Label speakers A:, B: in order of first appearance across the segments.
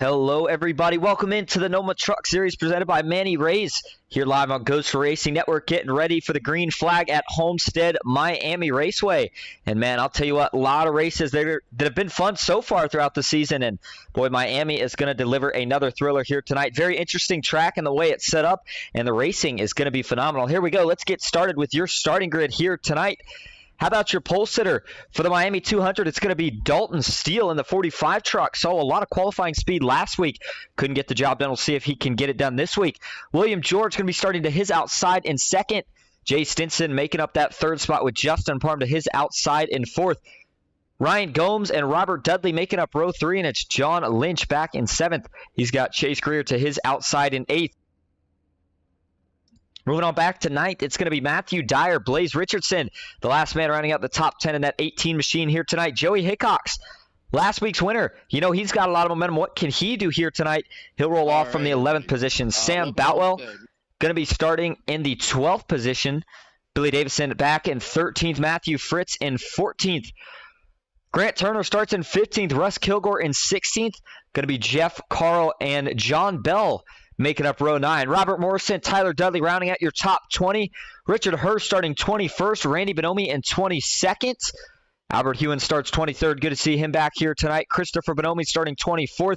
A: Hello, everybody. Welcome into the NOMA Truck Series presented by Manny Rays. Here live on Ghost Racing Network, getting ready for the green flag at Homestead, Miami Raceway. And, man, I'll tell you what, a lot of races that have been fun so far throughout the season. And, boy, Miami is going to deliver another thriller here tonight. Very interesting track and the way it's set up, and the racing is going to be phenomenal. Here we go. Let's get started with your starting grid here tonight. How about your pole sitter for the Miami 200? It's going to be Dalton Steele in the 45 truck. Saw a lot of qualifying speed last week. Couldn't get the job done. We'll see if he can get it done this week. William George going to be starting to his outside in second. Jay Stinson making up that third spot with Justin Parham to his outside in fourth. Ryan Gomes and Robert Dudley making up row three, and it's John Lynch back in seventh. He's got Chase Greer to his outside in eighth. Moving on back to ninth, it's going to be Matthew Dyer, Blaze Richardson, the last man rounding out the top 10 in that 18 machine here tonight. Joey Hickox, last week's winner. You know, he's got a lot of momentum. What can he do here tonight? He'll roll off from the 11th position. Sam Boutwell going to be starting in the 12th position. Billy Davison back in 13th. Matthew Fritz in 14th. Grant Turner starts in 15th. Russ Kilgore in 16th. Going to be Jeff Carl and John Bell making up row 9. Robert Morrison, Tyler Dudley rounding out your top 20. Richard Hurst starting 21st. Randy Bonomi in 22nd. Albert Hewen starts 23rd. Good to see him back here tonight. Christopher Bonomi starting 24th.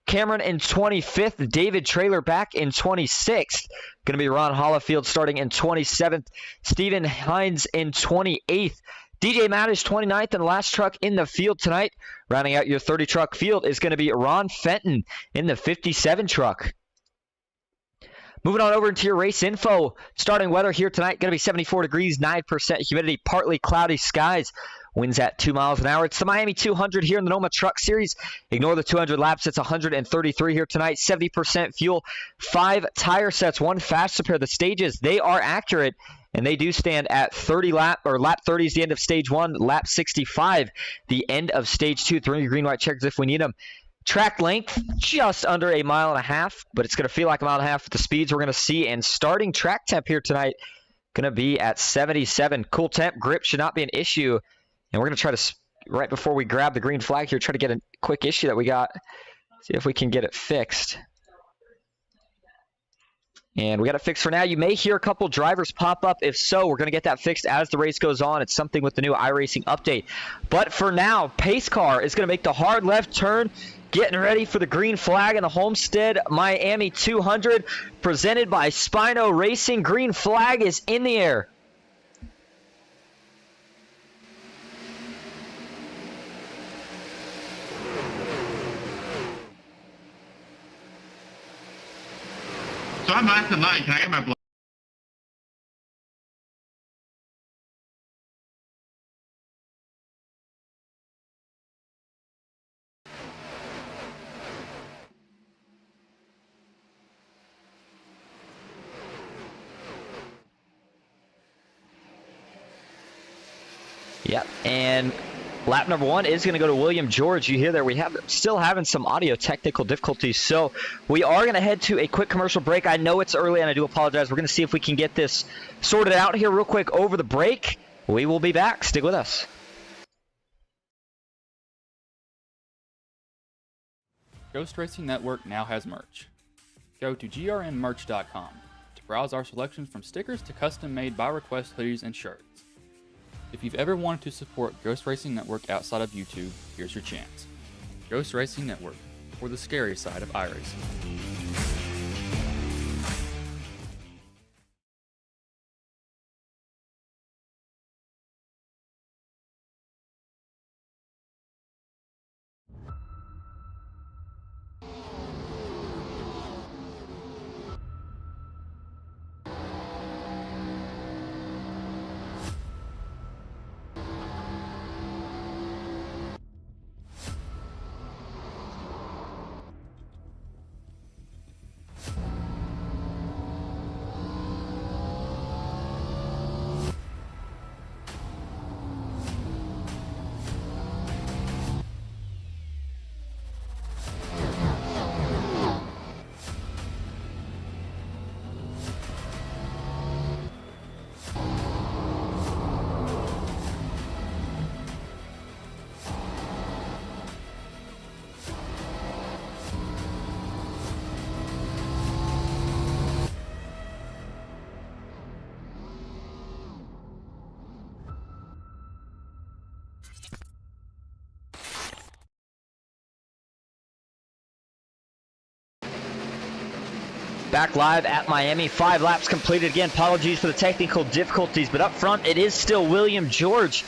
A: Cameron in 25th. David Traylor back in 26th. Going to be Ron Hollifield starting in 27th. Stephen Hines in 28th. DJ Mattish 29th, and the last truck in the field tonight, rounding out your 30-truck field, is going to be Ron Fenton in the 57 truck. Moving on over into your race info. Starting weather here tonight, going to be 74 degrees, 9% humidity, partly cloudy skies. Winds at 2 miles an hour. It's the Miami 200 here in the NOMA Truck Series. Ignore the 200 laps. It's 133 here tonight. 70% fuel, 5 tire sets, 1 fast repair. The stages, they are accurate, and they do stand at 30 lap 30 is the end of stage 1, lap 65, the end of stage 2. 3 green, white checkers if we need them. Track length, just under 1.5 miles, but it's going to feel like 1.5 miles with the speeds we're going to see. And starting track temp here tonight, going to be at 77. Cool temp, grip should not be an issue. And we're going to try to, right before we grab the green flag here, try to get a quick issue that we got. See if we can get it fixed. And we got it fixed for now. You may hear a couple drivers pop up. If so, we're going to get that fixed as the race goes on. It's something with the new iRacing update. But for now, Pace Car is going to make the hard left turn, getting ready for the green flag in the Homestead Miami 200, presented by SPINO Racing. Green flag is in the air.
B: So I'm back tonight. Can I get my blood?
A: Yep, and lap number 1 is going to go to William George. You hear there, we have still having some audio technical difficulties, so we are going to head to a quick commercial break. I know it's early, and I do apologize. We're going to see if we can get this sorted out here real quick over the break. We will be back. Stick with us.
C: Ghost Racing Network now has merch. Go to grnmerch.com to browse our selections from stickers to custom-made by-request hoodies and shirts. If you've ever wanted to support Ghost Racing Network outside of YouTube, here's your chance. Ghost Racing Network, for the scary side of iRacing.
A: Back live at Miami. 5 laps completed again. Apologies for the technical difficulties, but up front it is still William George.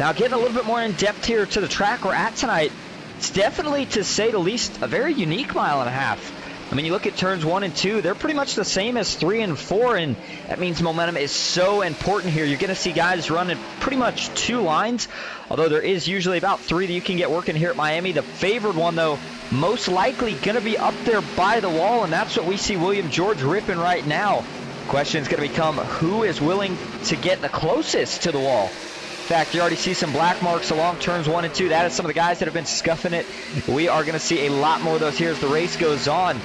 A: Now getting a little bit more in depth here to the track we're at tonight. It's definitely, to say the least, a very unique mile and a half. I mean, you look at turns 1 and 2, they're pretty much the same as 3 and 4, and that means momentum is so important here. You're going to see guys running pretty much 2 lines, although there is usually about 3 that you can get working here at Miami. The favored one, though, most likely going to be up there by the wall, and that's what we see William George ripping right now. Question is going to become, who is willing to get the closest to the wall? In fact, you already see some black marks along turns 1 and 2. That is some of the guys that have been scuffing it. We are going to see a lot more of those here as the race goes on.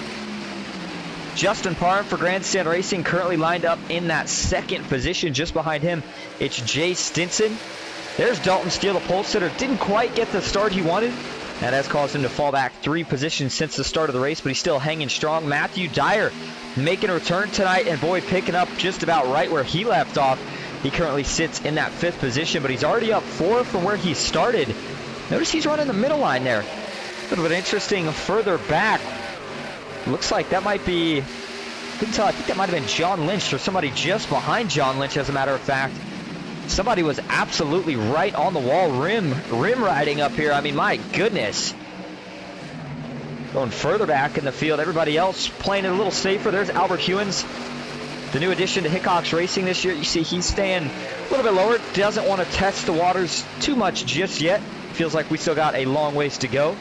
A: Justin Parham for Grandstand Racing currently lined up in that 2nd position. Just behind him, it's Jay Stinson. There's Dalton Steele, the pole sitter. Didn't quite get the start he wanted. That has caused him to fall back 3 positions since the start of the race, but he's still hanging strong. Matthew Dyer making a return tonight, and boy, picking up just about right where he left off. He currently sits in that 5th position, but he's already up 4 from where he started. Notice he's running the middle line there. A little bit interesting further back. Looks like that might be, couldn't tell, I think that might have been John Lynch or somebody just behind John Lynch, as a matter of fact. Somebody was absolutely right on the wall, rim riding up here. I mean, my goodness. Going further back in the field, everybody else playing it a little safer. There's Albert Hewins, the new addition to Hickox Racing this year. You see he's staying a little bit lower, doesn't want to test the waters too much just yet. Feels like we still got a long ways to go.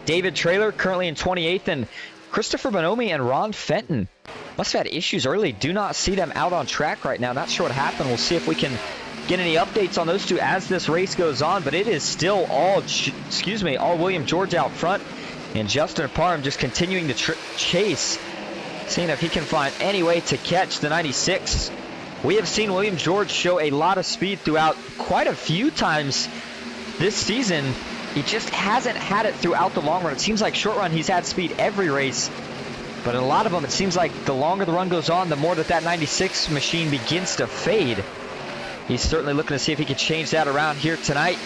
A: David Traylor currently in 28th, and Christopher Bonomi and Ron Fenton must have had issues early. Do not see them out on track right now. Not sure what happened. We'll see if we can get any updates on those two as this race goes on, but it is still all William George out front, and Justin Parham just continuing to chase, seeing if he can find any way to catch the 96. We have seen William George show a lot of speed throughout quite a few times this season. He just hasn't had it throughout the long run. It seems like short run he's had speed every race, but in a lot of them it seems like the longer the run goes on, the more that 96 machine begins to fade. He's certainly looking to see if he can change that around here tonight.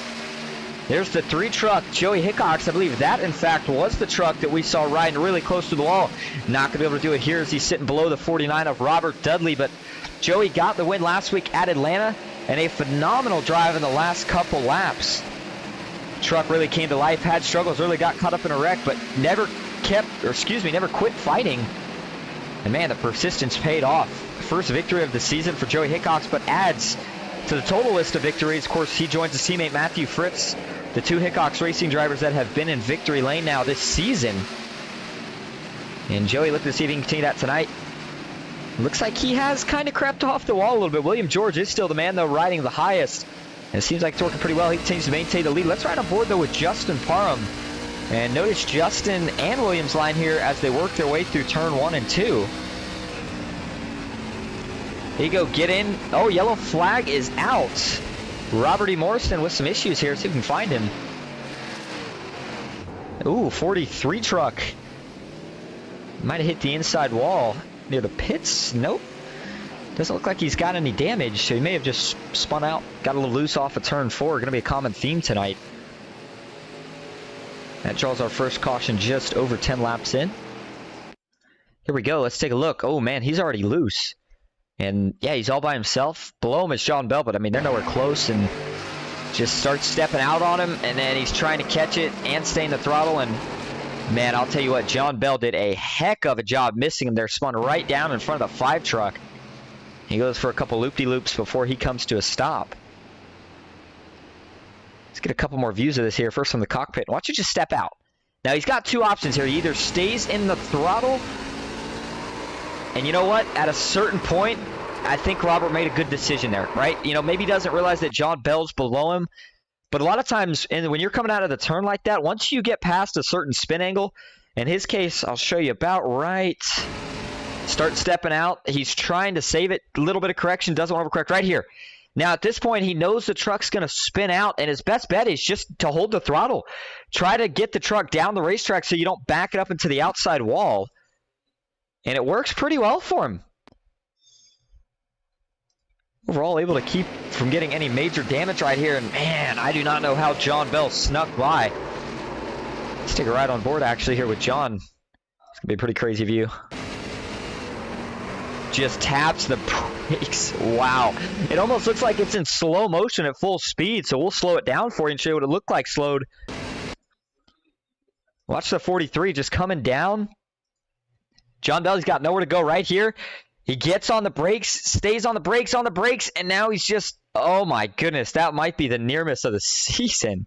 A: There's the 3 truck, Joey Hickox. I believe that, in fact, was the truck that we saw riding really close to the wall. Not going to be able to do it here as he's sitting below the 49 of Robert Dudley, but Joey got the win last week at Atlanta, and a phenomenal drive in the last couple laps. Truck really came to life, had struggles, early got caught up in a wreck, but never quit fighting. And man, the persistence paid off. First victory of the season for Joey Hickox, but adds to the total list of victories. Of course, he joins his teammate Matthew Fritz, the 2 Hickox Racing drivers that have been in victory lane now this season. And Joey looking to see if he can continue that tonight. Looks like he has kind of crept off the wall a little bit. William George is still the man, though, riding the highest. And it seems like it's working pretty well. He continues to maintain the lead. Let's ride on board, though, with Justin Parham. And notice Justin and Williams' line here as they work their way through turn 1 and 2. Here you go, get in. Oh, yellow flag is out. Robert E. Morrison with some issues here. See if we can find him. Ooh, 43 truck. Might have hit the inside wall near the pits. Nope. Doesn't look like he's got any damage, so he may have just spun out, got a little loose off of turn 4. Going to be a common theme tonight. That draws our first caution just over 10 laps in. Here we go. Let's take a look. Oh, man, he's already loose. And, yeah, he's all by himself. Below him is Sean Bell, but, I mean, they're nowhere close. And just starts stepping out on him, and then he's trying to catch it and stay in the throttle. And, man, I'll tell you what, John Bell did a heck of a job missing him there. Spun right down in front of the 5 truck. He goes for a couple loop-de-loops before he comes to a stop. Let's get a couple more views of this here. First from the cockpit. Why don't you just step out? Now, he's got 2 options here. He either stays in the throttle, and you know what? At a certain point, I think Robert made a good decision there, right? You know, maybe he doesn't realize that John Bell's below him, but a lot of times, when you're coming out of the turn like that, once you get past a certain spin angle, in his case, I'll show you about right. Start stepping out. He's trying to save it. A little bit of correction. Doesn't want to overcorrect right here. Now, at this point, he knows the truck's going to spin out, and his best bet is just to hold the throttle. Try to get the truck down the racetrack so you don't back it up into the outside wall. And it works pretty well for him. Overall, able to keep from getting any major damage right here. And, man, I do not know how John Bell snuck by. Let's take a ride on board, actually, here with John. It's going to be a pretty crazy view. just taps the brakes. Wow. It almost looks like it's in slow motion at full speed, so we'll slow it down for you and show you what it looked like slowed. Watch the 43 just coming down. John Bell, he's got nowhere to go right here. He gets on the brakes, stays on the brakes, and now he's just, oh my goodness, that might be the near miss of the season.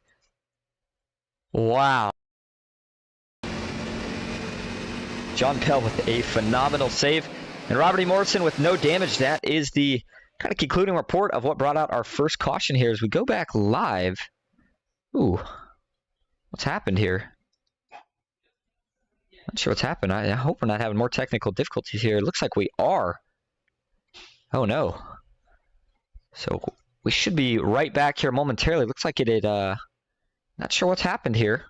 A: Wow. John Bell with a phenomenal save. And Robert E. Morrison with no damage. That is the kind of concluding report of what brought out our first caution here as we go back live. Ooh, what's happened here? Not sure what's happened. I hope we're not having more technical difficulties here. It looks like we are. Oh no. So we should be right back here momentarily. Looks like it had, not sure what's happened here.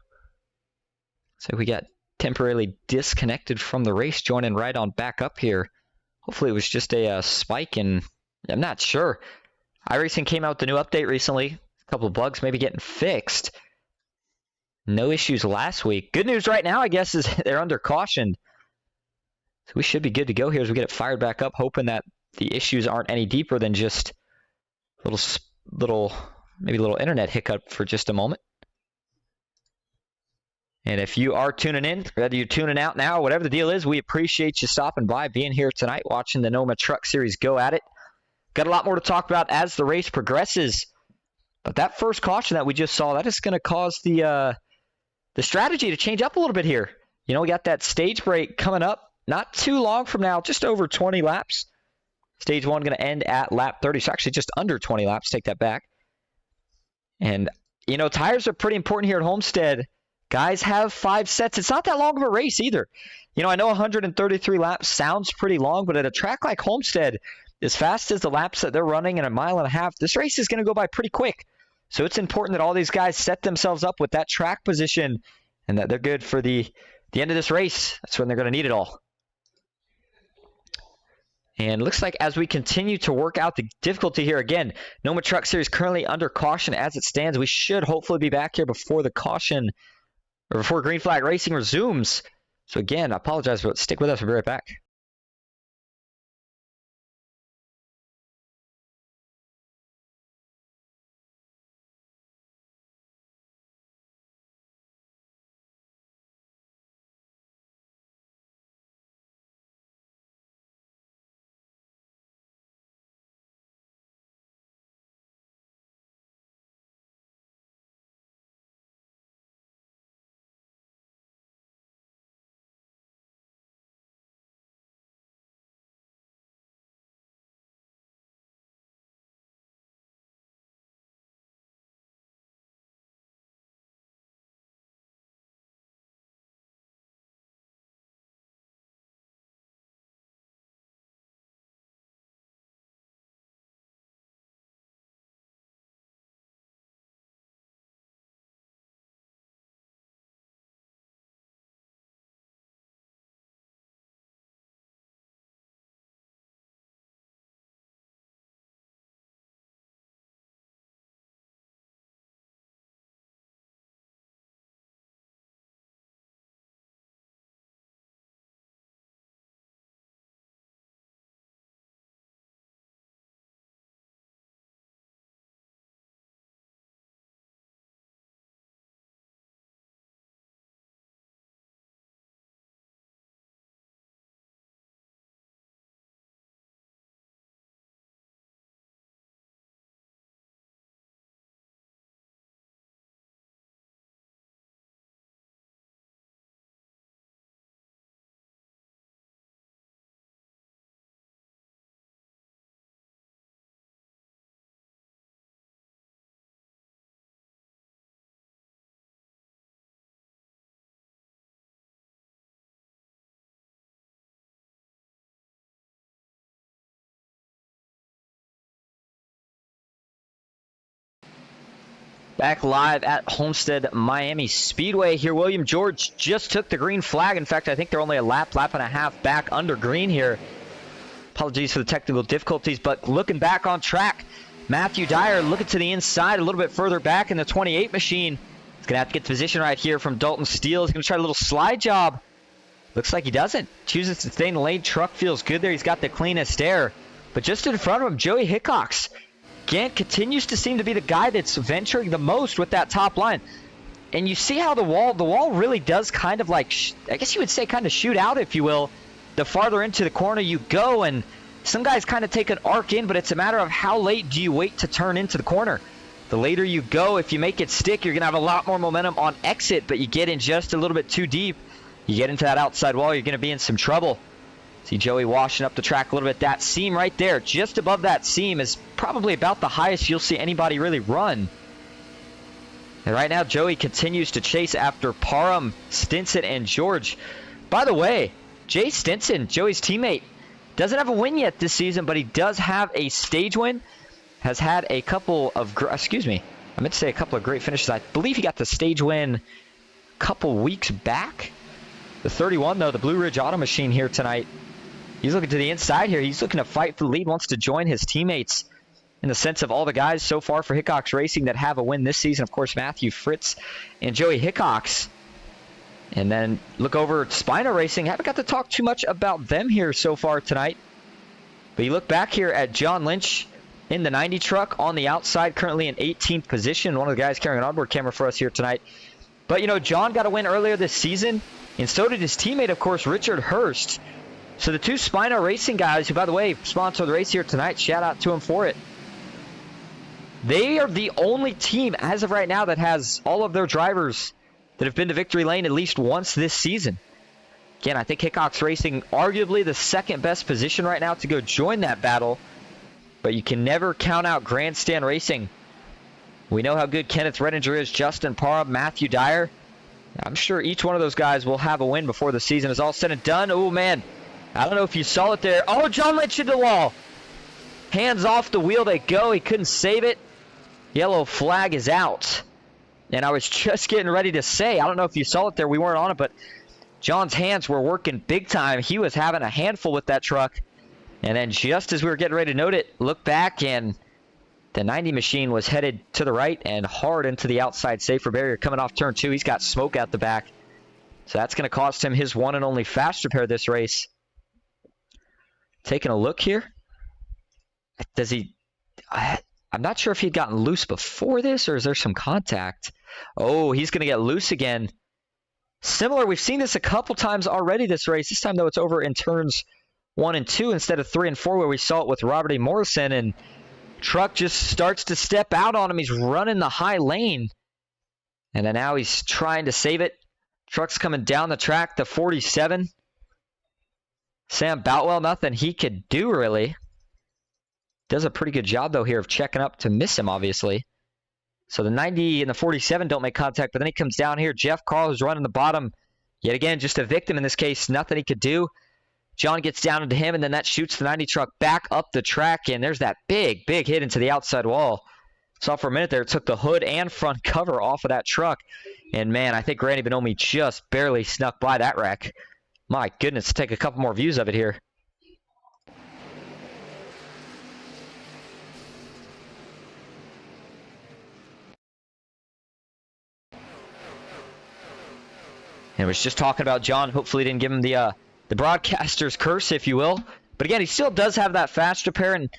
A: So we got temporarily disconnected from the race, joining right on back up here. Hopefully it was just a spike, and I'm not sure. iRacing came out with the new update recently. A couple of bugs maybe getting fixed. No issues last week. Good news right now, I guess, is they're under caution. So we should be good to go here as we get it fired back up, hoping that the issues aren't any deeper than just maybe a little internet hiccup for just a moment. And if you are tuning in, whether you're tuning out now, whatever the deal is, we appreciate you stopping by, being here tonight, watching the NOMA Truck Series go at it. Got a lot more to talk about as the race progresses. But that first caution that we just saw, that is going to cause the strategy to change up a little bit here. You know, we got that stage break coming up not too long from now, just over 20 laps. Stage 1 going to end at lap 30, so actually just under 20 laps, take that back. And, you know, tires are pretty important here at Homestead. Guys have 5 sets. It's not that long of a race either. You know, I know 133 laps sounds pretty long, but at a track like Homestead, as fast as the laps that they're running in a mile and a half, this race is going to go by pretty quick. So it's important that all these guys set themselves up with that track position and that they're good for the end of this race. That's when they're going to need it all. And it looks like as we continue to work out the difficulty here, again, NOMA Truck Series currently under caution as it stands. We should hopefully be back here before the caution or before green flag racing resumes. So again, I apologize, but stick with us. We'll be right back. Back live at Homestead, Miami Speedway here. William George just took the green flag. In fact, I think they're only a lap and a half back under green here. Apologies for the technical difficulties, but looking back on track, Matthew Dyer looking to the inside a little bit further back in the 28 machine. He's going to have to get the position right here from Dalton Steele. He's going to try a little slide job. Looks like he doesn't. Chooses to stay in the lane. Truck feels good there. He's got the cleanest air. But just in front of him, Joey Hickox, again, continues to seem to be the guy that's venturing the most with that top line. And you see how the wall really does kind of like, I guess you would say kind of shoot out, if you will. The farther into the corner you go, and some guys kind of take an arc in, but it's a matter of how late do you wait to turn into the corner. The later you go, if you make it stick, you're going to have a lot more momentum on exit, but you get in just a little bit too deep. You get into that outside wall, you're going to be in some trouble. See Joey washing up the track a little bit. That seam right there, just above that seam, is probably about the highest you'll see anybody really run. And right now, Joey continues to chase after Parham, Stinson, and George. By the way, Jay Stinson, Joey's teammate, doesn't have a win yet this season, but he does have a stage win. Has had a couple of, I meant to say a couple of great finishes. I believe he got the stage win a couple weeks back. The 31, though, the Blue Ridge Auto Machine here tonight. He's looking to the inside here. He's looking to fight for the lead, wants to join his teammates in the sense of all the guys so far for Hickox Racing that have a win this season. Of course, Matthew Fritz and Joey Hickox. And then look over at SPINO Racing. Haven't got to talk too much about them here so far tonight. But you look back here at John Lynch in the 90 truck on the outside, currently in 18th position. One of the guys carrying an onboard camera for us here tonight. But, you know, John got a win earlier this season, and so did his teammate, of course, Richard Hurst. So the two SPINO Racing guys, who, by the way, sponsor the race here tonight, shout out to them for it. They are the only team, as of right now, that has all of their drivers that have been to victory lane at least once this season. Again, I think Hickox Racing, arguably the second best position right now to go join that battle. But you can never count out Grandstand Racing. We know how good Kenneth Redinger is, Justin Parham, Matthew Dyer. I'm sure each one of those guys will have a win before the season is all said and done. Oh, man. I don't know if you saw it there. Oh, John Lynch into the wall. Hands off the wheel they go. He couldn't save it. Yellow flag is out. And I was just getting ready to say, I don't know if you saw it there. We weren't on it, but John's hands were working big time. He was having a handful with that truck. And then just as we were getting ready to note it, look back, and the 90 machine was headed to the right and hard into the outside safer barrier coming off turn 2. He's got smoke out the back. So that's going to cost him his one and only fast repair this race. Taking a look here. Does he... I'm not sure if he'd gotten loose before this, or is there some contact? Oh, he's going to get loose again. Similar, we've seen this a couple times already this race. This time, though, it's over in turns 1 and 2 instead of 3 and 4, where we saw it with Robert A. Morrison, and truck just starts to step out on him. He's running the high lane, and then now he's trying to save it. Truck's coming down the track, the 47. Sam Boutwell, nothing he could do, really. Does a pretty good job, though, here of checking up to miss him, obviously. So the 90 and the 47 don't make contact, but then he comes down here. Jeff Carl, who's running the bottom, yet again, just a victim in this case. Nothing he could do. John gets down into him, and then that shoots the 90 truck back up the track, and there's that big, big hit into the outside wall. Saw for a minute there, it took the hood and front cover off of that truck. And, man, I think Randy Bonomi just barely snuck by that wreck. My goodness, take a couple more views of it here. And I was just talking about John. Hopefully didn't give him the broadcaster's curse, if you will. But again, he still does have that fast repair and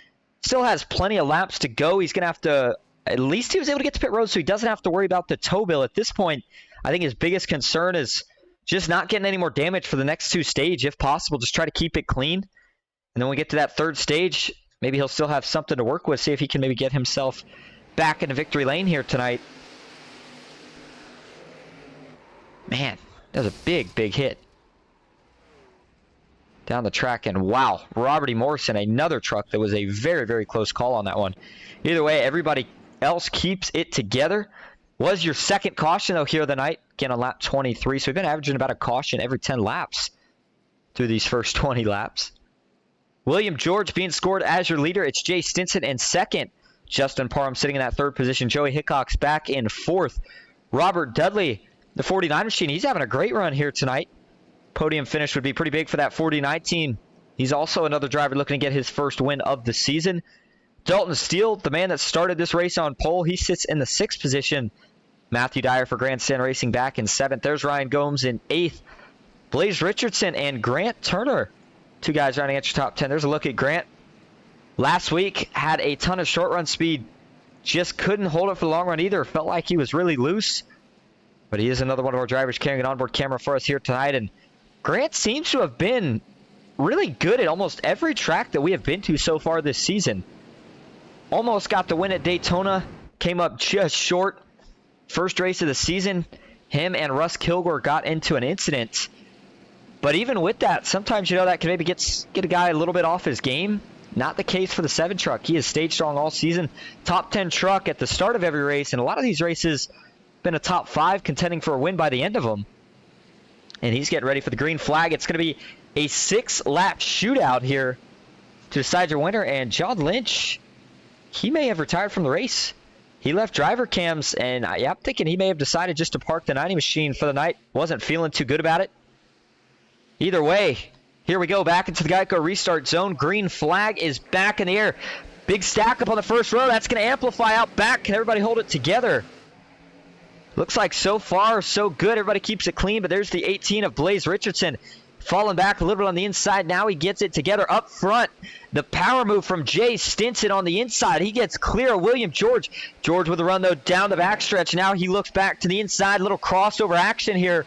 A: still has plenty of laps to go. He's going to have to, at least he was able to get to pit road, so he doesn't have to worry about the tow bill. At this point, I think his biggest concern is just not getting any more damage for the next 2 stages, if possible. Just try to keep it clean. And then when we get to that 3rd stage, maybe he'll still have something to work with, see if he can maybe get himself back into victory lane here tonight. Man, that was a big, big hit down the track. And wow, Robert E. Morrison, another truck that was a very, very close call on that one. Either way, everybody else keeps it together. Was your second caution, though, here of the night. Again, on lap 23. So we've been averaging about a caution every 10 laps through these first 20 laps. William George being scored as your leader. It's Jay Stinson in second. Justin Parham sitting in that 3rd position. Joey Hickox back in 4th. Robert Dudley, the 49 machine, he's having a great run here tonight. Podium finish would be pretty big for that 49 team. He's also another driver looking to get his first win of the season. Dalton Steele, the man that started this race on pole, he sits in the 6th position. Matthew Dyer for Grandstand Racing back in 7th. There's Ryan Gomes in 8th. Blaze Richardson and Grant Turner. Two guys rounding out your top 10. There's a look at Grant. Last week, had a ton of short run speed. Just couldn't hold it for the long run either. Felt like he was really loose. But he is another one of our drivers carrying an onboard camera for us here tonight. And Grant seems to have been really good at almost every track that we have been to so far this season. Almost got the win at Daytona. Came up just short. First race of the season. Him and Russ Kilgore got into an incident. But even with that, sometimes, you know, that can maybe get a guy a little bit off his game. Not the case for the 7 truck. He is stage strong all season. Top 10 truck at the start of every race. And a lot of these races been a top 5 contending for a win by the end of them. And he's getting ready for the green flag. It's going to be a 6-lap shootout here to decide your winner. And John Lynch, he may have retired from the race. He left driver cams, and I'm thinking he may have decided just to park the 90 machine for the night. Wasn't feeling too good about it. Either way, here we go, back into the Geico restart zone. Green flag is back in the air. Big stack up on the first row. That's going to amplify out back. Can everybody hold it together? Looks like so far, so good. Everybody keeps it clean, but there's the 18 of Blaze Richardson. Falling back a little bit on the inside. Now he gets it together up front. The power move from Jay Stinson on the inside. He gets clear of William George. George with a run, though, down the backstretch. Now he looks back to the inside. Little crossover action here.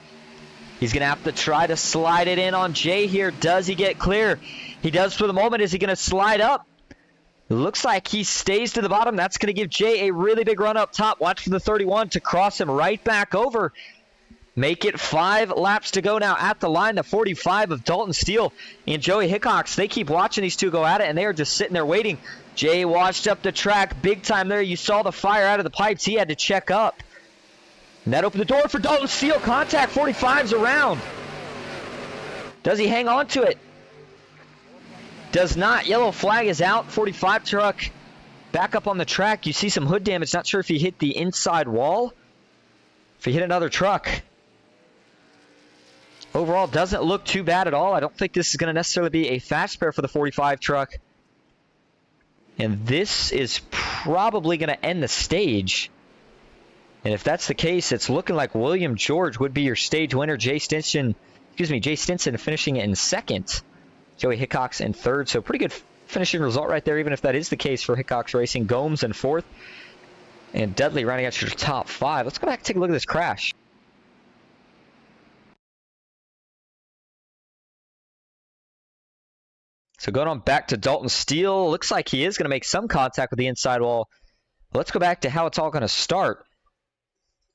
A: He's going to have to try to slide it in on Jay here. Does he get clear? He does for the moment. Is he going to slide up? It looks like he stays to the bottom. That's going to give Jay a really big run up top. Watch for the 31 to cross him right back over. Make it 5 laps to go now at the line. The 45 of Dalton Steele and Joey Hickox. They keep watching these two go at it, and they are just sitting there waiting. Jay washed up the track big time there. You saw the fire out of the pipes. He had to check up. And that opened the door for Dalton Steele. Contact. 45's around. Does he hang on to it? Does not. Yellow flag is out. 45 truck back up on the track. You see some hood damage. Not sure if he hit the inside wall. If he hit another truck. Overall, doesn't look too bad at all. I don't think this is going to necessarily be a fast spare for the 45 truck. And this is probably going to end the stage. And if that's the case, it's looking like William George would be your stage winner. Jay Stinson finishing in second. Joey Hickox in third. So pretty good finishing result right there, even if that is the case for Hickox Racing. Gomes in fourth. And Dudley rounding out your top 5. Let's go back and take a look at this crash. So going on back to Dalton Steele. Looks like he is going to make some contact with the inside wall. Let's go back to how it's all going to start.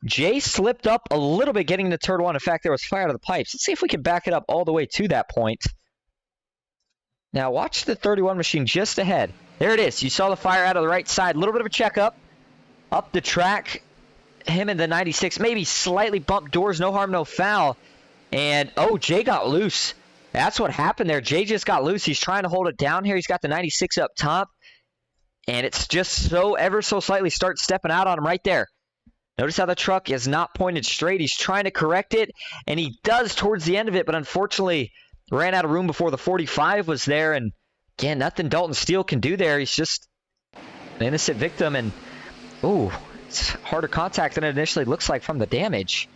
A: Jay slipped up a little bit getting the turn one. In fact, there was fire out of the pipes. Let's see if we can back it up all the way to that point. Now watch the 31 machine just ahead. There it is. You saw the fire out of the right side. A little bit of a checkup. Up the track. Him and the 96 maybe slightly bumped doors. No harm, no foul. And, oh, Jay got loose. That's what happened there. Jay just got loose. He's trying to hold it down here. He's got the 96 up top. And it's just so ever so slightly starts stepping out on him right there. Notice how the truck is not pointed straight. He's trying to correct it. And he does towards the end of it. But unfortunately, ran out of room before the 45 was there. And again, nothing Dalton Steele can do there. He's just an innocent victim. And, ooh, it's harder contact than it initially looks like from the damage.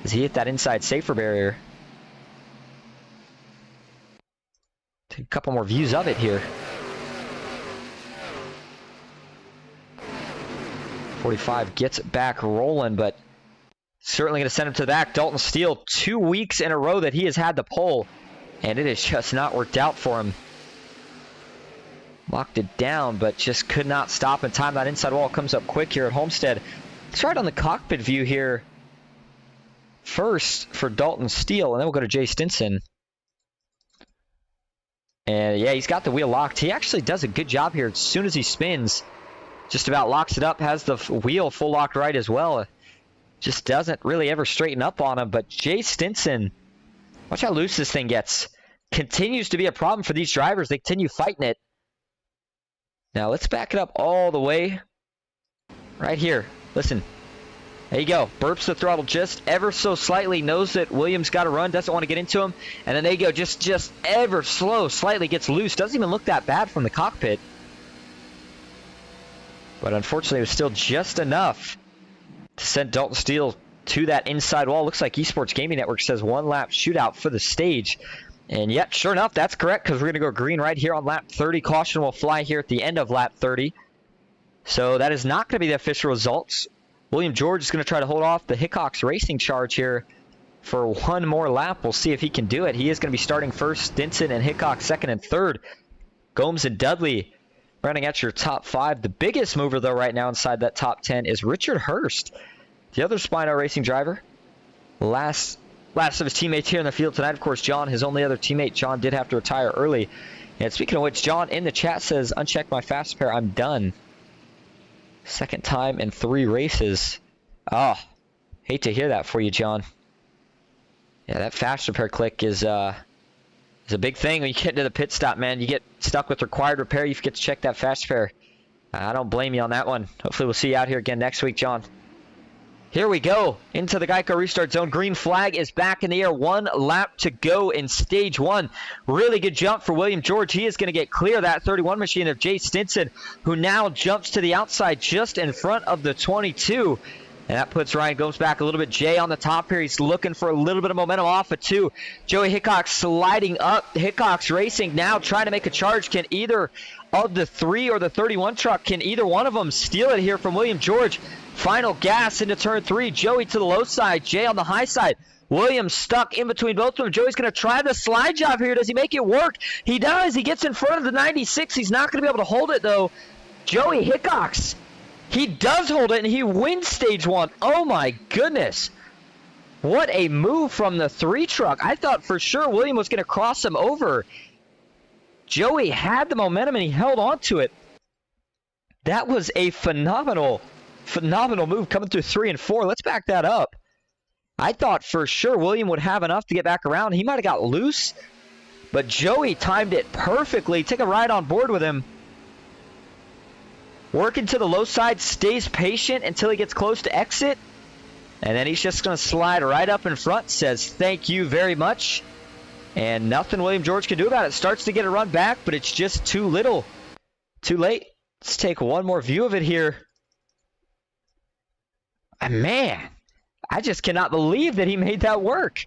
A: As he hit that inside safer barrier. Take a couple more views of it here. 45 gets it back rolling, but certainly going to send him to the back. Dalton Steele, 2 weeks in a row that he has had the pole, and it has just not worked out for him. Locked it down, but just could not stop in time. That inside wall comes up quick here at Homestead. Let's start on the cockpit view here first for Dalton Steele, and then we'll go to Jay Stinson. And yeah, he's got the wheel locked. He actually does a good job here. As soon as he spins, just about locks it up, has the wheel full locked right as well. Just doesn't really ever straighten up on him. But Jay Stinson, watch how loose this thing gets. Continues to be a problem for these drivers. They continue fighting it. Now let's back it up all the way. Right here. Listen. There you go. Burps the throttle just ever so slightly. Knows that Williams got to run. Doesn't want to get into him. And then there you go. Just ever slow. Slightly gets loose. Doesn't even look that bad from the cockpit. But unfortunately, it was still just enough to send Dalton Steele to that inside wall. Looks like Esports Gaming Network says 1 lap shootout for the stage. And yep, sure enough, that's correct because we're going to go green right here on lap 30. Caution will fly here at the end of lap 30. So that is not going to be the official results. William George is going to try to hold off the Hickox Racing charge here for 1 more lap. We'll see if he can do it. He is going to be starting first. Stinson and Hickox second and third. Gomes and Dudley running at your top 5. The biggest mover, though, right now inside that top 10 is Richard Hurst, the other SPINO Racing driver. Last of his teammates here in the field tonight. Of course, John, his only other teammate. John did have to retire early. And speaking of which, John in the chat says, uncheck my fast repair. I'm done. Second time in 3 races. Oh, hate to hear that for you, John. Yeah, that fast repair click is a big thing when you get into the pit stop, man. You get stuck with required repair, you forget to check that fast repair. I don't blame you on that one. Hopefully we'll see you out here again next week, John. Here we go into the Geico restart zone. Green flag is back in the air. 1 lap to go in stage 1. Really good jump for William George. He is going to get clear of that 31 machine of Jay Stinson, who now jumps to the outside just in front of the 22. And that puts Ryan Gomes back a little bit. Jay on the top here. He's looking for a little bit of momentum off of 2. Joey Hickox sliding up. Hickox Racing now trying to make a charge. Can either of the 3 or the 31 truck, can either one of them steal it here from William George? Final gas into turn 3. Joey to the low side. Jay on the high side. Williams stuck in between both of them. Joey's going to try the slide job here. Does he make it work? He does. He gets in front of the 96. He's not going to be able to hold it, though. Joey Hickox. He does hold it, and he wins stage 1. Oh, my goodness. What a move from the 3 truck. I thought for sure William was going to cross him over. Joey had the momentum, and he held on to it. That was a phenomenal move coming through 3 and 4. Let's back that up. I thought for sure William would have enough to get back around. He might have got loose, but Joey timed it perfectly. Take a ride on board with him. Working to the low side, stays patient until he gets close to exit. And then he's just going to slide right up in front, says thank you very much. And nothing William George can do about it. Starts to get a run back, but it's just too little. Too late. Let's take one more view of it here. Man, I just cannot believe that he made that work.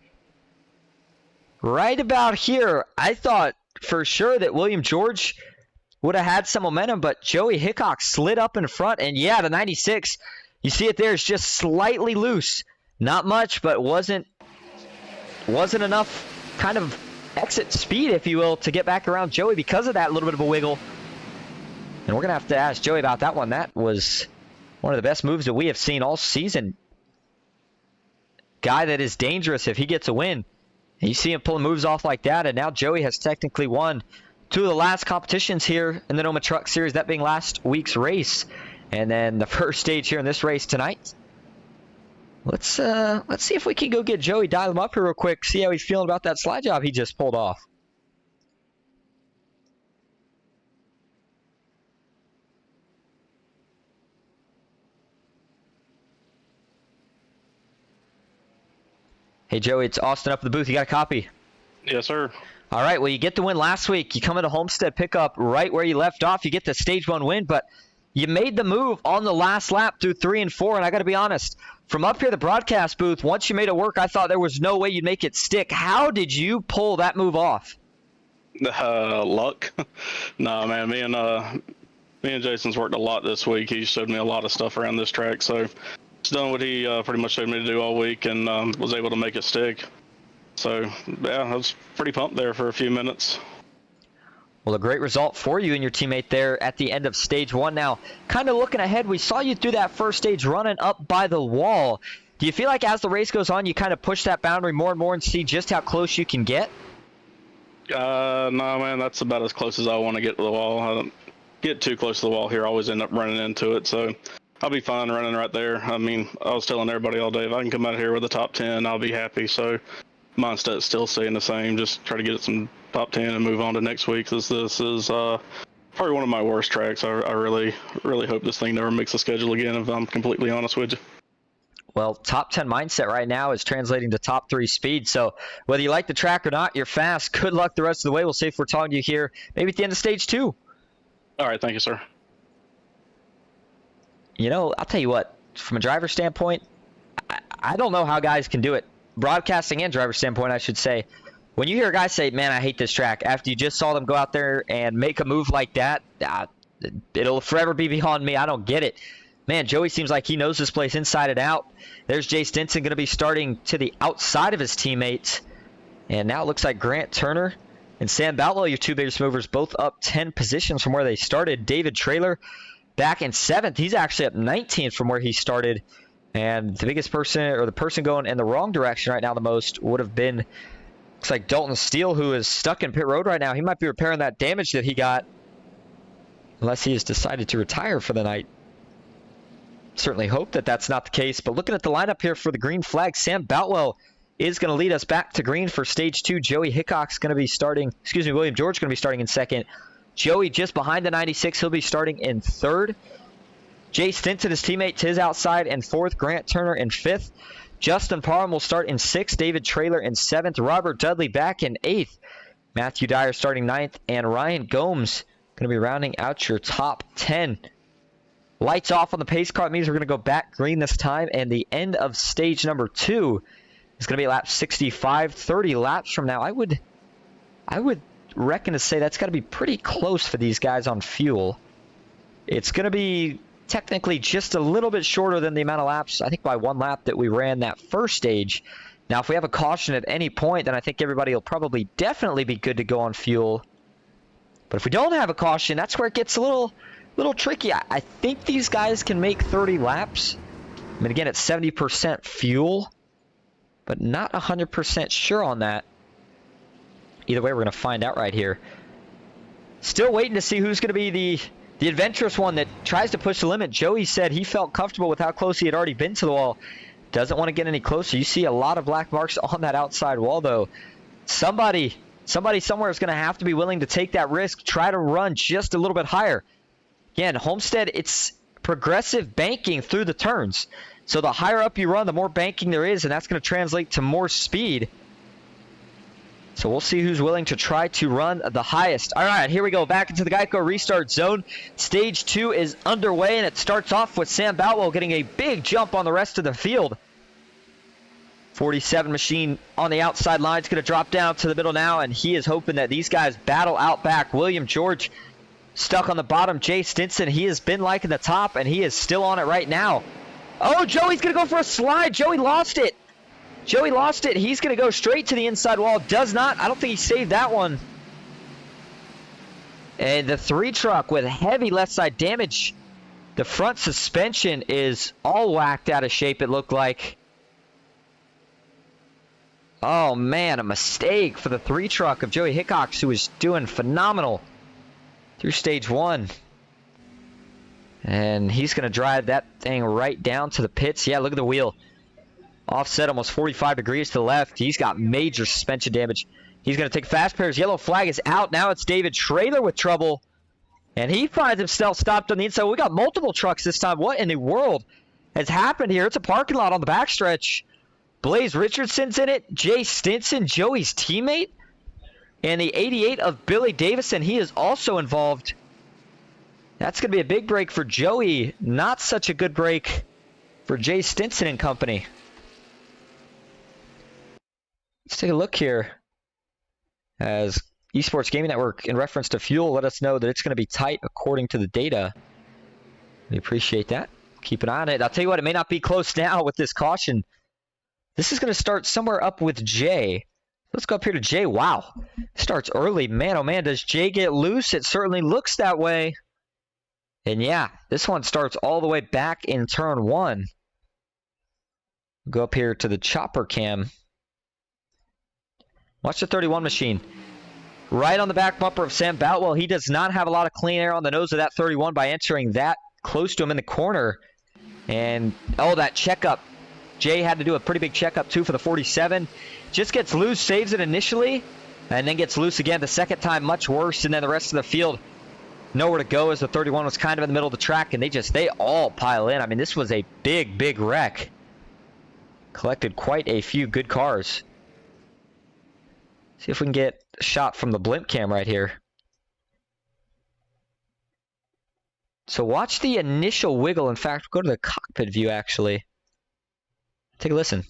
A: Right about here, I thought for sure that William George would have had some momentum, but Joey Hickox slid up in front, and yeah, the 96, you see it there, is just slightly loose. Not much, but wasn't enough kind of exit speed, if you will, to get back around Joey because of that little bit of a wiggle. And we're going to have to ask Joey about that one. That was one of the best moves that we have seen all season. Guy that is dangerous if he gets a win. And you see him pulling moves off like that, and now Joey has technically won 2 of the last competitions here in the NOMA Truck Series, that being last week's race. And then the first stage here in this race tonight. Let's see if we can go get Joey, dial him up here real quick, see how he's feeling about that slide job he just pulled off. Hey, Joey, it's Austin up at the booth. You got a copy?
D: Yes, sir.
A: All right, well, you get the win last week. You come into Homestead pickup right where you left off. You get the stage 1 win, but you made the move on the last lap through 3 and 4, and I got to be honest, from up here the broadcast booth, once you made it work, I thought there was no way you'd make it stick. How did you pull that move off?
D: Luck. No, man, me and Jason's worked a lot this week. He showed me a lot of stuff around this track, so just done what he pretty much showed me to do all week, and was able to make it stick. So, yeah, I was pretty pumped there for a few minutes.
A: Well, a great result for you and your teammate there at the end of stage 1. Now, kind of looking ahead, we saw you through that first stage running up by the wall. Do you feel like as the race goes on, you kind of push that boundary more and more and see just how close you can get?
D: No, man, that's about as close as I want to get to the wall. I don't get too close to the wall here. I always end up running into it, so I'll be fine running right there. I mean, I was telling everybody all day, if I can come out here with a top 10, I'll be happy. So mine's still staying the same. Just try to get some top 10 and move on to next week. This is probably one of my worst tracks. I really hope this thing never makes the schedule again, if I'm completely honest with you.
A: Well, top 10 mindset right now is translating to top 3 speed. So whether you like the track or not, you're fast. Good luck the rest of the way. We'll see if we're talking to you here maybe at the end of stage 2.
D: All right. Thank you, sir.
A: You know, I'll tell you what, from a driver standpoint, I don't know how guys can do it. Broadcasting and driver standpoint, I should say. When you hear a guy say, man, I hate this track, after you just saw them go out there and make a move like that, it'll forever be beyond me. I don't get it. Man, Joey seems like he knows this place inside and out. There's Jay Stinson going to be starting to the outside of his teammates. And now it looks like Grant Turner and Sam Boutwell, your two biggest movers, both up 10 positions from where they started. David Traylor back in 7th. He's actually up 19 from where he started. And the biggest person, or the person going in the wrong direction right now the most, would have been, looks like Dalton Steele, who is stuck in pit road right now. He might be repairing that damage that he got, unless he has decided to retire for the night. Certainly hope that that's not the case. But looking at the lineup here for the green flag, Sam Boutwell is going to lead us back to green for stage 2. Joey Hickok's going to be starting, William George going to be starting in 2nd. Joey just behind the 96. He'll be starting in 3rd. Jay Stinson, his teammate, to his outside in 4th. Grant Turner in 5th. Justin Parham will start in 6th. David Traylor in 7th. Robert Dudley back in 8th. Matthew Dyer starting 9th. And Ryan Gomes going to be rounding out your top 10. Lights off on the pace car. It means we're going to go back green this time. And the end of stage number 2 is going to be lap 65. 30 laps from now. I would reckon to say that's got to be pretty close for these guys on fuel. It's going to be technically just a little bit shorter than the amount of laps, I think by 1 lap that we ran that first stage. Now, if we have a caution at any point, then I think everybody will probably definitely be good to go on fuel. But if we don't have a caution, that's where it gets a little tricky. I think these guys can make 30 laps. I mean, again, it's 70% fuel, but not 100% sure on that. Either way, we're going to find out right here. Still waiting to see who's going to be the adventurous one that tries to push the limit. Joey said he felt comfortable with how close he had already been to the wall. Doesn't want to get any closer. You see a lot of black marks on that outside wall, though. Somebody somewhere is going to have to be willing to take that risk, try to run just a little bit higher. Again, Homestead, it's progressive banking through the turns. So the higher up you run, the more banking there is, and that's going to translate to more speed. So we'll see who's willing to try to run the highest. All right, here we go. Back into the Geico restart zone. Stage 2 is underway, and it starts off with Sam Boutwell getting a big jump on the rest of the field. 47 machine on the outside line is going to drop down to the middle now, and he is hoping that these guys battle out back. William George stuck on the bottom. Jay Stinson, he has been liking the top, and he is still on it right now. Oh, Joey's going to go for a slide. Joey lost it. He's going to go straight to the inside wall. Does not. I don't think he saved that one. And the 3 truck with heavy left side damage. The front suspension is all whacked out of shape, it looked like. Oh, man, a mistake for the 3 truck of Joey Hickox, who was doing phenomenal through stage 1. And he's going to drive that thing right down to the pits. Yeah, look at the wheel. Offset almost 45 degrees to the left. He's got major suspension damage. He's going to take fast pairs. Yellow flag is out. Now it's David Traylor with trouble. And he finds himself stopped on the inside. We got multiple trucks this time. What in the world has happened here? It's a parking lot on the backstretch. Blaze Richardson's in it. Jay Stinson, Joey's teammate. And the 88 of Billy Davison, he is also involved. That's going to be a big break for Joey. Not such a good break for Jay Stinson and company. Let's take a look here as Esports Gaming Network, in reference to fuel, let us know that it's going to be tight according to the data. We appreciate that. Keep an eye on it. I'll tell you what, it may not be close now with this caution. This is going to start somewhere up with Jay. Let's go up here to Jay. Wow. Starts early. Man, oh man, does Jay get loose? It certainly looks that way. And yeah, this one starts all the way back in turn 1. Go up here to the chopper cam. Watch the 31 machine. Right on the back bumper of Sam Boutwell. He does not have a lot of clean air on the nose of that 31 by entering that close to him in the corner. And, oh, that checkup. Jay had to do a pretty big checkup, too, for the 47. Just gets loose, saves it initially, and then gets loose again the second time, much worse. And then the rest of the field, nowhere to go as the 31 was kind of in the middle of the track, and they all pile in. I mean, this was a big, big wreck. Collected quite a few good cars. See if we can get a shot from the blimp cam right here. So watch the initial wiggle. In fact, go to the cockpit view, actually. Take a listen.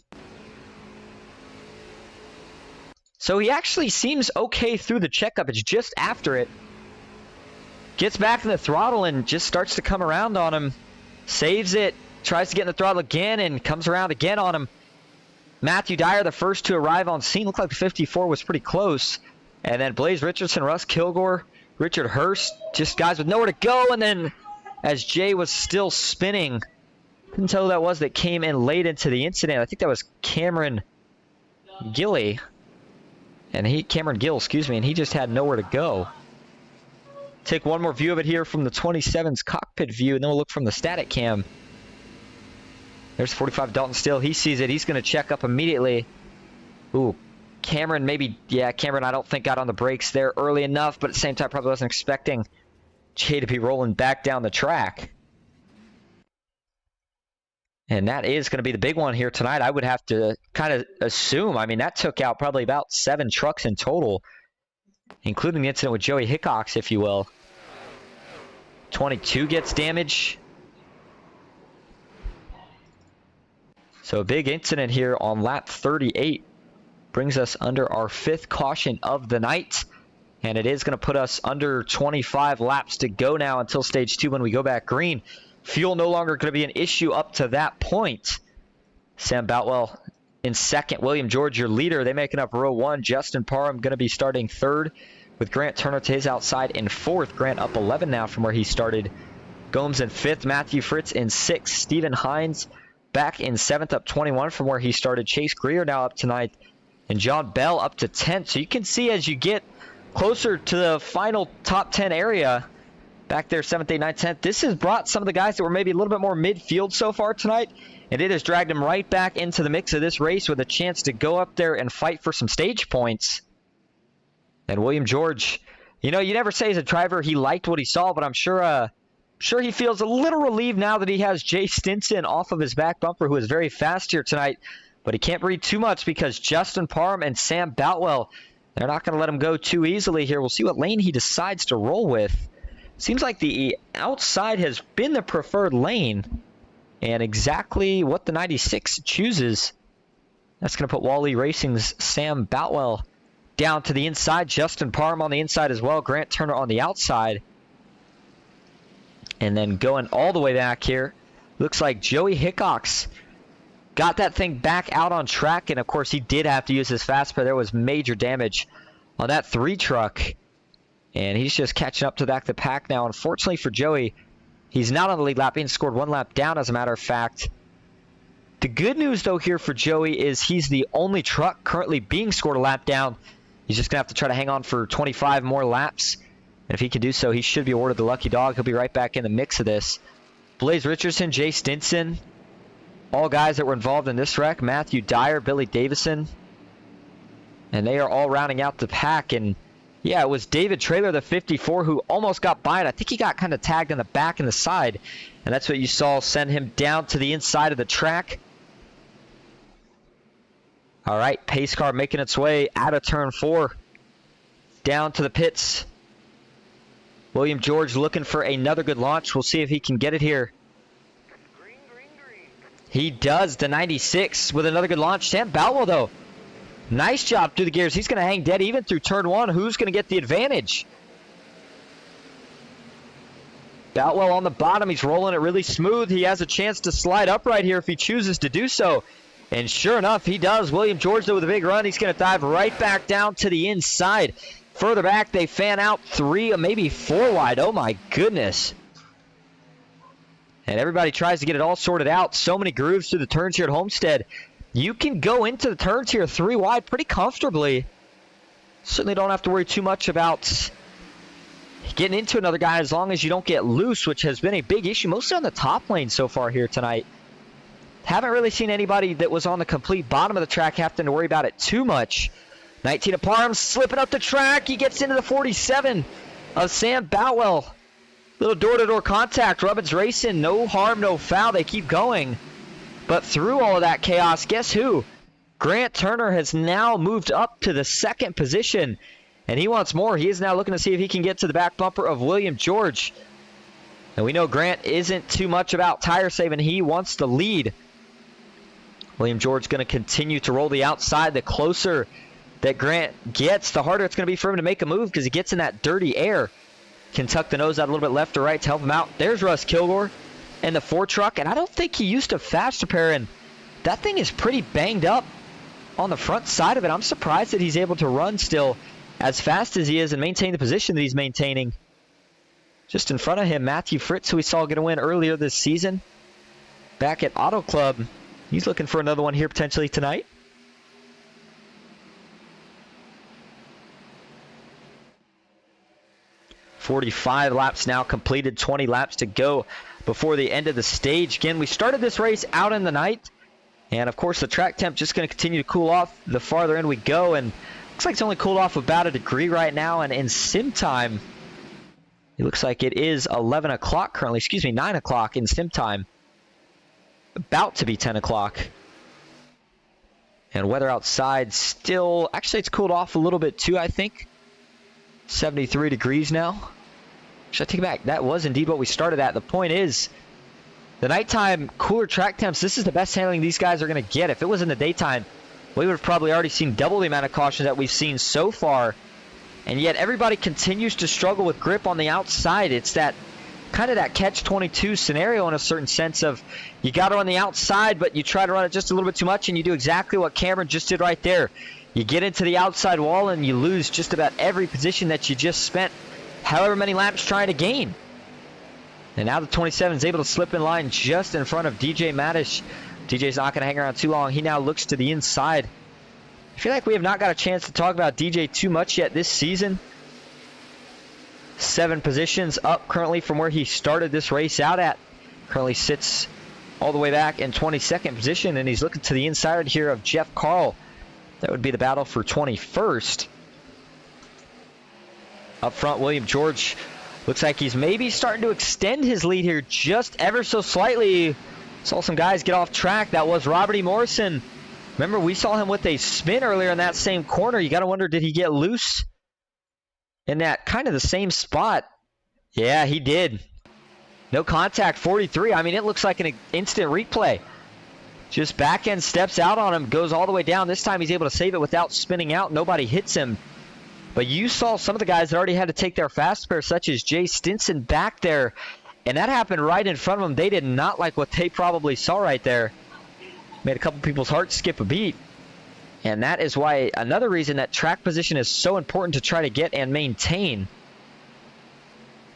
A: So he actually seems okay through the checkup. It's just after it. Gets back in the throttle and just starts to come around on him. Saves it. Tries to get in the throttle again and comes around again on him. Matthew Dyer, the first to arrive on scene. Looked like the 54 was pretty close. And then Blaze Richardson, Russ Kilgore, Richard Hurst. Just guys with nowhere to go. And then as Jay was still spinning, couldn't tell who that was that came in late into the incident. I think that was Cameron Gill, and he just had nowhere to go. Take one more view of it here from the 27's cockpit view, and then we'll look from the static cam. There's 45 Dalton Still. He sees it. He's going to check up immediately. Ooh, Cameron Cameron I don't think got on the brakes there early enough, but at the same time probably wasn't expecting Jay to be rolling back down the track. And that is going to be the big one here tonight. I would have to kind of assume. I mean, that took out probably about 7 trucks in total, including the incident with Joey Hickox, if you will. 22 gets damage. So a big incident here on lap 38 brings us under our 5th caution of the night. And it is going to put us under 25 laps to go now until stage 2 when we go back green. Fuel no longer going to be an issue up to that point. Sam Boutwell in second. William George, your leader. They making up row 1. Justin Parham going to be starting third with Grant Turner to his outside in fourth. Grant up 11 now from where he started. Gomes in fifth. Matthew Fritz in sixth. Stephen Hines back in seventh, up 21 from where he started. Chase Greer now up to ninth. And John Bell up to 10th. So you can see as you get closer to the final top 10 area, back there, 7th, 8th, 9th, 10th. This has brought some of the guys that were maybe a little bit more midfield so far tonight, and it has dragged them right back into the mix of this race with a chance to go up there and fight for some stage points. And William George, you never say as a driver he liked what he saw, but I'm sure he feels a little relieved now that he has Jay Stinson off of his back bumper, who is very fast here tonight. But he can't breathe too much because Justin Parham and Sam Boutwell, they're not going to let him go too easily here. We'll see what lane he decides to roll with. Seems like the outside has been the preferred lane, and exactly what the 96 chooses. That's going to put Wally Racing's Sam Boutwell down to the inside. Justin Parham on the inside as well. Grant Turner on the outside. And then going all the way back here, looks like Joey Hickox got that thing back out on track, and of course he did have to use his fast spare. There was major damage on that 3 truck. And he's just catching up to the pack now. Unfortunately for Joey, he's not on the lead lap. He scored 1 lap down, as a matter of fact. The good news, though, here for Joey is he's the only truck currently being scored a lap down. He's just going to have to try to hang on for 25 more laps. And if he can do so, he should be awarded the lucky dog. He'll be right back in the mix of this. Blaze Richardson, Jay Stinson, all guys that were involved in this wreck. Matthew Dyer, Billy Davison. And they are all rounding out the pack. And yeah, it was David Traylor, the 54, who almost got by it. I think he got kind of tagged in the back and the side. And that's what you saw send him down to the inside of the track. All right, pace car making its way out of turn 4. Down to the pits. William George looking for another good launch. We'll see if he can get it here.
E: Green.
A: He does, the 96 with another good launch. Sam Boutwell, though. Nice job through the gears. He's going to hang dead even through turn 1. Who's going to get the advantage? Boutwell on the bottom. He's rolling it really smooth. He has a chance to slide up right here if he chooses to do so. And sure enough, he does. William George, though, with a big run. He's going to dive right back down to the inside. Further back, they fan out 3, maybe 4 wide. Oh, my goodness. And everybody tries to get it all sorted out. So many grooves through the turns here at Homestead. You can go into the turns here 3 wide pretty comfortably. Certainly don't have to worry too much about getting into another guy as long as you don't get loose, which has been a big issue, mostly on the top lane so far here tonight. Haven't really seen anybody that was on the complete bottom of the track having to worry about it too much. 19 of Parham slipping up the track. He gets into the 47 of Sam Boutwell. Little door-to-door contact. Rubbins racing. No harm, no foul. They keep going. But through all of that chaos, guess who? Grant Turner has now moved up to the 2nd position, and he wants more. He is now looking to see if he can get to the back bumper of William George. And we know Grant isn't too much about tire saving. He wants the lead. William George going to continue to roll the outside. The closer that Grant gets, the harder it's going to be for him to make a move because he gets in that dirty air. Can tuck the nose out a little bit left or right to help him out. There's Russ Kilgore and the 4 truck, and I don't think he used a fast repair, and that thing is pretty banged up on the front side of it. I'm surprised that he's able to run still as fast as he is and maintain the position that he's maintaining. Just in front of him, Matthew Fritz, who we saw get a win earlier this season back at Auto Club. He's looking for another one here potentially tonight. .45 laps now completed, 20 laps to go before the end of the stage. Again, we started this race out in the night, and of course the track temp just going to continue to cool off the farther in we go, and looks like it's only cooled off about a degree right now, and in sim time, it looks like it is 11 o'clock currently, 9 o'clock in sim time. About to be 10 o'clock. And weather outside still, actually it's cooled off a little bit too, I think. 73 degrees now. Should I take it back? That was indeed what we started at. The point is, the nighttime cooler track temps, this is the best handling these guys are going to get. If it was in the daytime, we would have probably already seen double the amount of caution that we've seen so far. And yet everybody continues to struggle with grip on the outside. It's that kind of that catch-22 scenario in a certain sense of you got to run the outside, but you try to run it just a little bit too much, and you do exactly what Cameron just did right there. You get into the outside wall and you lose just about every position that you just spent however many laps trying to gain. And now the 27 is able to slip in line just in front of DJ Madish. DJ's not going to hang around too long. He now looks to the inside. I feel like we have not got a chance to talk about DJ too much yet this season. 7 positions up currently from where he started this race out at. Currently sits all the way back in 22nd position, and he's looking to the inside here of Jeff Carl. That would be the battle for 21st. Up front, William George looks like he's maybe starting to extend his lead here just ever so slightly. Saw some guys get off track. That was Robert E. Morrison. Remember, we saw him with a spin earlier in that same corner. You got to wonder, did he get loose in that kind of the same spot? Yeah, he did. No contact, 43. I mean, it looks like an instant replay. Just back end steps out on him, goes all the way down. This time he's able to save it without spinning out. Nobody hits him. But you saw some of the guys that already had to take their fast pair, such as Jay Stinson back there. And that happened right in front of them. They did not like what they probably saw right there. Made a couple people's hearts skip a beat. And that is why another reason that track position is so important to try to get and maintain.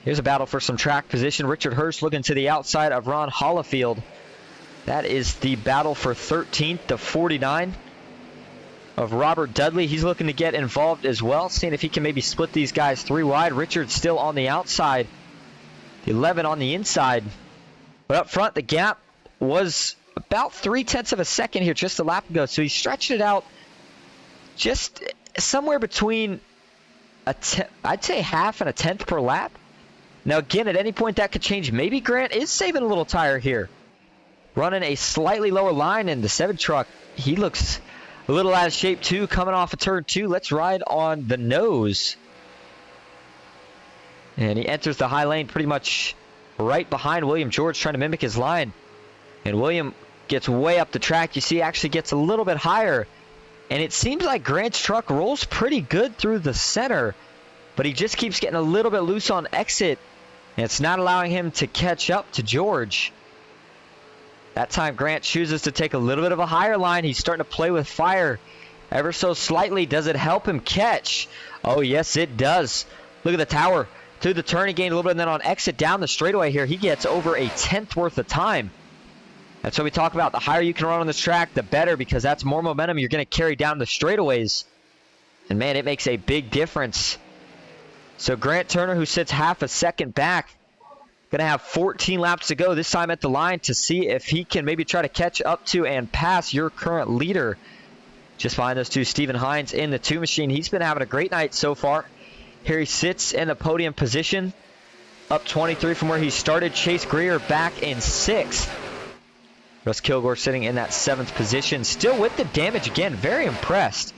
A: Here's a battle for some track position. Richard Hurst looking to the outside of Ron Hollifield. That is the battle for 13th, the 49 of Robert Dudley. He's looking to get involved as well, seeing if he can maybe split these guys 3 wide. Richard still on the outside, the 11 on the inside. But up front, the gap was about 0.3 of a second here just a lap ago. So he stretched it out just somewhere between, I'd say half and a tenth per lap. Now again, at any point that could change. Maybe Grant is saving a little tire here. Running a slightly lower line, and the 7 truck, he looks a little out of shape too, coming off of turn 2. Let's ride on the nose. And he enters the high lane pretty much right behind William George, trying to mimic his line. And William gets way up the track. You see, actually gets a little bit higher. And it seems like Grant's truck rolls pretty good through the center, but he just keeps getting a little bit loose on exit, and it's not allowing him to catch up to George. That time Grant chooses to take a little bit of a higher line. He's starting to play with fire ever so slightly. Does it help him catch? Oh, yes, it does. Look at the tower. Through the turn, he gained a little bit, and then on exit down the straightaway here, he gets over a tenth worth of time. That's what we talk about. The higher you can run on this track, the better, because that's more momentum you're going to carry down the straightaways. And, man, it makes a big difference. So Grant Turner, who sits half a second back, going to have 14 laps to go, this time at the line, to see if he can maybe try to catch up to and pass your current leader. Just behind those two, Stephen Hines in the 2 machine. He's been having a great night so far. Here he sits in the podium position, up 23 from where he started. Chase Greer back in 6th. Russ Kilgore sitting in that 7th position, still with the damage again. Very impressed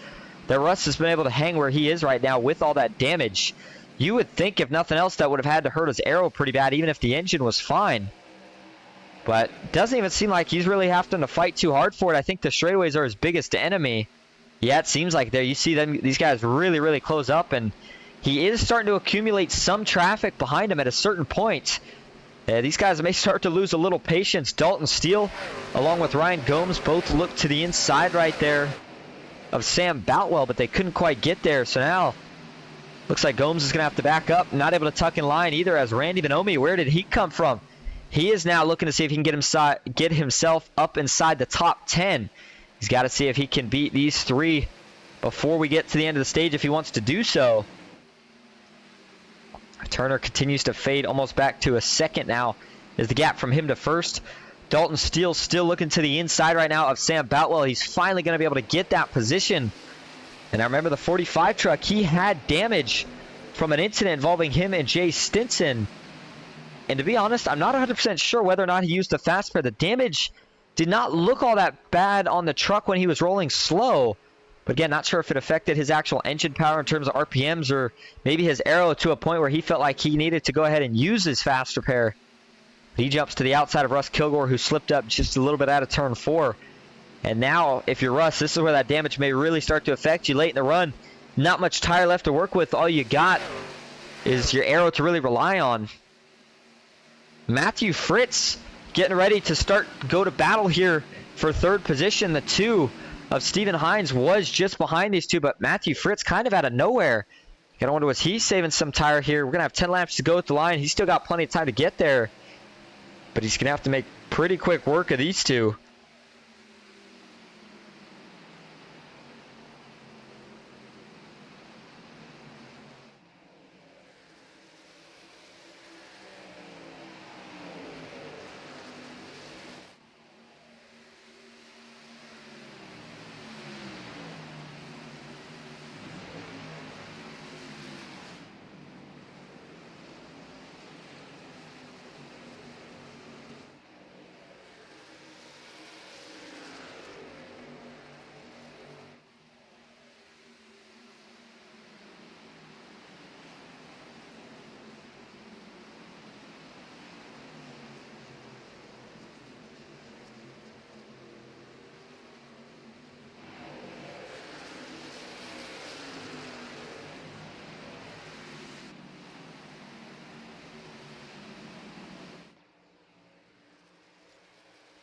A: that Russ has been able to hang where he is right now with all that damage. You would think, if nothing else, that would have had to hurt his aero pretty bad, even if the engine was fine. But doesn't even seem like he's really having to fight too hard for it. I think the straightaways are his biggest enemy. Yeah, it seems like there. You see them; these guys really, really close up, and he is starting to accumulate some traffic behind him at a certain point. These guys may start to lose a little patience. Dalton Steele, along with Ryan Gomes, both look to the inside right there of Sam Boutwell, but they couldn't quite get there. So now, looks like Gomes is going to have to back up. Not able to tuck in line either, as Randy Bonomi, where did he come from? He is now looking to see if he can get himself up inside the top 10. He's got to see if he can beat these three before we get to the end of the stage if he wants to do so. Turner continues to fade almost back to a second now is the gap from him to first. Dalton Steele still looking to the inside right now of Sam Boutwell. He's finally going to be able to get that position. And I remember the 45 truck, he had damage from an incident involving him and Jay Stinson. And to be honest, I'm not 100% sure whether or not he used the fast pair. The damage did not look all that bad on the truck when he was rolling slow. But again, not sure if it affected his actual engine power in terms of RPMs or maybe his aero to a point where he felt like he needed to go ahead and use his fast repair. He jumps to the outside of Russ Kilgore, who slipped up just a little bit out of turn 4. And now, if you're Russ, this is where that damage may really start to affect you late in the run. Not much tire left to work with. All you got is your aero to really rely on. Matthew Fritz getting ready to go to battle here for third position. The 2 of Stephen Hines was just behind these two, but Matthew Fritz kind of out of nowhere. You gotta wonder, was he saving some tire here? We're gonna have 10 laps to go at the line. He's still got plenty of time to get there, but he's gonna have to make pretty quick work of these two.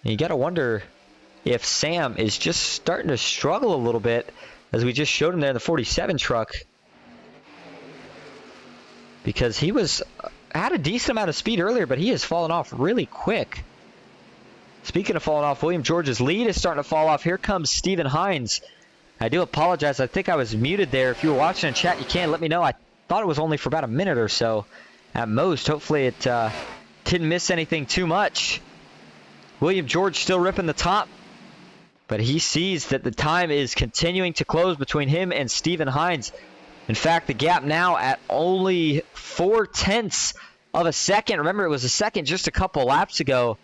A: You got to wonder if Sam is just starting to struggle a little bit, as we just showed him there in the 47 truck. Because he had a decent amount of speed earlier, but he has fallen off really quick. Speaking of falling off, William George's lead is starting to fall off. Here comes Stephen Hines. I do apologize. I think I was muted there. If you were watching in chat, you can let me know. I thought it was only for about a minute or so at most. Hopefully it didn't miss anything too much. William George still ripping the top, but he sees that the time is continuing to close between him and Stephen Hines. In fact, the gap now at only 0.4 of a second. Remember, it was a second just a couple laps ago.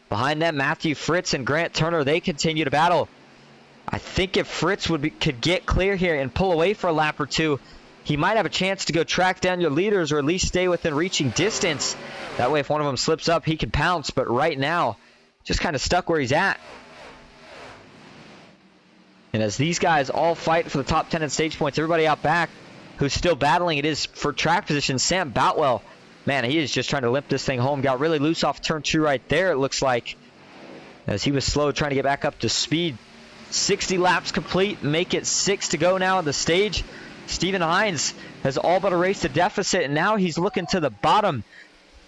A: Behind them, Matthew Fritz and Grant Turner, they continue to battle. I think if Fritz could get clear here and pull away for a lap or two, he might have a chance to go track down your leaders or at least stay within reaching distance. That way, if one of them slips up, he can pounce. But right now, just kind of stuck where he's at. And as these guys all fight for the top 10 in stage points, everybody out back who's still battling it is for track position. Sam Boutwell, man, he is just trying to limp this thing home. Got really loose off turn 2 right there, it looks like, as he was slow trying to get back up to speed. 60 laps complete, make it 6 to go now on the stage. Stephen Hines has all but erased the deficit, and now he's looking to the bottom.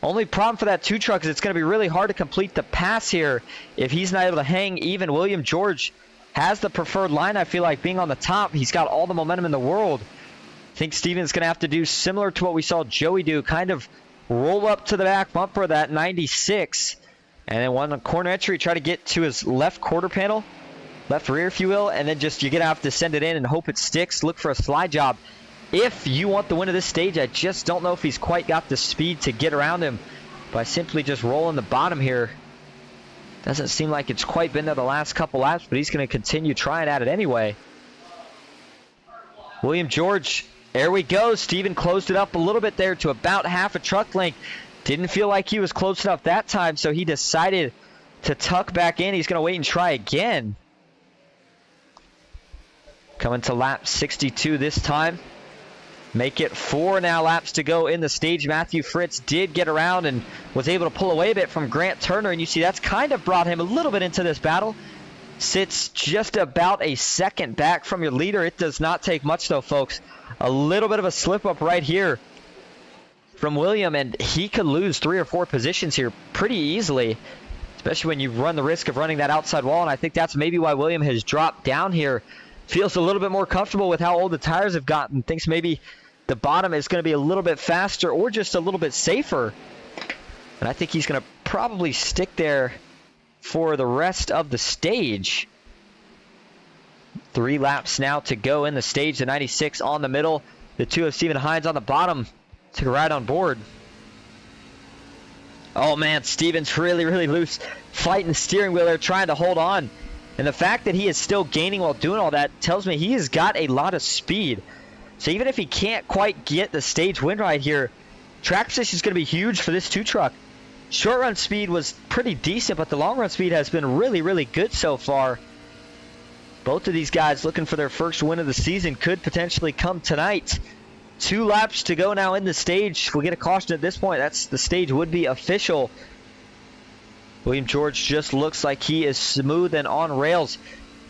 A: Only problem for that 2 truck is it's going to be really hard to complete the pass here if he's not able to hang even. William George has the preferred line, I feel like, being on the top. He's got all the momentum in the world. I think Steven's going to have to do similar to what we saw Joey do, kind of roll up to the back bumper of that 96, and then one corner entry, try to get to his left quarter panel, left rear, if you will, and then just you're going to have to send it in and hope it sticks. Look for a slide job if you want the win of this stage. I just don't know if he's quite got the speed to get around him by simply just rolling the bottom here. Doesn't seem like it's quite been there the last couple laps, but he's going to continue trying at it anyway. William George, there we go. Steven closed it up a little bit there to about half a truck length. Didn't feel like he was close enough that time, so he decided to tuck back in. He's going to wait and try again. Coming to lap 62 this time. Make it 4 now laps to go in the stage. Matthew Fritz did get around and was able to pull away a bit from Grant Turner. And you see that's kind of brought him a little bit into this battle. Sits just about a second back from your leader. It does not take much though, folks. A little bit of a slip up right here from William, and he could lose 3 or 4 positions here pretty easily, especially when you run the risk of running that outside wall. And I think that's maybe why William has dropped down here. Feels a little bit more comfortable with how old the tires have gotten. Thinks maybe the bottom is going to be a little bit faster or just a little bit safer. And I think he's going to probably stick there for the rest of the stage. 3 laps now to go in the stage. The 96 on the middle. The 2 of Steven Hines on the bottom. Took a ride on board. Oh man, Steven's really, really loose. Fighting the steering wheel there, trying to hold on. And the fact that he is still gaining while doing all that tells me he has got a lot of speed. So even if he can't quite get the stage win right here, track position is going to be huge for this 2 truck. Short run speed was pretty decent, but the long run speed has been really, really good so far. Both of these guys looking for their first win of the season could potentially come tonight. 2 laps to go now in the stage. We'll get a caution at this point. That's the stage would be official. William George just looks like he is smooth and on rails.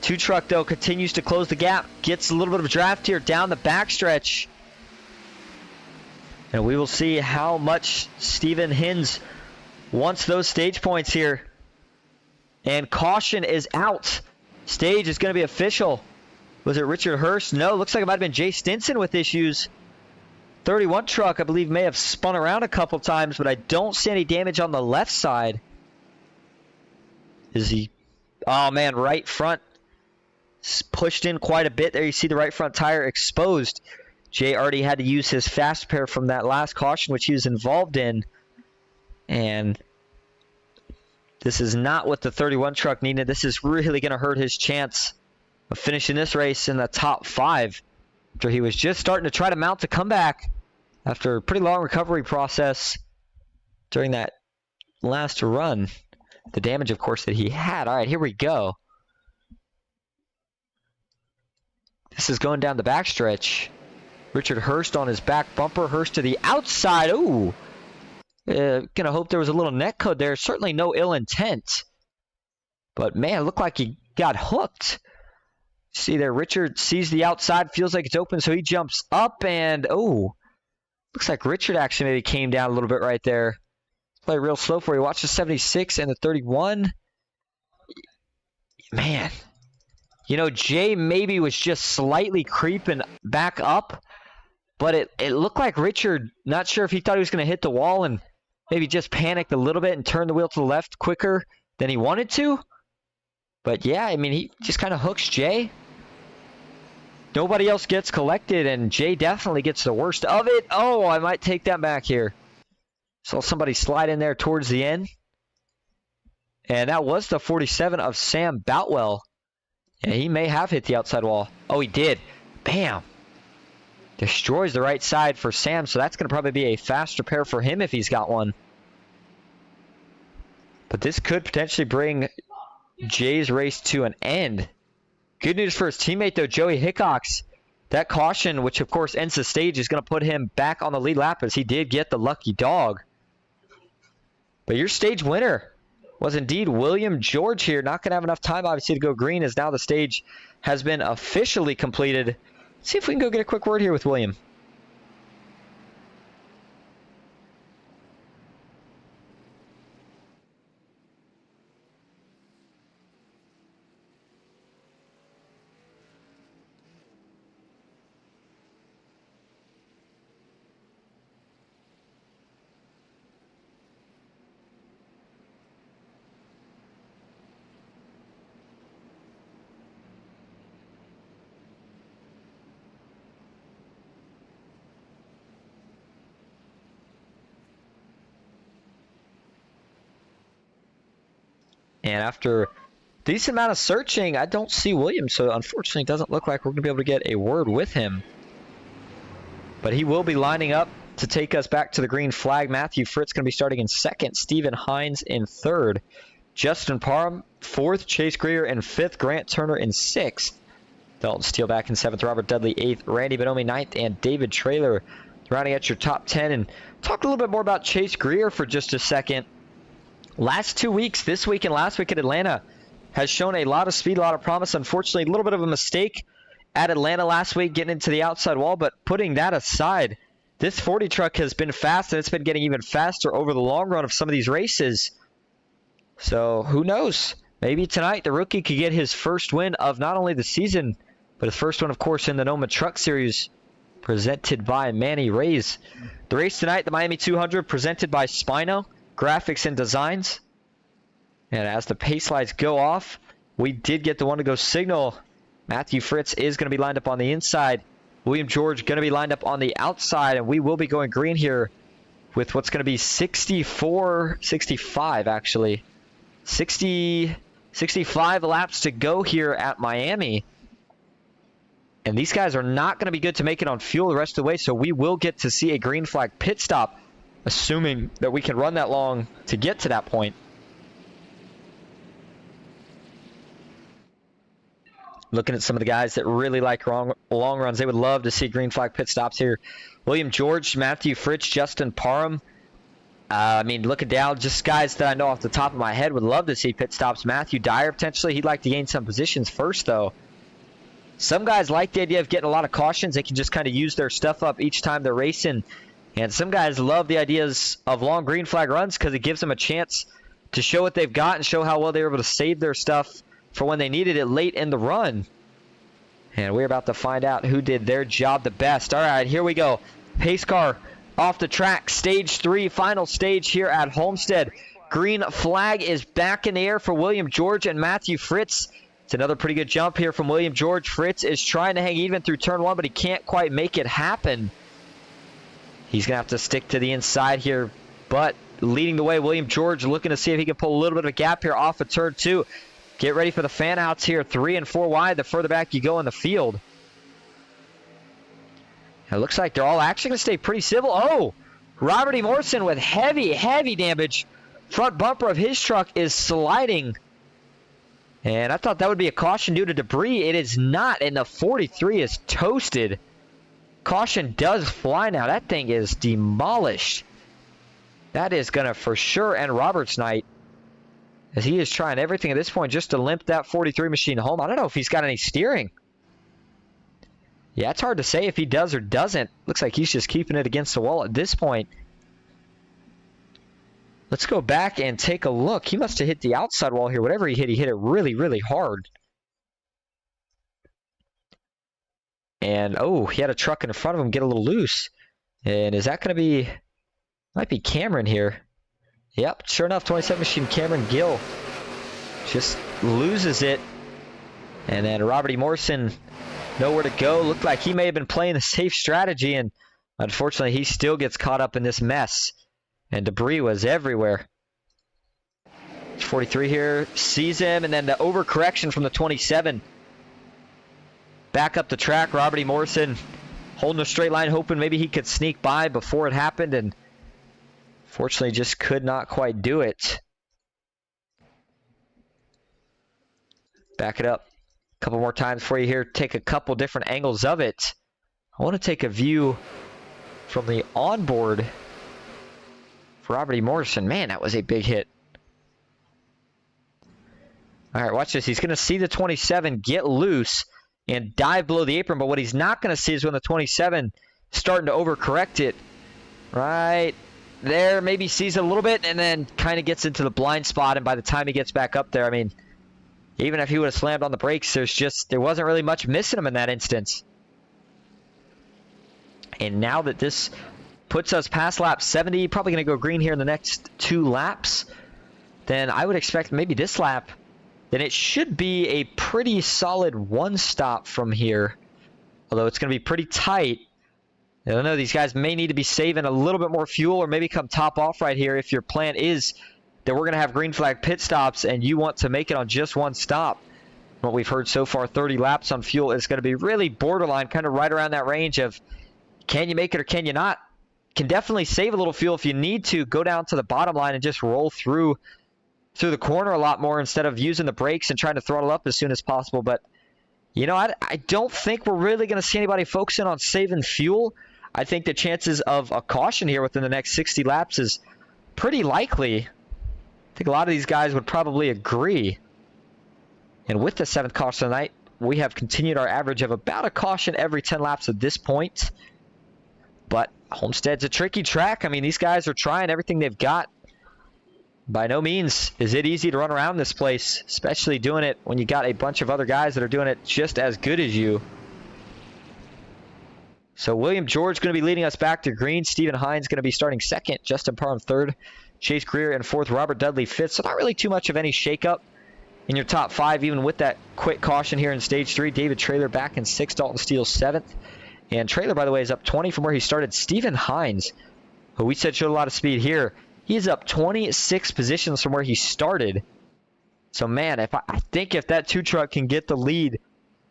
A: 2 truck though continues to close the gap. Gets a little bit of a draft here down the backstretch. And we will see how much Steven Hines wants those stage points here. And caution is out. Stage is going to be official. Was it Richard Hurst? No, looks like it might have been Jay Stinson with issues. 31 truck, I believe, may have spun around a couple times, but I don't see any damage on the left side. Is he... Oh, man, right front. Pushed in quite a bit there. You see the right front tire exposed. Jay already had to use his fast repair from that last caution, which he was involved in. And this is not what the 31 truck needed. This is really going to hurt his chance of finishing this race in the top 5. After he was just starting to try to mount the comeback after a pretty long recovery process during that last run. The damage, of course, that he had. All right, here we go. This is going down the backstretch. Richard Hurst on his back bumper. Hurst to the outside. Ooh. Gonna hope there was a little net code there. Certainly no ill intent. But man, it looked like he got hooked. See there, Richard sees the outside, feels like it's open, so he jumps up and, oh. Looks like Richard actually maybe came down a little bit right there. Play real slow for you. Watch the 76 and the 31. Man. You know, Jay maybe was just slightly creeping back up. But it looked like Richard, not sure if he thought he was going to hit the wall and maybe just panicked a little bit and turned the wheel to the left quicker than he wanted to. But yeah, I mean, he just kind of hooks Jay. Nobody else gets collected, and Jay definitely gets the worst of it. Oh, I might take that back here. Saw somebody slide in there towards the end. And that was the 47 of Sam Boutwell. Yeah, he may have hit the outside wall. Oh, he did. Bam. Destroys the right side for Sam, so that's going to probably be a fast repair for him if he's got one. But this could potentially bring Jay's race to an end. Good news for his teammate, though, Joey Hickox. That caution, which of course ends the stage, is going to put him back on the lead lap as he did get the lucky dog. But your stage winner was indeed William George here. Not going to have enough time, obviously, to go green as now the stage has been officially completed. Let's see if we can go get a quick word here with William. And after a decent amount of searching, I don't see William, so unfortunately it doesn't look like we're going to be able to get a word with him. But he will be lining up to take us back to the green flag. Matthew Fritz going to be starting in second, Steven Hines in third. Justin Parham, 4th. Chase Greer in 5th. Grant Turner in 6th. Dalton Steele back in 7th. Robert Dudley 8th. Randy Bonomi 9th. And David Traylor rounding out your top 10. And talk a little bit more about Chase Greer for just a second. Last 2 weeks, this week and last week at Atlanta, has shown a lot of speed, a lot of promise. Unfortunately, a little bit of a mistake at Atlanta last week, getting into the outside wall. But putting that aside, this 40 truck has been fast, and it's been getting even faster over the long run of some of these races. So who knows? Maybe tonight the rookie could get his first win of not only the season, but his first one, of course, in the NOMA Truck Series, presented by Manny Rays. The race tonight, the Miami 200, presented by SPINO, Graphics and Designs. And as the pace lights go off, we did get the one to go signal. Matthew Fritz is going to be lined up on the inside. William George going to be lined up on the outside, and we will be going green here with what's going to be 65 actually. 65 laps to go here at Miami. And these guys are not going to be good to make it on fuel the rest of the way, so we will get to see a green flag pit stop, assuming that we can run that long to get to that point. Looking at some of the guys that really like long runs, they would love to see green flag pit stops here. William George, Matthew Fritz, Justin Parham. I mean, looking down, just guys that I know off the top of my head would love to see pit stops. Matthew Dyer, potentially. He'd like to gain some positions first, though. Some guys like the idea of getting a lot of cautions. They can just kind of use their stuff up each time they're racing. And some guys love the ideas of long green flag runs because it gives them a chance to show what they've got and show how well they were able to save their stuff for when they needed it late in the run. And we're about to find out who did their job the best. All right, here we go. Pace car off the track. Stage 3, final stage here at Homestead. Green flag is back in the air for William George and Matthew Fritz. It's another pretty good jump here from William George. Fritz is trying to hang even through turn 1, but he can't quite make it happen. He's going to have to stick to the inside here, but leading the way, William George looking to see if he can pull a little bit of a gap here off of turn 2. Get ready for the fan outs here, 3 and 4 wide, the further back you go in the field. It looks like they're all actually going to stay pretty civil. Oh, Robert E. Morrison with heavy, heavy damage. Front bumper of his truck is sliding. And I thought that would be a caution due to debris. It is not, and the 43 is toasted. Caution does fly now. That thing is demolished. That is going to for sure end Robert's night, as he is trying everything at this point just to limp that 43 machine home. I don't know if he's got any steering. Yeah, it's hard to say if he does or doesn't. Looks like he's just keeping it against the wall at this point. Let's go back and take a look. He must have hit the outside wall here. Whatever he hit it really, really hard. And, oh, he had a truck in front of him get a little loose. And is that going to be... Might be Cameron here. Yep, sure enough, 27 machine Cameron Gill just loses it. And then Robert E. Morrison, nowhere to go. Looked like he may have been playing the safe strategy, and unfortunately he still gets caught up in this mess. And debris was everywhere. 43 here sees him, and then the overcorrection from the 27. Back up the track, Robert E. Morrison holding a straight line, hoping maybe he could sneak by before it happened, and fortunately just could not quite do it. Back it up a couple more times for you here. Take a couple different angles of it. I want to take a view from the onboard for Robert E. Morrison. Man, that was a big hit. All right, watch this. He's going to see the 27 get loose and dive below the apron, but what he's not going to see is when the 27 is starting to overcorrect it. Right there, maybe sees it a little bit and then kind of gets into the blind spot, and by the time he gets back up there, I mean, even if he would have slammed on the brakes, there wasn't really much missing him in that instance. And now that this puts us past lap 70, probably going to go green here in the next 2 laps, then I would expect maybe this lap, then it should be a pretty solid 1 stop from here, although it's going to be pretty tight. I don't know, these guys may need to be saving a little bit more fuel or maybe come top off right here if your plan is that we're going to have green flag pit stops and you want to make it on just 1 stop. What we've heard so far, 30 laps on fuel, is going to be really borderline, kind of right around that range of can you make it or can you not? Can definitely save a little fuel if you need to. Go down to the bottom line and just roll through through the corner a lot more instead of using the brakes and trying to throttle up as soon as possible. But, you know, I don't think we're really going to see anybody focusing on saving fuel. I think the chances of a caution here within the next 60 laps is pretty likely. I think a lot of these guys would probably agree. And with the 7th caution of the night, we have continued our average of about a caution every 10 laps at this point. But Homestead's a tricky track. I mean, these guys are trying everything they've got. By no means is it easy to run around this place, especially doing it when you got a bunch of other guys that are doing it just as good as you. So William George going to be leading us back to green. Stephen Hines going to be starting second. Justin Parham third. Chase Greer in fourth. Robert Dudley fifth. So not really too much of any shakeup in your top 5, even with that quick caution here in stage 3. David Traylor back in 6th. Dalton Steele 7th. And Traylor, by the way, is up 20 from where he started. Stephen Hines, who we said showed a lot of speed here, he's up 26 positions from where he started. So, man, I think if that 2 truck can get the lead,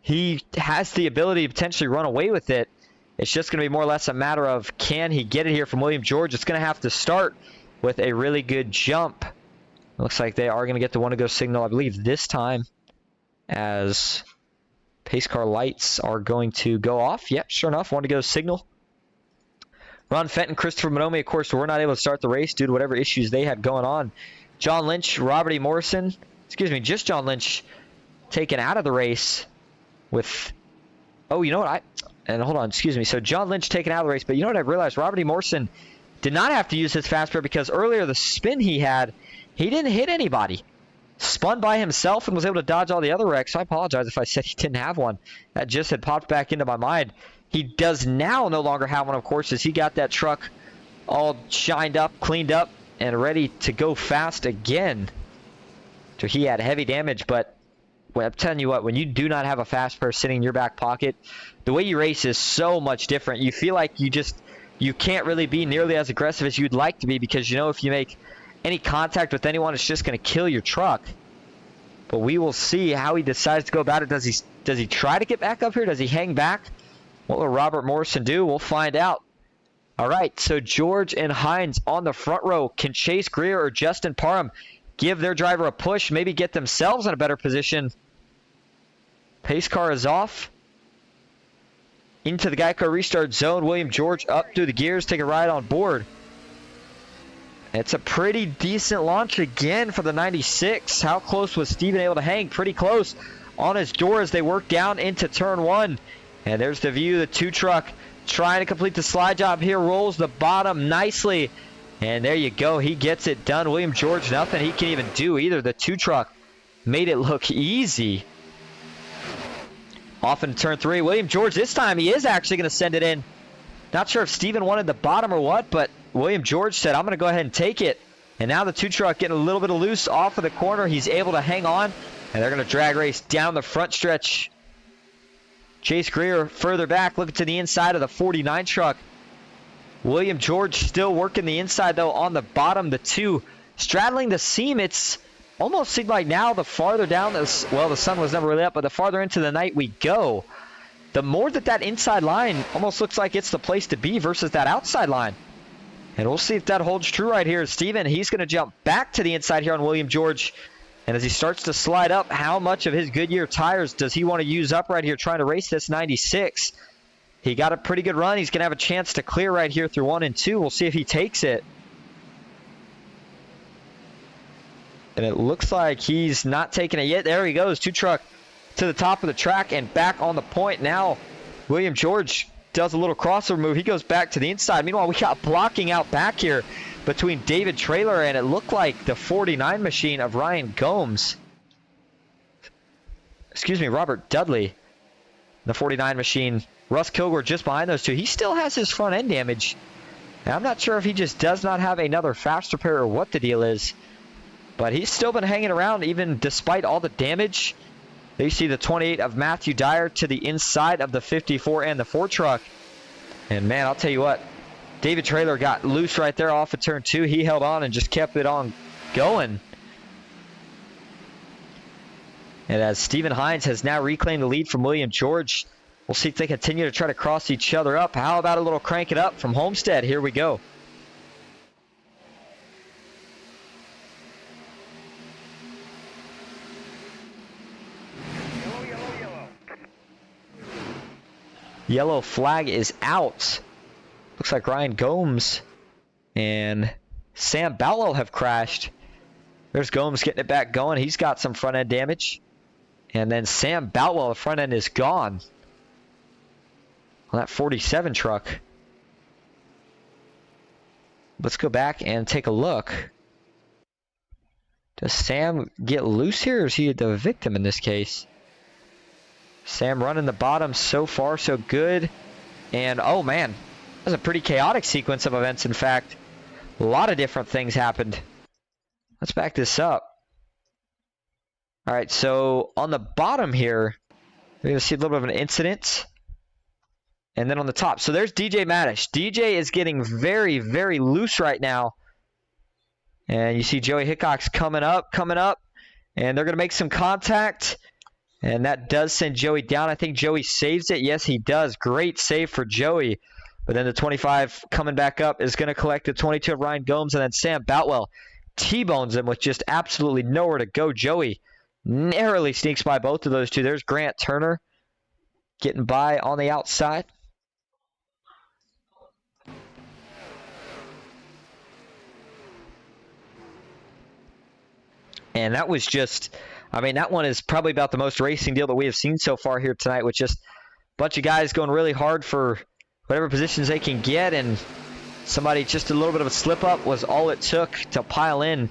A: he has the ability to potentially run away with it. It's just going to be more or less a matter of, can he get it here from William George? It's going to have to start with a really good jump. It looks like they are going to get the one-to-go signal, I believe, this time, as pace car lights are going to go off. Yep, sure enough, one-to-go signal. Ron Fenton, Christopher Monome, of course, were not able to start the race due to whatever issues they had going on. John Lynch, Robert E. Morrison, just John Lynch taken out of the race with, oh, you know what, so John Lynch taken out of the race, but you know what I realized? Robert E. Morrison did not have to use his fast spare because earlier the spin he had, he didn't hit anybody. Spun by himself and was able to dodge all the other wrecks. I apologize if I said he didn't have one. That just had popped back into my mind. He does now no longer have one, of course, as he got that truck all shined up, cleaned up, and ready to go fast again. So he had heavy damage, but I'm telling you what, when you do not have a fast spare sitting in your back pocket, the way you race is so much different. You feel like you can't really be nearly as aggressive as you'd like to be because, you know, if you make any contact with anyone, it's just going to kill your truck. But we will see how he decides to go about it. Does he try to get back up here? Does he hang back? What will Robert Morrison do? We'll find out. All right, so George and Hines on the front row. Can Chase Greer or Justin Parham give their driver a push, maybe get themselves in a better position? Pace car is off. Into the Geico restart zone. William George up through the gears, take a ride on board. It's a pretty decent launch again for the 96. How close was Steven able to hang? Pretty close on his door as they work down into turn 1. And there's the view. The 2 truck trying to complete the slide job here. Rolls the bottom nicely. And there you go. He gets it done. William George, nothing he can even do either. The 2 truck made it look easy. Off into turn 3. William George, this time he is actually going to send it in. Not sure if Steven wanted the bottom or what, but William George said, I'm going to go ahead and take it. And now the 2 truck getting a little bit of loose off of the corner. He's able to hang on, and they're going to drag race down the front stretch. Chase Greer further back, looking to the inside of the 49 truck. William George still working the inside, though, on the bottom. The 2 straddling the seam. It's almost seemed like now the farther down, the sun was never really up, but the farther into the night we go, the more that inside line almost looks like it's the place to be versus that outside line. And we'll see if that holds true right here. Steven, he's going to jump back to the inside here on William George. And as he starts to slide up, how much of his Goodyear tires does he want to use up right here trying to race this 96? He got a pretty good run. He's going to have a chance to clear right here through 1 and 2. We'll see if he takes it. And it looks like he's not taking it yet. There he goes. 2 truck to the top of the track and back on the point. Now William George does a little crossover move. He goes back to the inside. Meanwhile, we got blocking out back here between David Traylor and it looked like the 49 machine of Ryan Gomes. Robert Dudley. The 49 machine. Russ Kilgore just behind those 2. He still has his front end damage. Now, I'm not sure if he just does not have another fast repair or what the deal is. But he's still been hanging around even despite all the damage. There you see the 28 of Matthew Dyer to the inside of the 54 and the 4 truck. And man, I'll tell you what, David Traylor got loose right there off of turn 2. He held on and just kept it on going. And as Stephen Hines has now reclaimed the lead from William George, we'll see if they continue to try to cross each other up. How about a little crank it up from Homestead? Here we go. Yellow flag is out. Looks like Ryan Gomes and Sam Boutwell have crashed. There's Gomes getting it back going. He's got some front end damage. And then Sam Boutwell, the front end is gone on that 47 truck. Let's go back and take a look. Does Sam get loose here, or is he the victim in this case? Sam running the bottom. So far, so good. And, oh man, that was a pretty chaotic sequence of events, in fact. A lot of different things happened. Let's back this up. All right, so on the bottom here, we're going to see a little bit of an incident. And then on the top, so there's DJ Madish. DJ is getting very, very loose right now. And you see Joey Hickox coming up, and they're going to make some contact. And that does send Joey down. I think Joey saves it. Yes, he does. Great save for Joey. But then the 25 coming back up is going to collect the 22 of Ryan Gomes, and then Sam Boutwell T-bones him with just absolutely nowhere to go. Joey narrowly sneaks by both of those two. There's Grant Turner getting by on the outside. And that was just, I mean, that one is probably about the most racing deal that we have seen so far here tonight, with just a bunch of guys going really hard for whatever positions they can get, and somebody, just a little bit of a slip up was all it took to pile in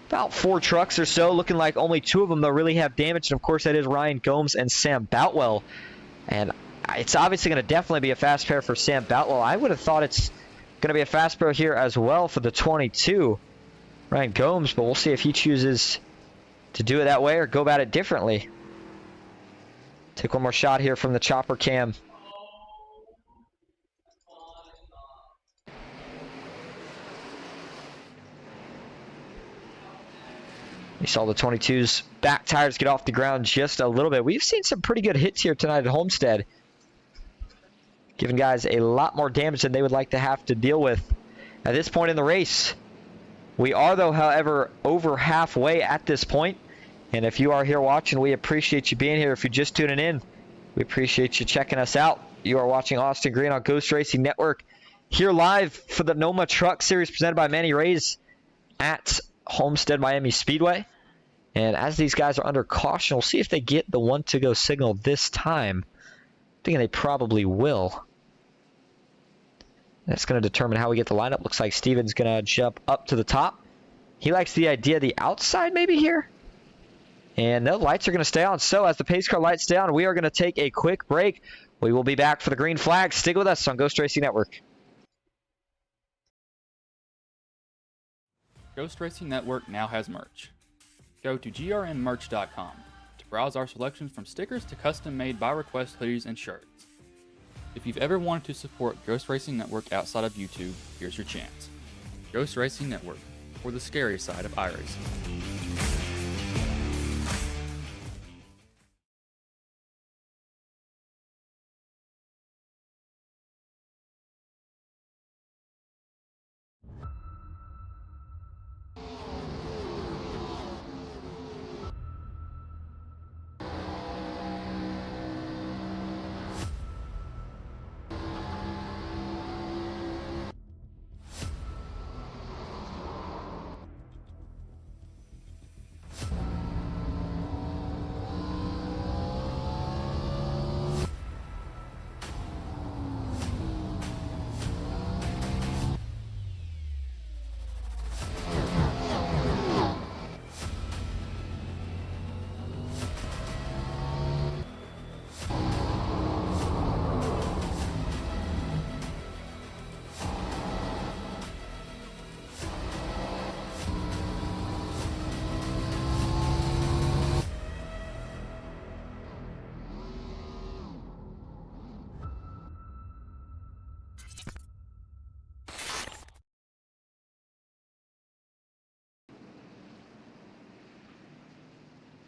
A: about 4 trucks or so, looking like only 2 of them that really have damage. And of course that is Ryan Gomes and Sam Boutwell. And it's obviously going to definitely be a fast pair for Sam Boutwell. I would have thought it's going to be a fast pair here as well for the 22, Ryan Gomes, but we'll see if he chooses to do it that way or go about it differently. Take one more shot here from the chopper cam. You saw the 22's back tires get off the ground just a little bit. We've seen some pretty good hits here tonight at Homestead, giving guys a lot more damage than they would like to have to deal with at this point in the race. We are, though, however, over halfway at this point. And if you are here watching, we appreciate you being here. If you're just tuning in, we appreciate you checking us out. You are watching Austin Green on Ghost Racing Network, here live for the NOMA Truck Series presented by Manny Rays at Homestead Miami Speedway. And as these guys are under caution, we'll see if they get the one to go signal this time. I'm thinking they probably will. That's going to determine how we get the lineup. Looks like Steven's going to jump up to the top. He likes the idea of the outside maybe here. And the lights are going to stay on. So as the pace car lights stay on, we are going to take a quick break. We will be back for the green flag. Stick with us on Ghost Racing Network.
C: Ghost Racing Network now has merch. Go to grnmerch.com to browse our selections from stickers to custom-made by request hoodies and shirts. If you've ever wanted to support Ghost Racing Network outside of YouTube, here's your chance. Ghost Racing Network, for the scary side of iRacing.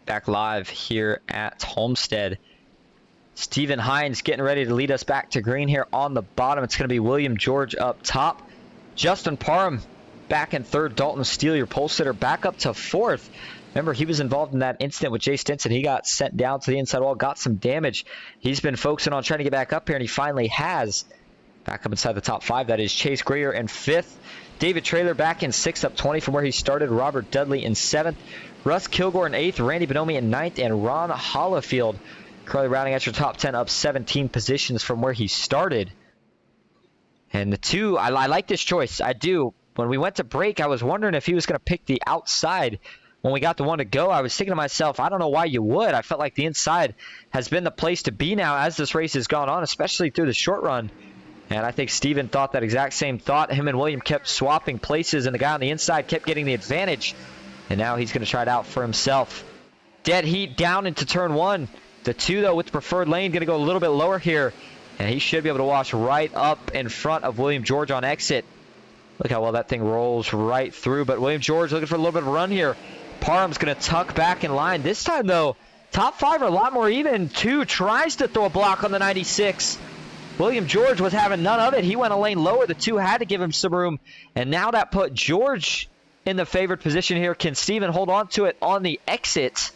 A: Back live here at Homestead. Stephen Hines getting ready to lead us back to green here on the bottom. It's going to be William George up top. Justin Parham back in third. Dalton Steele, your pole sitter, back up to fourth. Remember, he was involved in that incident with Jay Stinson. He got sent down to the inside wall, got some damage. He's been focusing on trying to get back up here, and he finally has. Back up inside the top 5, that is Chase Greer in 5th. David Traylor back in 6th, up 20 from where he started. Robert Dudley in 7th. Russ Kilgore in 8th. Randy Bonomi in 9th. And Ron Hollifield currently rounding out your top 10, up 17 positions from where he started. And the 2, I like this choice. I do. When we went to break, I was wondering if he was going to pick the outside. When we got the 1 to go, I was thinking to myself, I don't know why you would. I felt like the inside has been the place to be now as this race has gone on, especially through the short run. And I think Steven thought that exact same thought. Him and William kept swapping places, and the guy on the inside kept getting the advantage. And now he's going to try it out for himself. Dead heat down into turn 1. The 2, though, with the preferred lane, going to go a little bit lower here. And he should be able to wash right up in front of William George on exit. Look how well that thing rolls right through. But William George looking for a little bit of a run here. Parham's going to tuck back in line. This time, though, top 5 are a lot more even. 2 tries to throw a block on the 96. William George was having none of it. He went a lane lower. The 2 had to give him some room. And now that put George in the favored position here. Can Steven hold on to it on the exit?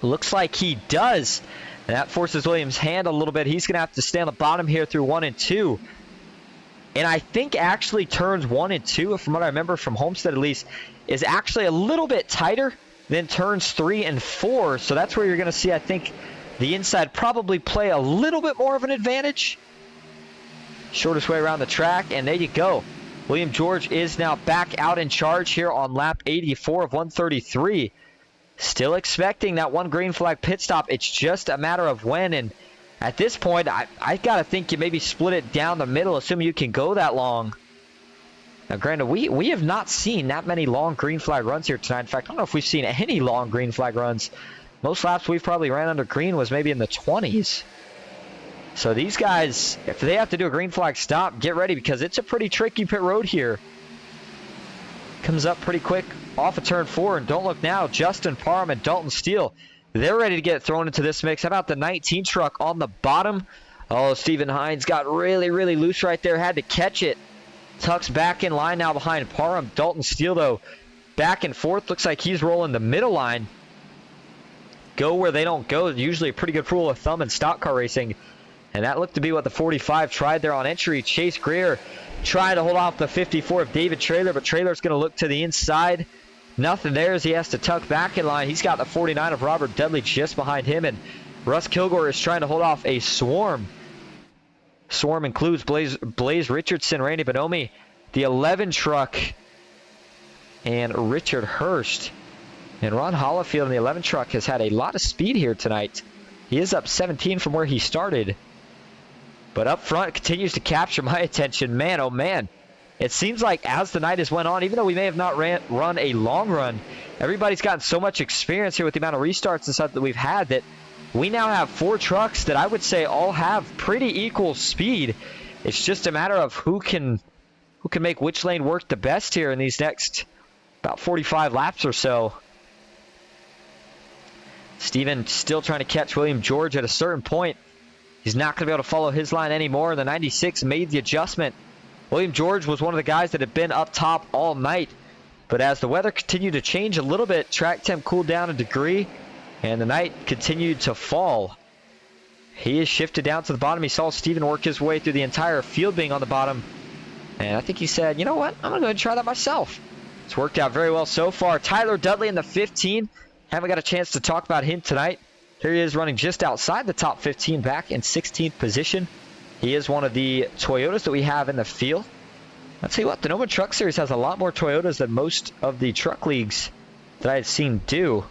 A: Looks like he does. And that forces Williams' hand a little bit. He's going to have to stay on the bottom here through 1 and 2. And I think actually turns 1 and 2, from what I remember from Homestead at least, is actually a little bit tighter than turns 3 and 4. So that's where you're going to see, I think, the inside probably play a little bit more of an advantage. Shortest way around the track, and there you go. William George is now back out in charge here on lap 84 of 133. Still expecting that 1 green flag pit stop. It's just a matter of when, and at this point, I got to think you maybe split it down the middle, assuming you can go that long. Now, granted, we have not seen that many long green flag runs here tonight. In fact, I don't know if we've seen any long green flag runs. Most laps we've probably ran under green was maybe in the 20s. So these guys, if they have to do a green flag stop, get ready because it's a pretty tricky pit road here. Comes up pretty quick off of turn 4, and don't look now, Justin Parham and Dalton Steele, they're ready to get thrown into this mix. How about the 19 truck on the bottom? Oh, Stephen Hines got really, really loose right there, had to catch it. Tucks back in line now behind Parham. Dalton Steele, though, back and forth. Looks like he's rolling the middle line. Go where they don't go. Usually a pretty good rule of thumb in stock car racing. And that looked to be what the 45 tried there on entry. Chase Greer trying to hold off the 54 of David Traylor, but Traylor's going to look to the inside. Nothing there as he has to tuck back in line. He's got the 49 of Robert Dudley just behind him, and Russ Kilgore is trying to hold off a swarm. Swarm includes Blaze Richardson, Randy Bonomi, the 11 truck, and Richard Hurst. And Ron Hollifield in the 11 truck has had a lot of speed here tonight. He is up 17 from where he started. But up front continues to capture my attention. Man, oh man. It seems like as the night has went on, even though we may have not run a long run, everybody's gotten so much experience here with the amount of restarts and stuff that we've had that we now have 4 trucks that I would say all have pretty equal speed. It's just a matter of who can make which lane work the best here in these next about 45 laps or so. Steven still trying to catch William George at a certain point. He's not going to be able to follow his line anymore. The 96 made the adjustment. William George was one of the guys that had been up top all night. But as the weather continued to change a little bit, track temp cooled down a degree, and the night continued to fall. He is shifted down to the bottom. He saw Steven work his way through the entire field being on the bottom. And I think he said, you know what? I'm going to go ahead and try that myself. It's worked out very well so far. Tyler Dudley in the 15. Haven't got a chance to talk about him tonight. Here he is running just outside the top 15, back in 16th position. He is one of the Toyotas that we have in the field. I'll tell you what, the NOMA Truck Series has a lot more Toyotas than most of the truck leagues that I had seen do.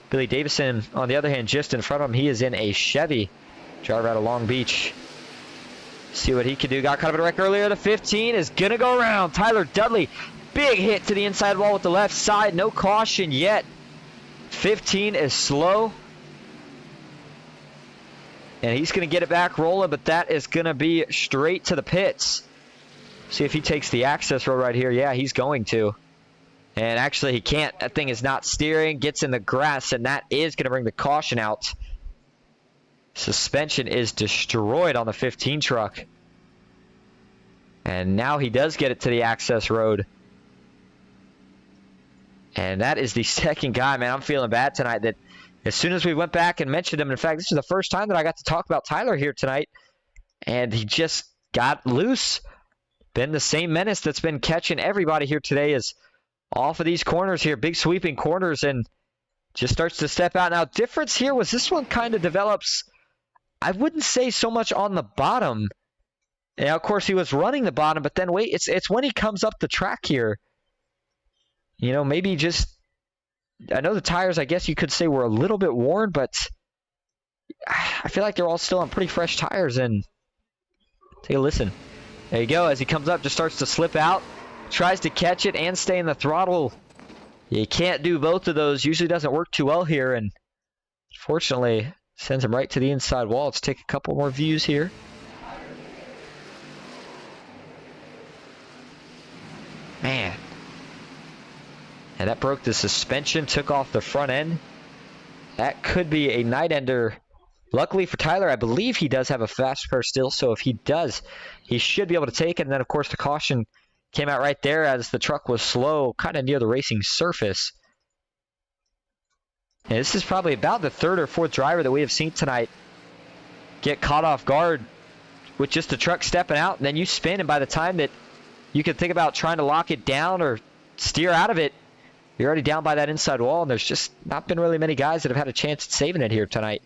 A: Billy Davison, on the other hand, just in front of him, he is in a Chevy. Driver out of Long Beach. See what he can do. Got caught up in a wreck earlier. The 15 is going to go around. Tyler Dudley, big hit to the inside wall with the left side. No caution yet. 15 is slow. And he's going to get it back rolling, but that is going to be straight to the pits. See if he takes the access road right here. Yeah, he's going to. And actually, he can't. That thing is not steering. Gets in the grass, and that is going to bring the caution out. Suspension is destroyed on the 15 truck. And now he does get it to the access road. And that is the second guy, man. I'm feeling bad tonight that as soon as we went back and mentioned him, in fact, this is the first time that I got to talk about Tyler here tonight, and he just got loose. Been the same menace that's been catching everybody here today is off of these corners here, big sweeping corners, and just starts to step out. Now, difference here was this one kind of develops, I wouldn't say so much on the bottom. Now, of course, he was running the bottom, but then wait, it's when he comes up the track here. You know, maybe just, I know the tires, I guess you could say, were a little bit worn, but I feel like they're all still on pretty fresh tires. And take a listen. There you go. As he comes up, just starts to slip out, tries to catch it and stay in the throttle. You can't do both of those. Usually doesn't work too well here, and fortunately sends him right to the inside wall. Let's take a couple more views here. Man. And that broke the suspension, took off the front end. That could be a night ender. Luckily for Tyler, I believe he does have a fast car still, so if he does, he should be able to take it. And then, of course, the caution came out right there as the truck was slow, kind of near the racing surface. And this is probably about the third or fourth driver that we have seen tonight get caught off guard with just the truck stepping out, and then you spin, and by the time that you can think about trying to lock it down or steer out of it, you're already down by that inside wall, and there's just not been really many guys that have had a chance at saving it here tonight.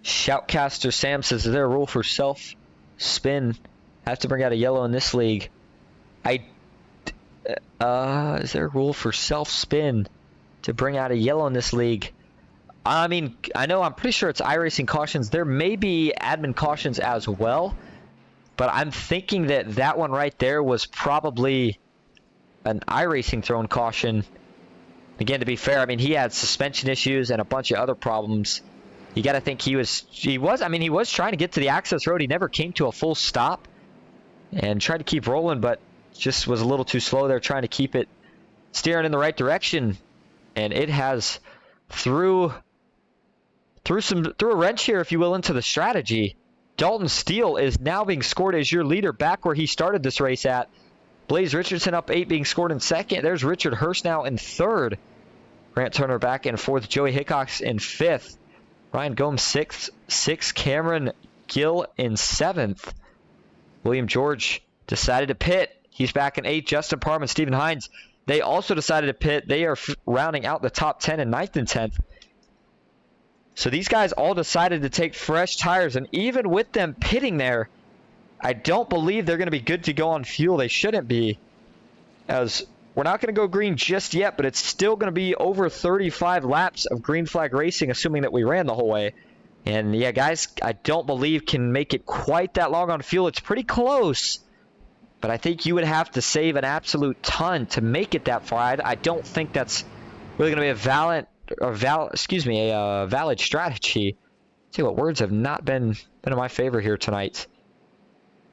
A: Shoutcaster Sam says, is there a rule for self-spin? I have to bring out a yellow in this league. Is there a rule for self-spin to bring out a yellow in this league? I mean, I'm pretty sure it's iRacing cautions. There may be admin cautions as well, but I'm thinking that that one right there was probably an iRacing thrown caution. Again, to be fair, I mean, he had suspension issues and a bunch of other problems. You got to think he was trying to get to the access road. He never came to a full stop and tried to keep rolling, but just was a little too slow there trying to keep it steering in the right direction. And it has threw a wrench here, if you will, into the strategy. Dalton Steele is now being scored as your leader back where he started this race at. Blaze Richardson up 8 being scored in second. There's Richard Hurst now in third. Grant Turner back in fourth. Joey Hickox in fifth. Ryan Gomes sixth. Cameron Gill in seventh. William George decided to pit. He's back in eighth. Justin Parham and Stephen Hines, they also decided to pit. They are rounding out the top 10 in ninth and 10th. So these guys all decided to take fresh tires, and even with them pitting there, I don't believe they're going to be good to go on fuel. They shouldn't be, as we're not going to go green just yet, but it's still going to be over 35 laps of green flag racing, assuming that we ran the whole way. And yeah, guys, I don't believe can make it quite that long on fuel. It's pretty close, but I think you would have to save an absolute ton to make it that far. I don't think that's really going to be a valid strategy. See what words have not been in my favor here tonight.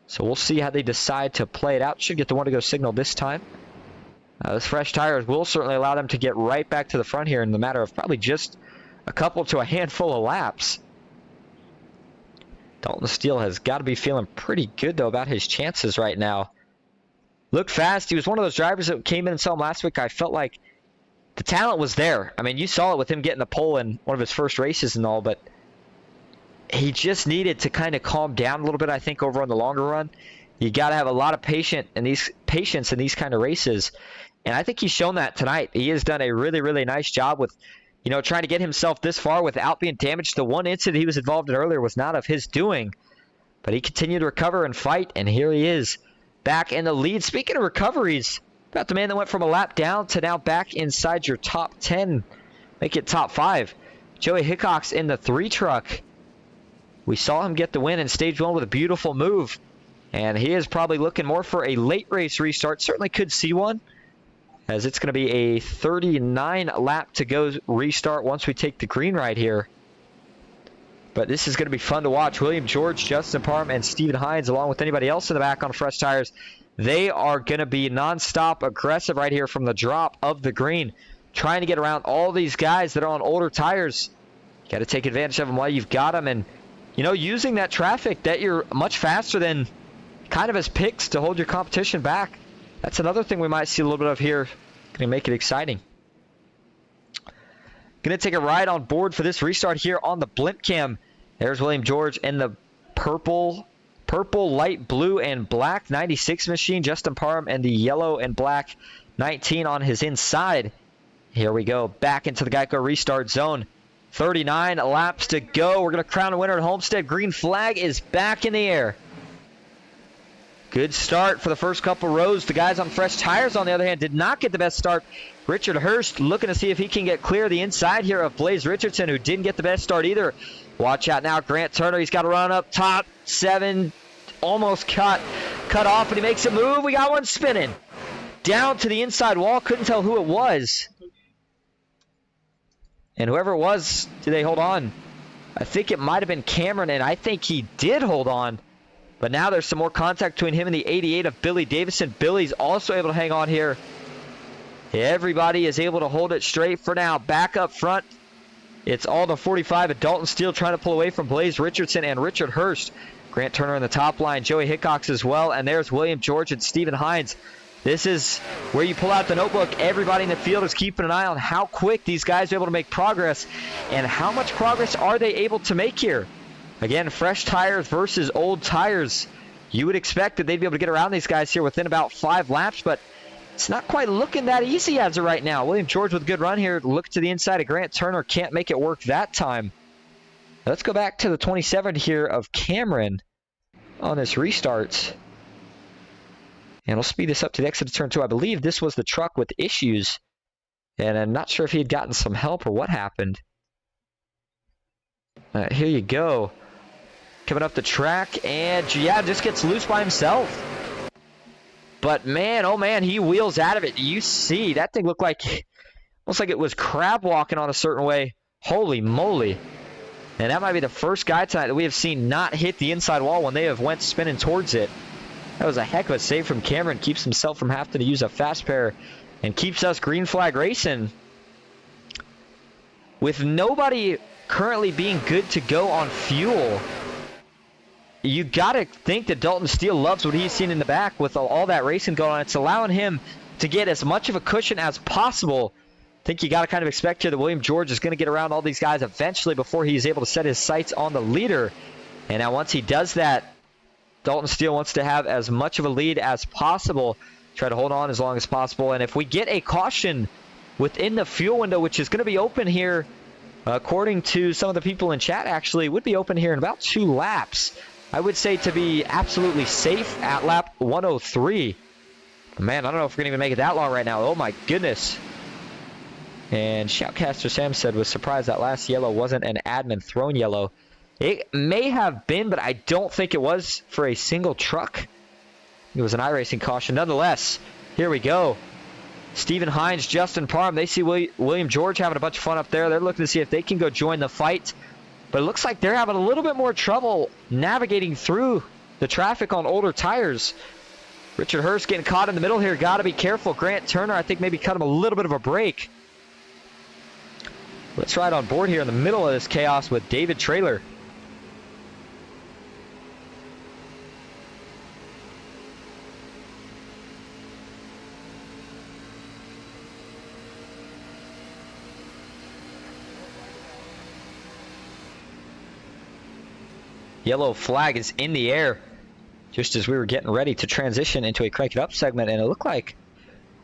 A: So we'll see how they decide to play it out. Should get the one to go signal this time. Those fresh tires will certainly allow them to get right back to the front here in the matter of probably just a couple to a handful of laps. Dalton Steele has got to be feeling pretty good, though, about his chances right now. Looked fast. He was one of those drivers that came in and saw him last week. I felt like the talent was there. I mean, you saw it with him getting the pole in one of his first races and all, but he just needed to kind of calm down a little bit, I think, over on the longer run. You got to have a lot of patience in these kind of races, and I think he's shown that tonight. He has done a really, really nice job with, trying to get himself this far without being damaged. The one incident he was involved in earlier was not of his doing, but he continued to recover and fight, and here he is back in the lead. Speaking of recoveries, about the man that went from a lap down to now back inside your top 10, make it top 5. Joey Hickox in the 3 truck. We saw him get the win in stage 1 with a beautiful move, and he is probably looking more for a late race restart. Certainly could see one, as it's going to be a 39 lap to go restart once we take the green right here. But this is going to be fun to watch. William George, Justin Parham, and Stephen Hines, along with anybody else in the back on fresh tires, they are going to be nonstop aggressive right here from the drop of the green, trying to get around all these guys that are on older tires. You got to take advantage of them while you've got them, and using that traffic that you're much faster than kind of as picks to hold your competition back. that's another thing we might see a little bit of here. Going to make it exciting. Going to take a ride on board for this restart here on the blimp cam. There's William George in the purple, light blue, and black 96 machine. Justin Parham and the yellow and black 19 on his inside. Here we go. Back into the Geico restart zone. 39 laps to go. We're going to crown a winner at Homestead. Green flag is back in the air. Good start for the first couple rows. The guys on fresh tires, on the other hand, did not get the best start. Richard Hurst looking to see if he can get clear the inside here of Blaze Richardson, who didn't get the best start either. Watch out now, Grant Turner. He's got to run up top. 7, almost cut off, and he makes a move. We got one spinning. Down to the inside wall. Couldn't tell who it was. And whoever it was, did they hold on? I think it might have been Cameron, and I think he did hold on. But now there's some more contact between him and the 88 of Billy Davison. Billy's also able to hang on here. Everybody is able to hold it straight for now. Back up front, it's all the 45 of Dalton Steele trying to pull away from Blaze Richardson and Richard Hurst. Grant Turner in the top line, Joey Hickox as well, and there's William George and Stephen Hines. This is where you pull out the notebook. Everybody in the field is keeping an eye on how quick these guys are able to make progress and how much progress are they able to make here. Again, fresh tires versus old tires. You would expect that they'd be able to get around these guys here within about 5 laps, but it's not quite looking that easy as of right now. William George with a good run here. Look to the inside of Grant Turner. Can't make it work that time. Let's go back to the 27 here of Cameron on this restart. And we'll speed this up to the exit of turn 2. I believe this was the truck with issues. And I'm not sure if he had gotten some help or what happened. Here you go. Coming up the track. And yeah, just gets loose by himself. But man, oh man, he wheels out of it. You see, that thing looked like, almost like it was crab walking on a certain way. Holy moly. And that might be the first guy tonight that we have seen not hit the inside wall when they have went spinning towards it. That was a heck of a save from Cameron. Keeps himself from having to use a fast pair and keeps us green flag racing. With nobody currently being good to go on fuel, you got to think that Dalton Steele loves what he's seen in the back with all that racing going on. It's allowing him to get as much of a cushion as possible. I think you got to kind of expect here that William George is going to get around all these guys eventually before he's able to set his sights on the leader. And now once he does that, Dalton Steele wants to have as much of a lead as possible, try to hold on as long as possible. And if we get a caution within the fuel window, which is going to be open here, according to some of the people in chat, actually would be open here in about 2 laps. I would say to be absolutely safe at lap 103. Man, I don't know if we're going to even make it that long right now. Oh my goodness. And Shoutcaster Sam said was surprised that last yellow wasn't an admin thrown yellow. It may have been, but I don't think it was for a single truck. It was an iRacing caution. Nonetheless, here we go. Stephen Hines, Justin Parham, they see William George having a bunch of fun up there. They're looking to see if they can go join the fight. But it looks like they're having a little bit more trouble navigating through the traffic on older tires. Richard Hurst getting caught in the middle here. Got to be careful. Grant Turner, I think, maybe cut him a little bit of a break. Let's ride on board here in the middle of this chaos with David Traylor. Yellow flag is in the air just as we were getting ready to transition into a Crank It Up segment, and it looked like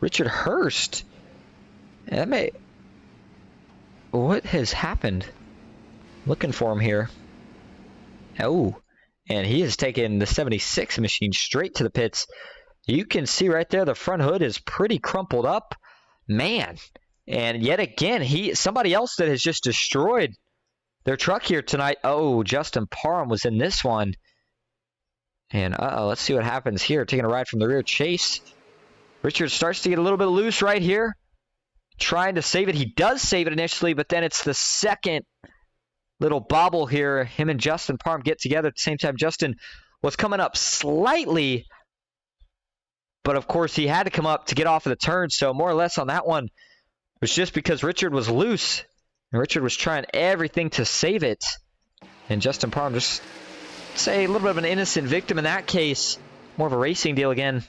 A: Richard Hurst. What has happened? Looking for him here. Oh, and he has taken the 76 machine straight to the pits. You can see right there the front hood is pretty crumpled up. Man, and yet again, somebody else that has just destroyed their truck here tonight. Oh, Justin Parham was in this one. And let's see what happens here. Taking a ride from the rear. Chase. Richard starts to get a little bit loose right here. Trying to save it. He does save it initially, but then it's the second little bobble here. Him and Justin Parham get together at the same time. Justin was coming up slightly, but of course he had to come up to get off of the turn. So more or less on that one, it was just because Richard was loose. And Richard was trying everything to save it. And Justin Parham just, say, a little bit of an innocent victim in that case. More of a racing deal again.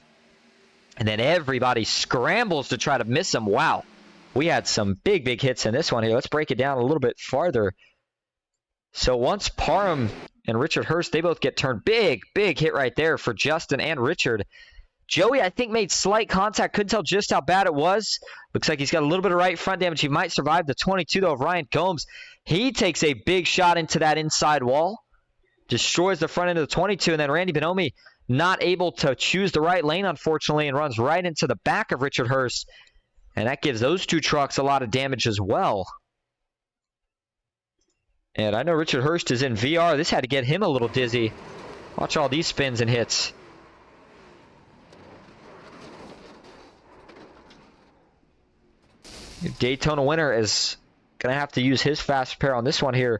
A: And then everybody scrambles to try to miss him. Wow. We had some big, big hits in this one here. Let's break it down a little bit farther. So once Parham and Richard Hurst, they both get turned. Big, big hit right there for Justin and Richard. Joey, I think, made slight contact. Couldn't tell just how bad it was. Looks like he's got a little bit of right front damage. He might survive the 22, though, of Ryan Gomes. He takes a big shot into that inside wall. Destroys the front end of the 22, and then Randy Bonomi not able to choose the right lane, unfortunately, and runs right into the back of Richard Hurst. And that gives those two trucks a lot of damage as well. And I know Richard Hurst is in VR. This had to get him a little dizzy. Watch all these spins and hits. Daytona winner is going to have to use his fast repair on this one here.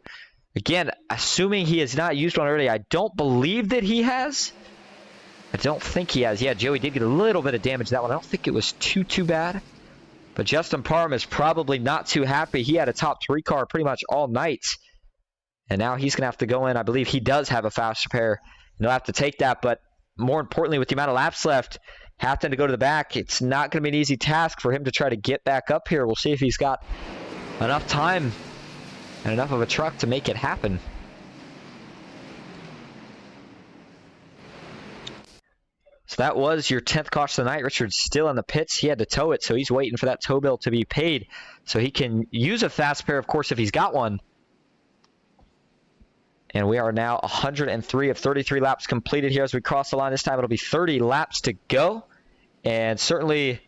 A: Again, assuming he has not used one already. I don't believe that he has. I don't think he has. Yeah, Joey did get a little bit of damage that one. I don't think it was too bad. But Justin Parham is probably not too happy. He had a top 3 car pretty much all night. And now he's going to have to go in. I believe he does have a fast repair. And he'll have to take that. But more importantly, with the amount of laps left, having to go to the back, it's not going to be an easy task for him to try to get back up here. We'll see if he's got enough time and enough of a truck to make it happen. So that was your 10th caution of the night. Richard's still in the pits. He had to tow it, so he's waiting for that tow bill to be paid so he can use a fast pair, of course, if he's got one. And we are now 103 of 33 laps completed here as we cross the line. This time it'll be 30 laps to go. And certainly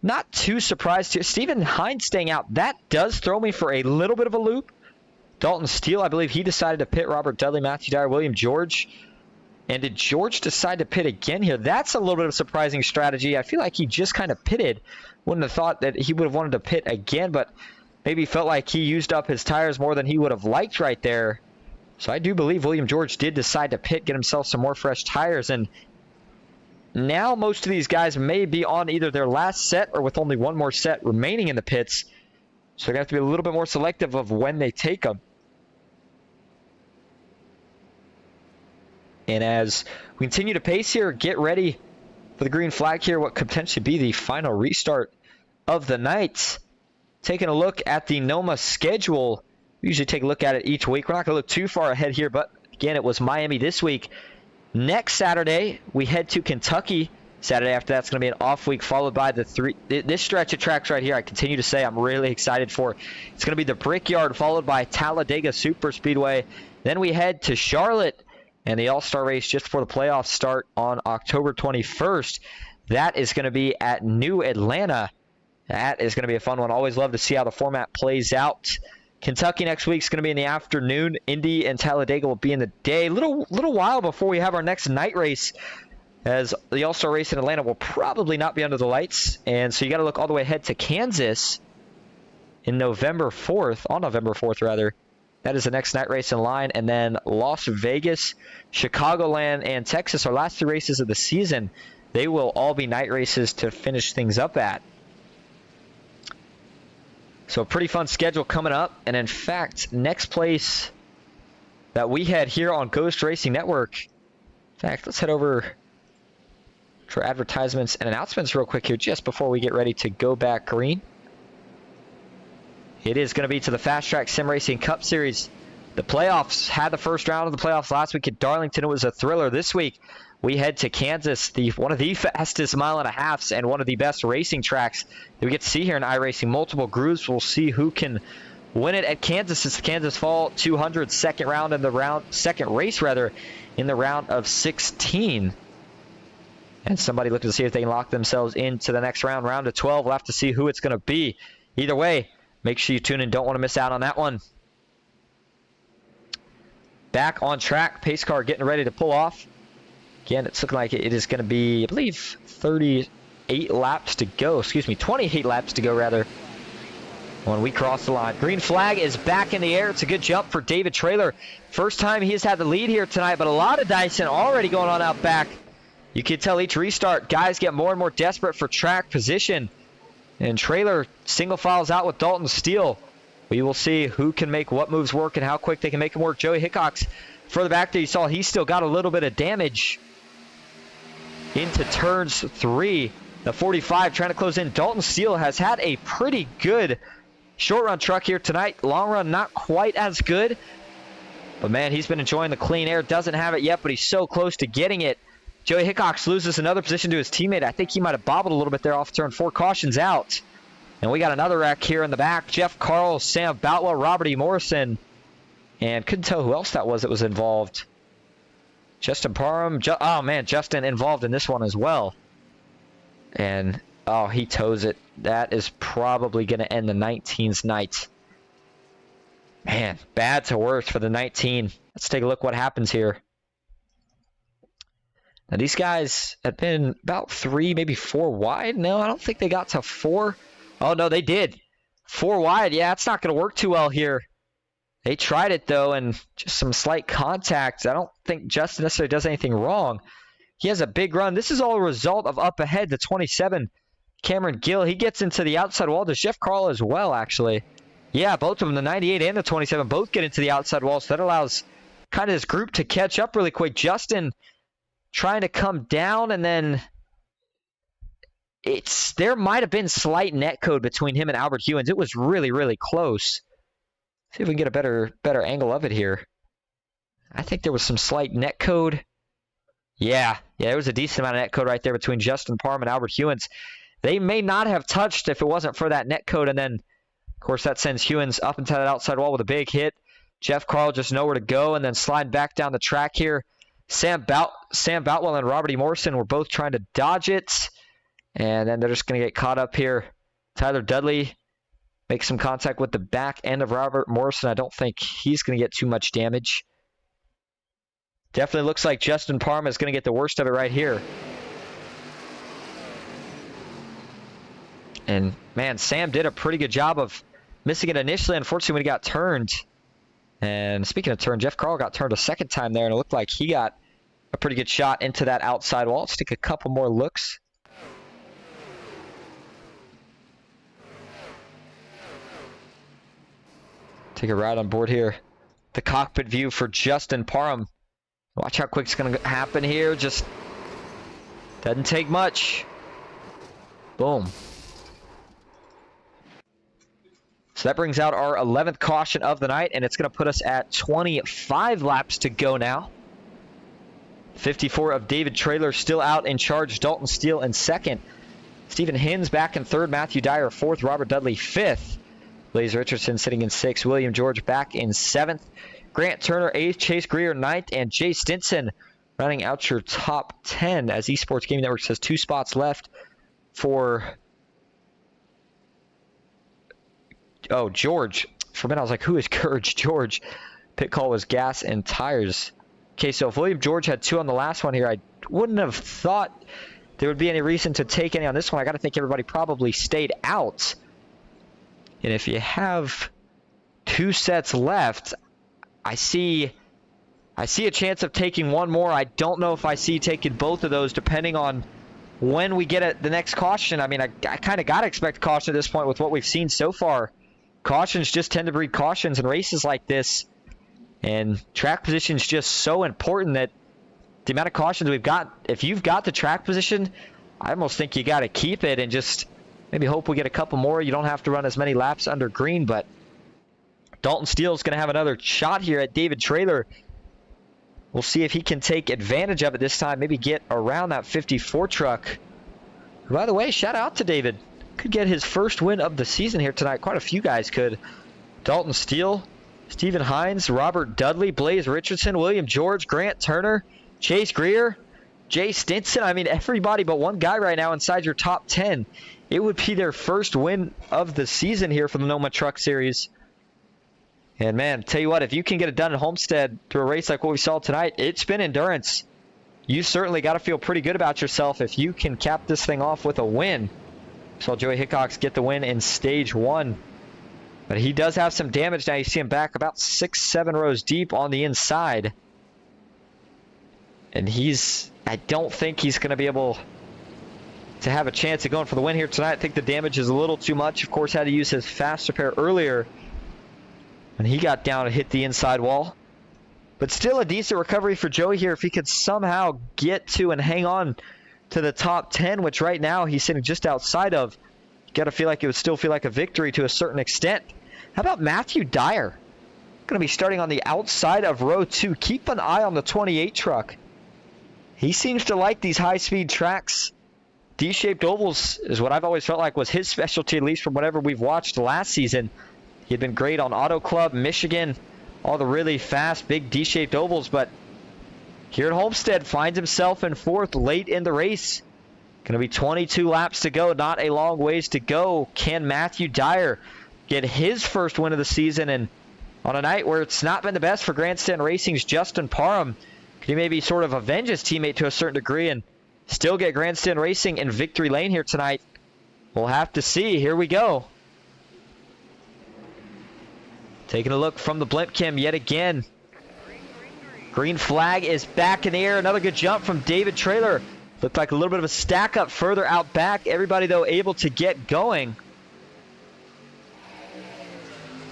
A: not too surprised here. Stephen Hines staying out. That does throw me for a little bit of a loop. Dalton Steele, I believe he decided to pit. Robert Dudley, Matthew Dyer, William George. And did George decide to pit again here? That's a little bit of a surprising strategy. I feel like he just kind of pitted. Wouldn't have thought that he would have wanted to pit again, but maybe felt like he used up his tires more than he would have liked right there. So I do believe William George did decide to pit, get himself some more fresh tires. And now most of these guys may be on either their last set or with only one more set remaining in the pits. So they're going to have to be a little bit more selective of when they take them. And as we continue to pace here, get ready for the green flag here, what could potentially be the final restart of the night. Taking a look at the NOMA schedule. We usually take a look at it each week. We're not going to look too far ahead here, but again, it was Miami this week. Next Saturday, we head to Kentucky. Saturday after that's going to be an off week, followed by this stretch of tracks right here. I continue to say I'm really excited for. It's going to be the Brickyard, followed by Talladega Super Speedway. Then we head to Charlotte and the All-Star race just before the playoffs start on October 21st. That is going to be at New Atlanta. That is going to be a fun one. Always love to see how the format plays out. Kentucky next week is going to be in the afternoon. Indy and Talladega will be in the day. Little while before we have our next night race, as the All-Star race in Atlanta will probably not be under the lights. And so you got to look all the way ahead to Kansas in November 4th, on November 4th rather. That is the next night race in line. And then Las Vegas, Chicagoland, and Texas, our last 3 races of the season, they will all be night races to finish things up at. So a pretty fun schedule coming up. And in fact, next place that we had here on Ghost Racing Network. In fact, let's head over for advertisements and announcements real quick here just before we get ready to go back green. It is going to be to the Fast Track Sim Racing Cup Series. The playoffs had the first round of the playoffs last week at Darlington. It was a thriller. This week, we head to Kansas, one of the fastest 1.5 and one of the best racing tracks that we get to see here in iRacing. Multiple grooves. We'll see who can win it at Kansas. It's the Kansas Fall 200 second race in the round of 16. And somebody looking to see if they can lock themselves into the next round, round of 12. We'll have to see who it's going to be. Either way, make sure you tune in. Don't want to miss out on that one. Back on track. Pace car getting ready to pull off. Again, it's looking like it is going to be, I believe, 28 laps to go. Excuse me, 28 laps to go, rather, when we cross the line. Green flag is back in the air. It's a good jump for David Traylor. First time he's had the lead here tonight, but a lot of Dyson already going on out back. You can tell each restart, guys get more and more desperate for track position. And Traylor single files out with Dalton Steele. We will see who can make what moves work and how quick they can make them work. Joey Hickox further back there, you saw he still got a little bit of damage into turns 3 The 45 trying to close in. Dalton Steele has had a pretty good short run truck here tonight. Long run not quite as good. But man, he's been enjoying the clean air. Doesn't have it yet, but he's so close to getting it. Joey Hickox loses another position to his teammate. I think he might have bobbled a little bit there off turn 4. Caution's out. And we got another wreck here in the back. Jeff Carl, Sam Boutwell, Robert E. Morrison. And couldn't tell who else that was involved. Justin Parham. Oh, man, Justin involved in this one as well. And, oh, he tows it. That is probably going to end the 19's night. Man, bad to worse for the 19. Let's take a look what happens here. Now, these guys have been about 3, maybe 4 wide. No, I don't think they got to 4. Oh, no, they did. 4 wide. Yeah, it's not going to work too well here. They tried it, though, and just some slight contact. I don't think Justin necessarily does anything wrong. He has a big run. This is all a result of up ahead, the 27, Cameron Gill. He gets into the outside wall. Does Jeff Carl as well, actually. Yeah, both of them, the 98 and the 27, both get into the outside wall, so that allows kind of this group to catch up really quick. Justin trying to come down, and then there might have been slight net code between him and Albert Hewins. It was really, really close. See if we can get a better angle of it here. I think there was some slight net code. Yeah, there was a decent amount of net code right there between Justin Parham and Albert Hewins. They may not have touched if it wasn't for that net code, and then, of course, that sends Hewins up into that outside wall with a big hit. Jeff Carl just nowhere to go, and then slide back down the track here. Sam Boutwell and Robert E. Morrison were both trying to dodge it, and then they're just going to get caught up here. Tyler Dudley makes some contact with the back end of Robert Morrison. I don't think he's going to get too much damage. Definitely looks like Justin Parham is going to get the worst of it right here. And, man, Sam did a pretty good job of missing it initially. Unfortunately, when he got turned. And speaking of turn, Jeff Carl got turned a second time there, and it looked like he got a pretty good shot into that outside wall. Let's take a couple more looks. Take a ride on board here. The cockpit view for Justin Parham. Watch how quick it's going to happen here. Just doesn't take much. Boom. So that brings out our 11th caution of the night, and it's going to put us at 25 laps to go now. 54 of David Traylor still out in charge. Dalton Steele in second. Stephen Hins back in third. Matthew Dyer fourth. Robert Dudley fifth. Blaze Richardson sitting in sixth. William George back in seventh. Grant Turner eighth. Chase Greer ninth. And Jay Stinson running out your top 10 as Esports Gaming Network says 2 spots left for... Oh, George. For a minute, I was like, who is Courage George? Pit call was gas and tires. Okay, so if William George had 2 on the last one here, I wouldn't have thought there would be any reason to take any on this one. I got to think everybody probably stayed out. And if you have 2 sets left, I see a chance of taking one more. I don't know if I see taking both of those depending on when we get at the next caution. I mean, I kind of got to expect caution at this point with what we've seen so far. Cautions just tend to breed cautions in races like this. And track position is just so important that the amount of cautions we've got, if you've got the track position, I almost think you got to keep it and just maybe hope we get a couple more. You don't have to run as many laps under green, but Dalton Steele is going to have another shot here at David Traylor. We'll see if he can take advantage of it this time, maybe get around that 54 truck. By the way, shout out to David. Could get his first win of the season here tonight. Quite a few guys could. Dalton Steele, Stephen Hines, Robert Dudley, Blaze Richardson, William George, Grant Turner, Chase Greer, Jay Stinson. I mean, everybody but one guy right now inside your top 10. It would be their first win of the season here for the NOMA Truck Series. And man, tell you what, if you can get it done at Homestead through a race like what we saw tonight, it's been endurance. You certainly got to feel pretty good about yourself if you can cap this thing off with a win. Saw Joey Hickox get the win in stage 1. But he does have some damage now. You see him back about 6-7 rows deep on the inside. And I don't think he's going to be able to have a chance of going for the win here tonight. I think the damage is a little too much. Of course, had to use his fast repair earlier when he got down and hit the inside wall. But still a decent recovery for Joey here if he could somehow get to and hang on to the top 10, which right now he's sitting just outside of. You got to feel like it would still feel like a victory to a certain extent. How about Matthew Dyer? Going to be starting on the outside of row 2. Keep an eye on the 28 truck. He seems to like these high-speed tracks. D-shaped ovals is what I've always felt like was his specialty, at least from whatever we've watched last season. He had been great on Auto Club, Michigan, all the really fast, big D-shaped ovals, but here at Homestead finds himself in 4th late in the race. Going to be 22 laps to go, not a long ways to go. Can Matthew Dyer get his first win of the season? And on a night where it's not been the best for Grandstand Racing's Justin Parham, could he maybe sort of avenge his teammate to a certain degree and still get Grandstand Racing in victory lane here tonight? We'll have to see. Here we go. Taking a look from the blimp cam yet again. Green flag is back in the air. Another good jump from David Traylor. Looked like a little bit of a stack up further out back. Everybody, though, able to get going.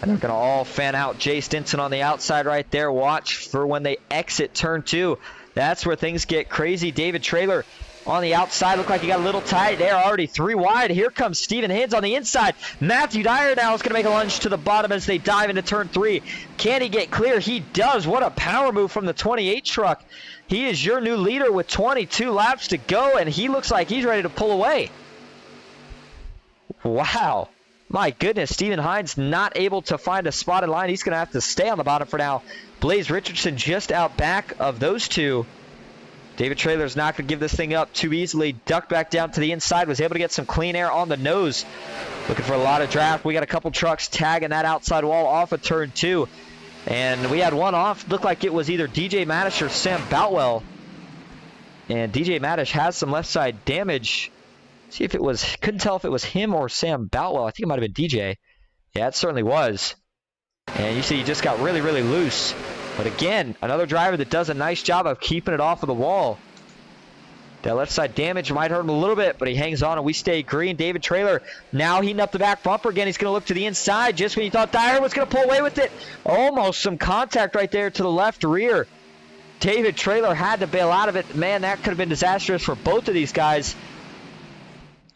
A: And they're going to all fan out. Jay Stinson on the outside right there. Watch for when they exit turn 2. That's where things get crazy. David Traylor on the outside. Looked like he got a little tight there. Already 3 wide. Here comes Steven Hins on the inside. Matthew Dyer now is going to make a lunge to the bottom as they dive into turn 3. Can he get clear? He does. What a power move from the 28 truck. He is your new leader with 22 laps to go, and he looks like he's ready to pull away. Wow. My goodness, Steven Hines not able to find a spot in line. He's going to have to stay on the bottom for now. Blaze Richardson just out back of those two. David Traylor's not going to give this thing up too easily. Ducked back down to the inside. Was able to get some clean air on the nose. Looking for a lot of draft. We got a couple trucks tagging that outside wall off of turn 2. And we had one off. Looked like it was either DJ Madish or Sam Boutwell. And DJ Madish has some left side damage. See if it was, couldn't tell if it was him or Sam Boutwell. I think it might have been DJ. Yeah, it certainly was. And you see he just got really, really loose. But again, another driver that does a nice job of keeping it off of the wall. That left side damage might hurt him a little bit, but he hangs on and we stay green. David Traylor now heating up the back bumper again. He's going to look to the inside just when you thought Dyer was going to pull away with it. Almost some contact right there to the left rear. David Traylor had to bail out of it. Man, that could have been disastrous for both of these guys.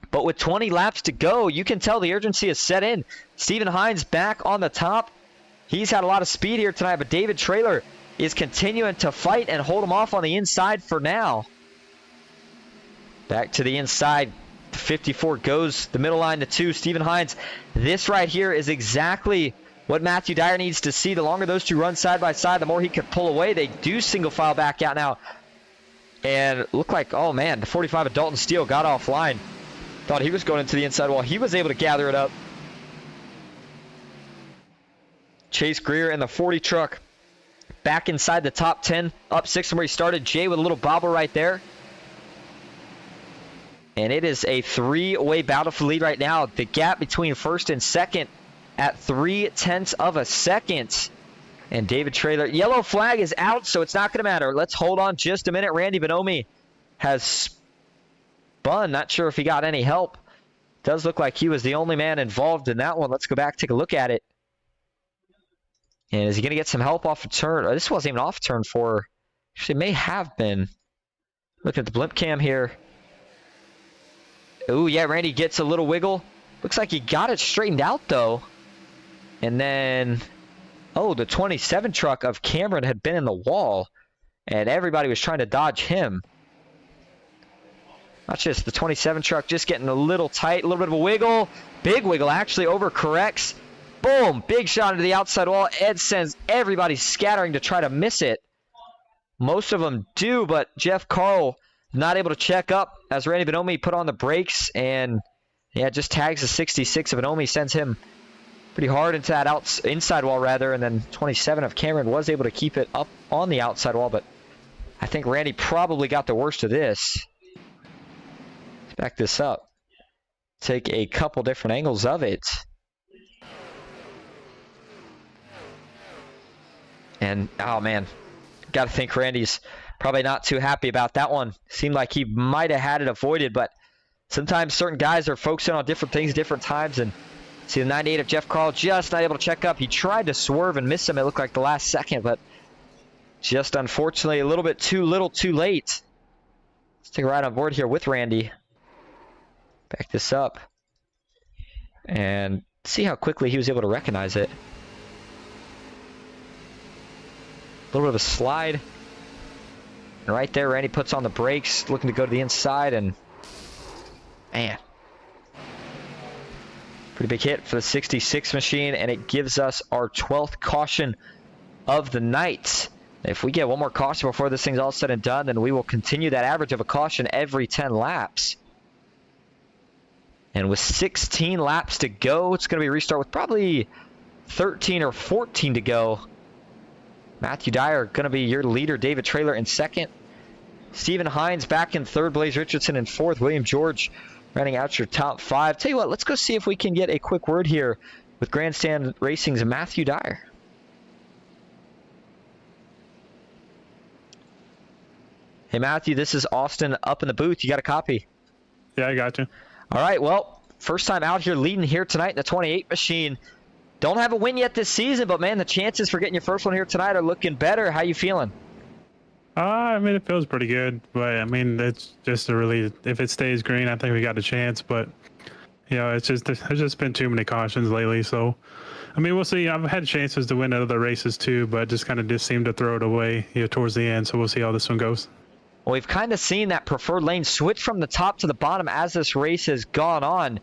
A: But with 20 laps to go, you can tell the urgency is set in. Steven Hines back on the top. He's had a lot of speed here tonight, but David Traylor is continuing to fight and hold him off on the inside for now. Back to the inside. 54 goes the middle line to 2. Steven Hines. This right here is exactly what Matthew Dyer needs to see. The longer those two run side by side, the more he could pull away. They do single file back out now. And look like, oh man, the 45 of Dalton Steele got offline. Thought he was going into the inside wall. He was able to gather it up. Chase Greer in the 40 truck. Back inside the top 10. Up 6 from where he started. Jay with a little bobble right there. And it is a 3-way battle for lead right now. The gap between first and second at 0.3 of a second. And David Traylor. Yellow flag is out, so it's not going to matter. Let's hold on just a minute. Randy Bonomi has spun. Not sure if he got any help. Does look like he was the only man involved in that one. Let's go back, take a look at it. And is he going to get some help off a turn? This wasn't even off turn 4. Actually, may have been. Looking at the blimp cam here. Oh, yeah, Randy gets a little wiggle. Looks like he got it straightened out, though. And then, oh, the 27 truck of Cameron had been in the wall. And everybody was trying to dodge him. Not just the 27 truck, just getting a little tight, a little bit of a wiggle. Big wiggle, actually, overcorrects. Boom, big shot into the outside wall. Ed sends everybody scattering to try to miss it. Most of them do, but Jeff Carl not able to check up as Randy Bonomi put on the brakes. And, yeah, just tags the 66 of Bonomi, sends him pretty hard into that inside wall, rather. And then 27 of Cameron was able to keep it up on the outside wall. But I think Randy probably got the worst of this. Let's back this up. Take a couple different angles of it. And, oh, man, got to think Randy's probably not too happy about that one. Seemed like he might have had it avoided, but sometimes certain guys are focusing on different things, different times. And see the 98 of Jeff Carl just not able to check up. He tried to swerve and miss him, it looked like the last second, but just unfortunately a little bit too little too late. Let's take a ride on board here with Randy. Back this up. And see how quickly he was able to recognize it. A little bit of a slide. And right there, Randy puts on the brakes, looking to go to the inside, and man. Pretty big hit for the 66 machine, and it gives us our 12th caution of the night. If we get one more caution before this thing's all said and done, then we will continue that average of a caution every 10 laps. And with 16 laps to go, it's going to be a restart with probably 13 or 14 to go. Matthew Dyer going to be your leader. David Traylor in second. Stephen Hines back in third. Blaze Richardson in fourth. William George running out your top 5. Tell you what, let's go see if we can get a quick word here with Grandstand Racing's Matthew Dyer. Hey, Matthew, this is Austin up in the booth. You got a copy?
E: Yeah, I got you.
A: All right, well, first time out here leading here tonight in the 28 machine. Don't have a win yet this season, but, man, the chances for getting your first one here tonight are looking better. How you feeling?
E: I mean, it feels pretty good, but I mean, it's just a really, if it stays green, I think we got a chance, but you know, it's just, there's just been too many cautions lately. So, I mean, we'll see. I've had chances to win other races too, but just kind of just seemed to throw it away, you know, towards the end. So we'll see how this one goes.
A: Well, we've kind of seen that preferred lane switch from the top to the bottom as this race has gone on.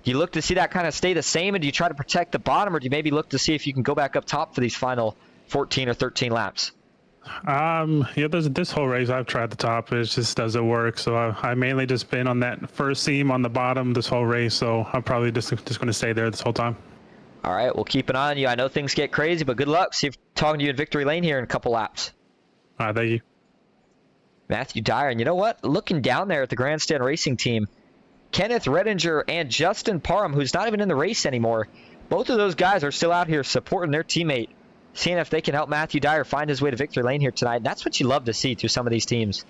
A: Do you look to see that kind of stay the same, and do you try to protect the bottom, or do you maybe look to see if you can go back up top for these final 14 or 13 laps?
E: Yeah, this whole race I've tried the top. It just doesn't work. So I mainly just been on that first seam on the bottom this whole race. So I'm probably just going to stay there this whole time.
A: All right, we'll keep an eye on you. I know things get crazy, but good luck. See if talking to you in victory lane here in a couple laps.
E: All right, thank you.
A: Matthew Dyer, and you know what? Looking down there at the Grandstand Racing team, Kenneth Redinger and Justin Parham, who's not even in the race anymore. Both of those guys are still out here supporting their teammate, seeing if they can help Matthew Dyer find his way to victory lane here tonight. And that's what you love to see through some of these teams.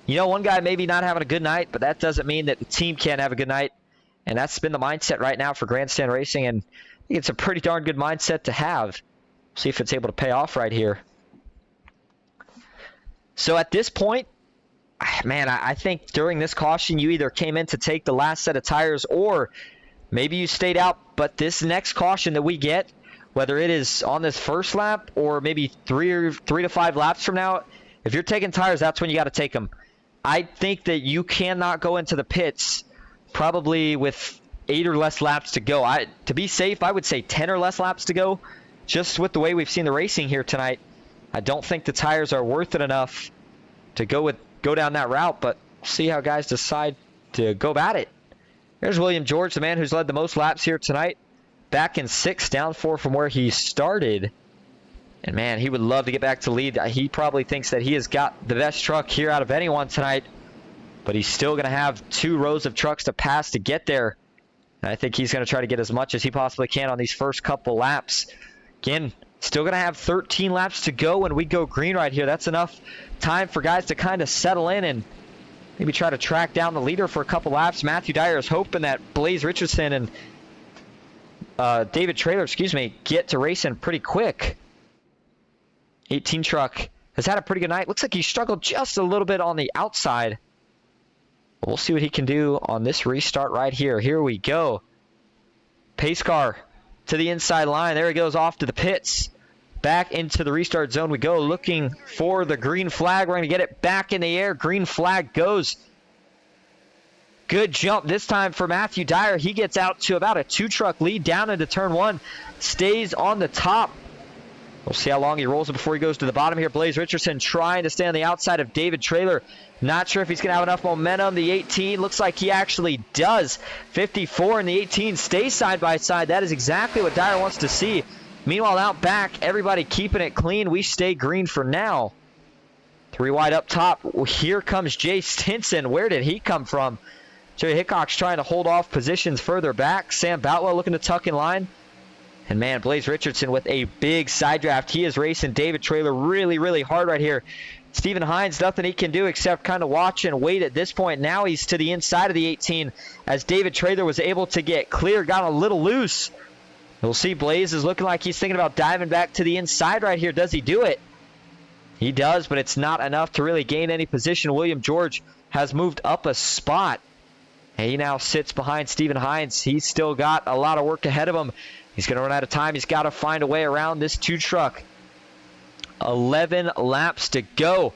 A: You know, one guy maybe not having a good night, but that doesn't mean that the team can't have a good night. And that's been the mindset right now for Grandstand Racing, and I think it's a pretty darn good mindset to have. See if it's able to pay off right here. So at this point, man, I think during this caution, you either came in to take the last set of tires or maybe you stayed out. But this next caution that we get, whether it is on this first lap or maybe three to 5 laps from now, if you're taking tires, that's when you got to take them. I think that you cannot go into the pits probably with 8 or less laps to go. To be safe, I would say 10 or less laps to go. Just with the way we've seen the racing here tonight, I don't think the tires are worth it enough to go down that route, but see how guys decide to go about it. There's William George, the man who's led the most laps here tonight. Back in 6th, down 4 from where he started. And man, he would love to get back to lead. He probably thinks that he has got the best truck here out of anyone tonight, but he's still going to have 2 rows of trucks to pass to get there. And I think he's going to try to get as much as he possibly can on these first couple laps. Again, still going to have 13 laps to go when we go green right here. That's enough time for guys to kind of settle in and maybe try to track down the leader for a couple laps. Matthew Dyer is hoping that Blaze Richardson and David Traylor, get to racing pretty quick. 18 truck has had a pretty good night. Looks like he struggled just a little bit on the outside. We'll see what he can do on this restart right here. Here we go. Pace car to the inside line. There he goes off to the pits. Back into the restart zone we go, looking for the green flag. We're going to get it back in the air. Green flag goes. Good jump this time for Matthew Dyer. He gets out to about a 2-truck lead down into turn 1. Stays on the top. We'll see how long he rolls it before he goes to the bottom here. Blaze Richardson trying to stay on the outside of David Traylor. Not sure if he's going to have enough momentum. The 18 looks like he actually does. 54 and the 18 stay side by side. That is exactly what Dyer wants to see. Meanwhile, out back, everybody keeping it clean. We stay green for now. 3 wide up top. Here comes Jay Stinson. Where did he come from? Joey Hickok's trying to hold off positions further back. Sam Boutwell looking to tuck in line. And man, Blaze Richardson with a big side draft. He is racing David Traylor really, really hard right here. Stephen Hines, nothing he can do except kind of watch and wait at this point. Now he's to the inside of the 18 as David Traylor was able to get clear, got a little loose. We'll see Blaze is looking like he's thinking about diving back to the inside right here. Does he do it? He does, but it's not enough to really gain any position. William George has moved up a spot. He now sits behind Stephen Hines. He's still got a lot of work ahead of him. He's going to run out of time. He's got to find a way around this 2 truck. 11 laps to go.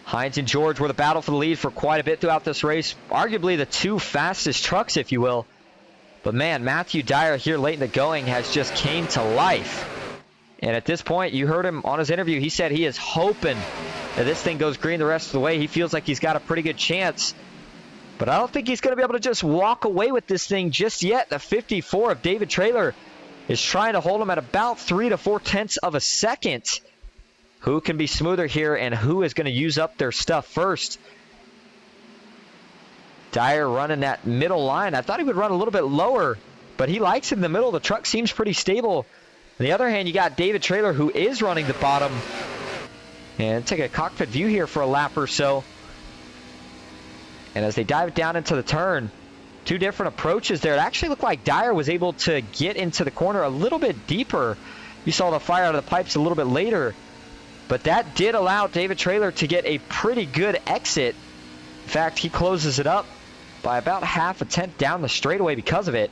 A: Hines and George were the battle for the lead for quite a bit throughout this race. Arguably the 2 fastest trucks, if you will. But man, Matthew Dyer here late in the going has just came to life. And at this point, you heard him on his interview. He said he is hoping that this thing goes green the rest of the way. He feels like he's got a pretty good chance. But I don't think he's going to be able to just walk away with this thing just yet. The 54 of David Traylor is trying to hold him at about 3 to 4 tenths of a second. Who can be smoother here and who is going to use up their stuff first? Dyer running that middle line. I thought he would run a little bit lower, but he likes it in the middle. The truck seems pretty stable. On the other hand, you got David Traylor, who is running the bottom. And take a cockpit view here for a lap or so. And as they dive down into the turn, 2 different approaches there. It actually looked like Dyer was able to get into the corner a little bit deeper. You saw the fire out of the pipes a little bit later. But that did allow David Traylor to get a pretty good exit. In fact, he closes it up by about half a tenth down the straightaway because of it.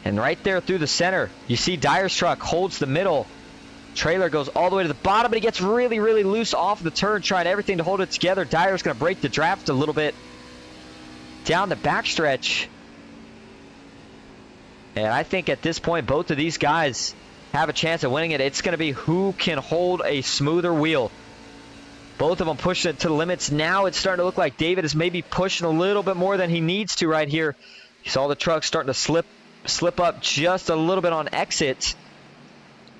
A: And right there through the center, you see Dyer's truck holds the middle. Traylor goes all the way to the bottom, but he gets really, really loose off the turn, trying everything to hold it together. Dyer's going to break the draft a little bit down the backstretch. And I think at this point, both of these guys have a chance of winning it. It's going to be who can hold a smoother wheel. Both of them pushing it to the limits. Now it's starting to look like David is maybe pushing a little bit more than he needs to right here. You saw the truck starting to slip up just a little bit on exit.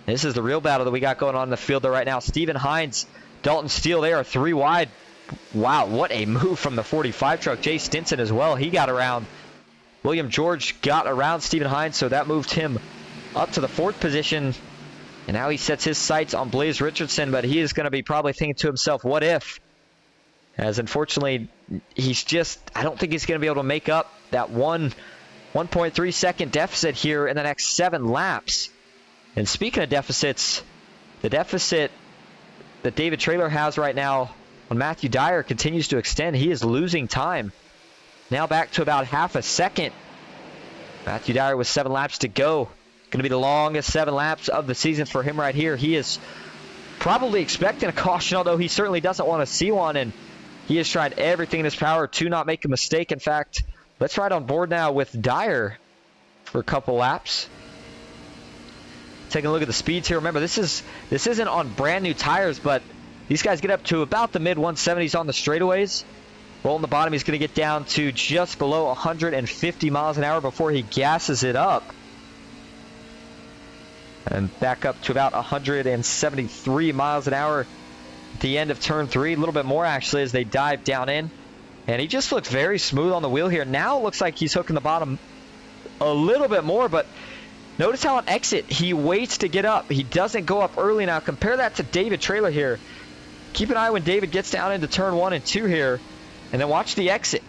A: This is the real battle that we got going on in the field there right now. Stephen Hines, Dalton Steele, they are 3 wide. Wow, what a move from the 45 truck. Jay Stinson as well, he got around. William George got around Stephen Hines, so that moved him up to the 4th position. And now he sets his sights on Blaze Richardson, but he is going to be probably thinking to himself, what if? As unfortunately, I don't think he's going to be able to make up that 1.3 second deficit here in the next 7 laps. And speaking of deficits, the deficit that David Traylor has right now on Matthew Dyer continues to extend. He is losing time. Now back to about half a second. Matthew Dyer with 7 laps to go. Going to be the longest 7 laps of the season for him right here. He is probably expecting a caution, although he certainly doesn't want to see one. And he has tried everything in his power to not make a mistake. In fact, let's ride on board now with Dyer for a couple laps. Taking a look at the speeds here. Remember, this isn't on brand new tires, but these guys get up to about the mid 170s on the straightaways. Rolling the bottom, he's going to get down to just below 150 miles an hour before he gasses it up. And back up to about 173 miles an hour at the end of turn 3. A little bit more, actually, as they dive down in. And he just looks very smooth on the wheel here. Now it looks like he's hooking the bottom a little bit more, but notice how on exit he waits to get up. He doesn't go up early now. Compare that to David Traylor here. Keep an eye when David gets down into turn 1 and 2 here. And then watch the exit.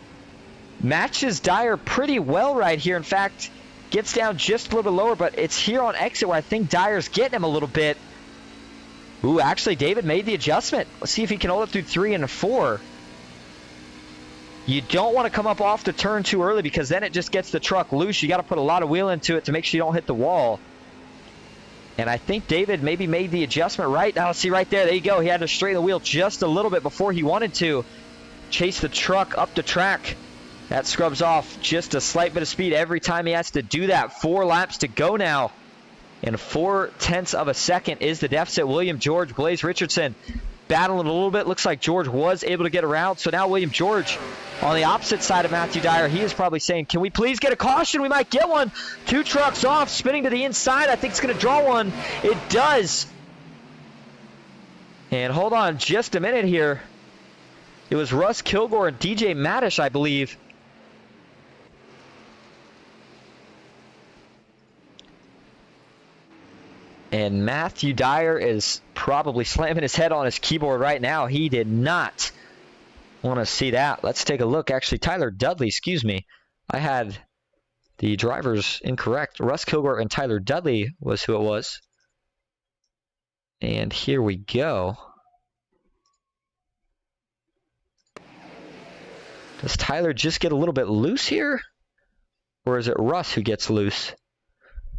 A: Matches Dyer pretty well right here. In fact, gets down just a little bit lower, but it's here on exit where I think Dyer's getting him a little bit. Ooh, actually, David made the adjustment. Let's see if he can hold it through 3 and 4. You don't want to come up off the turn too early because then it just gets the truck loose. You got to put a lot of wheel into it to make sure you don't hit the wall. And I think David maybe made the adjustment right. Now, see right there. There you go. He had to straighten the wheel just a little bit before he wanted to. Chase the truck up the track. That scrubs off just a slight bit of speed every time he has to do that. 4 laps to go now. And 4/10 of a second is the deficit. William George, Blaze Richardson battling a little bit. Looks like George was able to get around. So now William George on the opposite side of Matthew Dyer. He is probably saying, can we please get a caution? We might get one. 2 trucks off, spinning to the inside. I think it's going to draw one. It does. And hold on just a minute here. It was Russ Kilgore and DJ Maddish, I believe. And Matthew Dyer is probably slamming his head on his keyboard right now. He did not want to see that. Let's take a look. Actually, Tyler Dudley, excuse me. I had the drivers incorrect. Russ Kilgore and Tyler Dudley was who it was. And here we go. Does Tyler just get a little bit loose here? Or is it Russ who gets loose?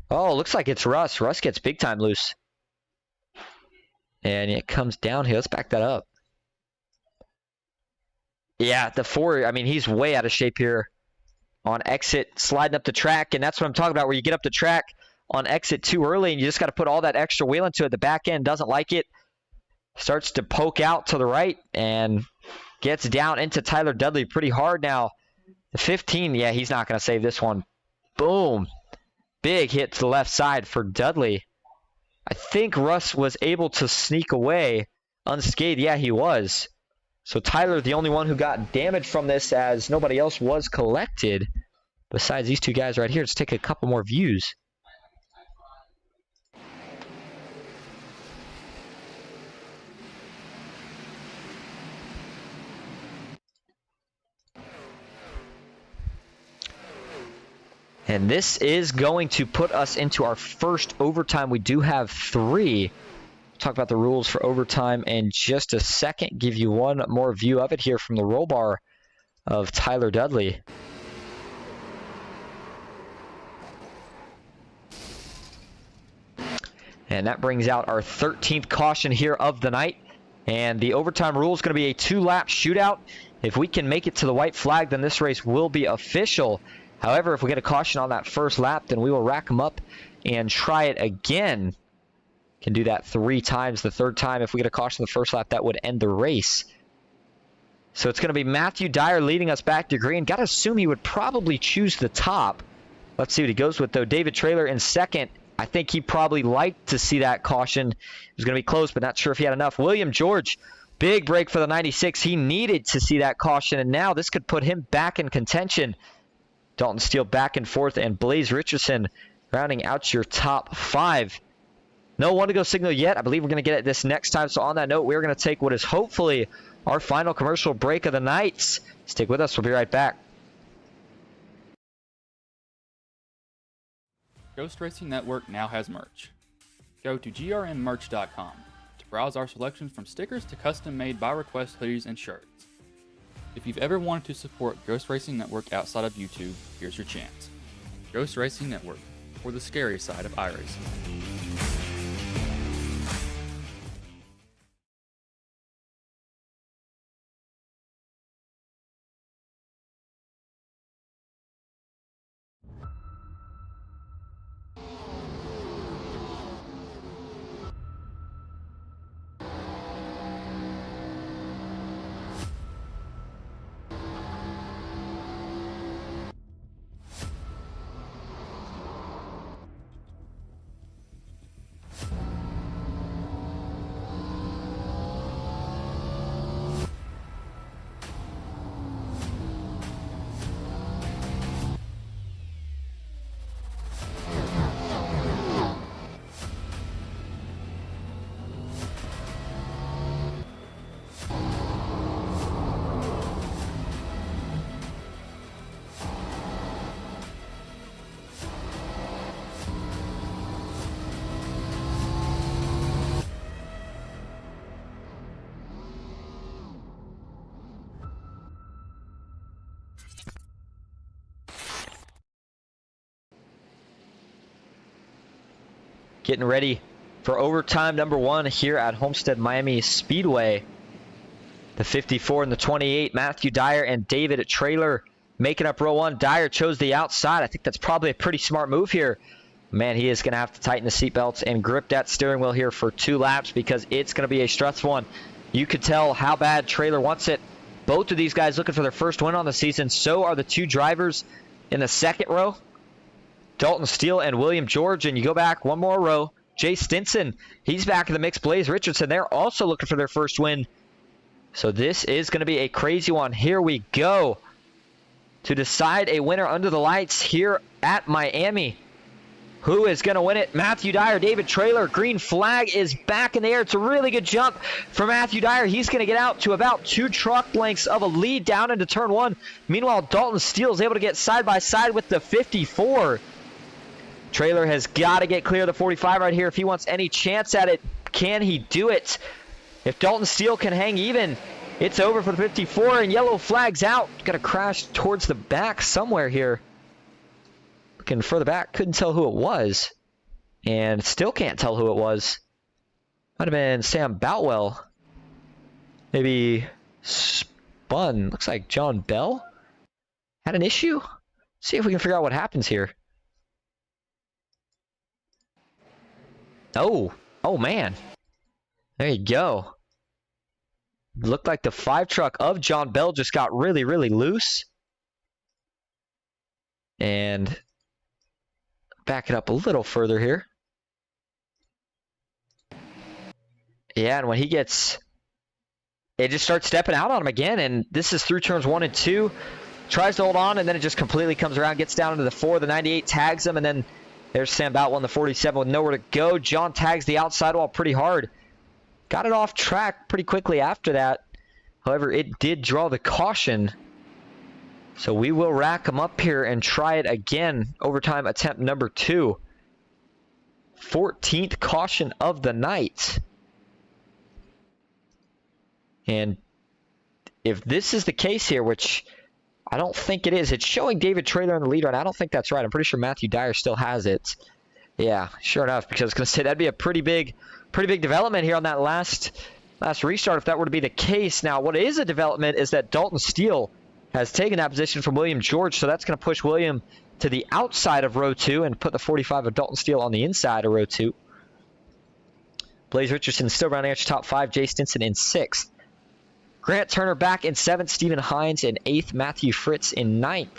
A: Oh, looks like it's Russ. Russ gets big time loose. And it comes down here. Let's back that up. Yeah, the 4, I mean, he's way out of shape here on exit, sliding up the track. And that's what I'm talking about, where you get up the track on exit too early and you just got to put all that extra wheel into it. The back end doesn't like it. Starts to poke out to the right and gets down into Tyler Dudley pretty hard now. The 15, yeah, he's not going to save this one. Boom. Big hit to the left side for Dudley. I think Russ was able to sneak away unscathed. Yeah, he was. So Tyler, the only one who got damage from this, as nobody else was collected besides these two guys right here. Let's take a couple more views. And this is going to put us into our first overtime. We do have 3. We'll talk about the rules for overtime in just a second. Give you one more view of it here from the roll bar of Tyler Dudley. And that brings out our 13th caution here of the night. And the overtime rule is going to be a 2-lap shootout. If we can make it to the white flag, then this race will be official. However, if we get a caution on that first lap, then we will rack them up and try it again. Can do that 3 times. The 3rd time, if we get a caution on the first lap, that would end the race. So it's going to be Matthew Dyer leading us back to green. Got to assume he would probably choose the top. Let's see what he goes with, though. David Traylor in second. I think he probably liked to see that caution. It was going to be close, but not sure if he had enough. William George, big break for the 96. He needed to see that caution, and now this could put him back in contention. Dalton Steele back and forth, and Blaze Richardson rounding out your top 5. No one to go signal yet. I believe we're going to get it this next time. So on that note, we're going to take what is hopefully our final commercial break of the night. Stick with us. We'll be right back.
C: Ghost Racing Network now has merch. Go to grnmerch.com to browse our selections from stickers to custom-made by request hoodies and shirts. If you've ever wanted to support Ghost Racing Network outside of YouTube, here's your chance. Ghost Racing Network, or the scary side of iRacing.
A: Getting ready for overtime number 1 here at Homestead Miami Speedway. The 54 and the 28, Matthew Dyer and David Traylor making up row 1. Dyer chose the outside. I think that's probably a pretty smart move here. Man, he is going to have to tighten the seatbelts and grip that steering wheel here for 2 laps because it's going to be a stressful one. You could tell how bad Traylor wants it. Both of these guys looking for their first win on the season. So are the 2 drivers in the second row. Dalton Steele and William George, and you go back one more row. Jay Stinson, he's back in the mix. Blaze Richardson, they're also looking for their first win. So this is going to be a crazy one. Here we go to decide a winner under the lights here at Miami. Who is going to win it? Matthew Dyer, David Traylor. Green flag is back in the air. It's a really good jump for Matthew Dyer. He's going to get out to about 2 truck lengths of a lead down into turn 1. Meanwhile, Dalton Steele is able to get side by side with the 54. Traylor has got to get clear of the 45 right here if he wants any chance at it. Can he do it? If Dalton Steele can hang even, It's over for the 54, and yellow flag's out. Got to crash towards the back somewhere here. Looking further back, couldn't tell who it was. And still can't tell who it was. Might have been Sam Boutwell. Maybe spun. Looks like John Bell had an issue. See if we can figure out what happens here. Oh man. There you go. Looked like the 5 truck of John Bell just got really, really loose. And back it up a little further here. Yeah, and when he gets... It just starts stepping out on him again, and this is through turns 1 and 2. Tries to hold on, and then it just completely comes around, gets down into the 4. The 98 tags him, and then there's Sam Boutwell, the 47 with nowhere to go. John tags the outside wall pretty hard. Got it off track pretty quickly after that. However, it did draw the caution. So we will rack him up here and try it again. Overtime attempt number 2. 14th caution of the night. And if this is the case here, which I don't think it is, it's showing David Traylor in the lead run. I don't think that's right. I'm pretty sure Matthew Dyer still has it. Yeah, sure enough, because I was going to say that'd be a pretty big development here on that last restart if that were to be the case. Now, what is a development is that Dalton Steele has taken that position from William George, so that's going to push William to the outside of row 2 and put the 45 of Dalton Steele on the inside of row 2. Blaze Richardson still rounding out your top 5. Jay Stinson in 6th. Grant Turner back in 7th. Stephen Hines in 8th. Matthew Fritz in 9th.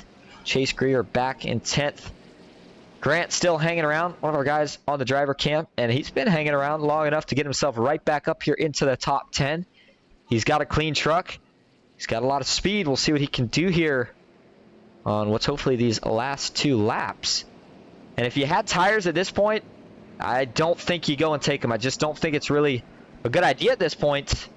A: Chase Greer back in 10th. Grant still hanging around, one of our guys on the driver camp, and he's been hanging around long enough to get himself right back up here into the top 10. He's got a clean truck. He's got a lot of speed. We'll see what he can do here on what's hopefully these last 2 laps. And if you had tires at this point, I don't think you go and take them. I just don't think it's really a good idea at this point.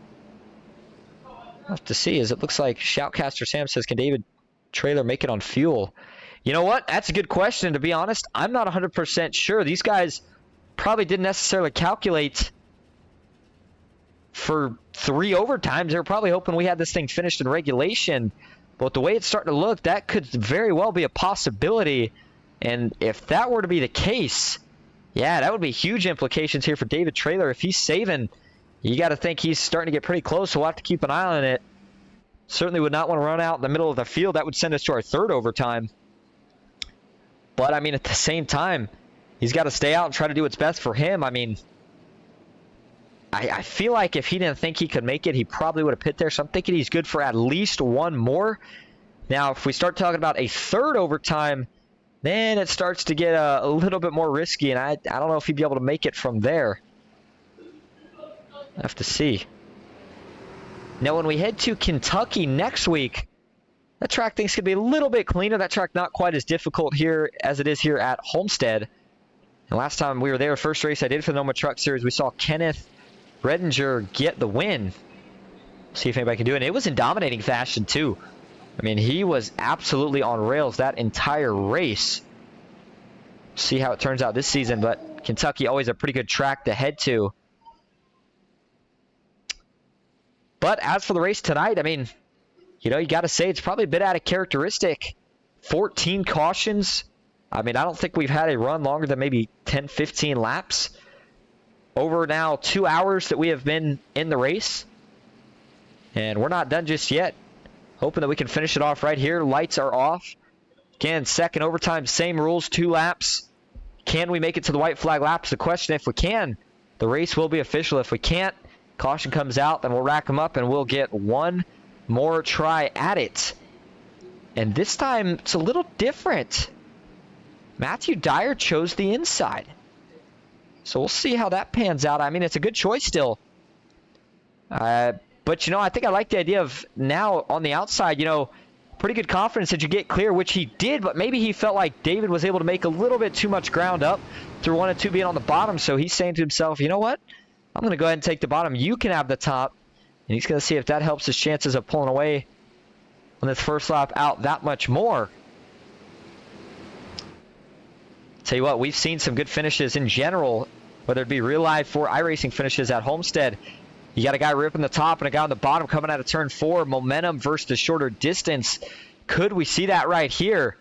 A: We'll have to see, as it looks like Shoutcaster Sam says, can David Traylor make it on fuel? You know what? That's a good question. To be honest, I'm not 100% sure. These guys probably didn't necessarily calculate for 3 overtimes. They were probably hoping we had this thing finished in regulation. But the way it's starting to look, that could very well be a possibility. And if that were to be the case, yeah, that would be huge implications here for David Traylor. If he's saving, you got to think he's starting to get pretty close, so we'll have to keep an eye on it. Certainly would not want to run out in the middle of the field. That would send us to our 3rd overtime. But, I mean, at the same time, he's got to stay out and try to do what's best for him. I mean, I feel like if he didn't think he could make it, he probably would have pit there. So I'm thinking he's good for at least 1 more. Now, if we start talking about a 3rd overtime, then it starts to get a little bit more risky, and I don't know if he'd be able to make it from there. Have to see. Now, when we head to Kentucky next week, that track things could be a little bit cleaner. That track not quite as difficult here as it is here at Homestead. And last time we were there, first race I did for the NOMA Truck Series, we saw Kenneth Redinger get the win. See if anybody can do it. And it was in dominating fashion, too. I mean, he was absolutely on rails that entire race. See how it turns out this season, but Kentucky always a pretty good track to head to. But as for the race tonight, I mean, you know, you got to say it's probably a bit out of characteristic. 14 cautions. I mean, I don't think we've had a run longer than maybe 10, 15 laps. Over now 2 hours that we have been in the race. And we're not done just yet. Hoping that we can finish it off right here. Lights are off. Again, 2nd overtime, same rules, 2 laps. Can we make it to the white flag laps? The question, if we can, the race will be official. If we can't, caution comes out, then we'll rack them up and we'll get 1 more try at it. And this time, it's a little different. Matthew Dyer chose the inside. So we'll see how that pans out. I mean, it's a good choice still. But, you know, I think I like the idea of now on the outside, you know, pretty good confidence that you get clear, which he did, but maybe he felt like David was able to make a little bit too much ground up through 1 and 2 being on the bottom. So he's saying to himself, you know what? I'm going to go ahead and take the bottom. You can have the top. And he's going to see if that helps his chances of pulling away on this first lap out that much more. Tell you what, we've seen some good finishes in general, whether it be real life or iRacing finishes at Homestead. You got a guy ripping the top and a guy on the bottom coming out of turn 4. Momentum versus the shorter distance. Could we see that right here?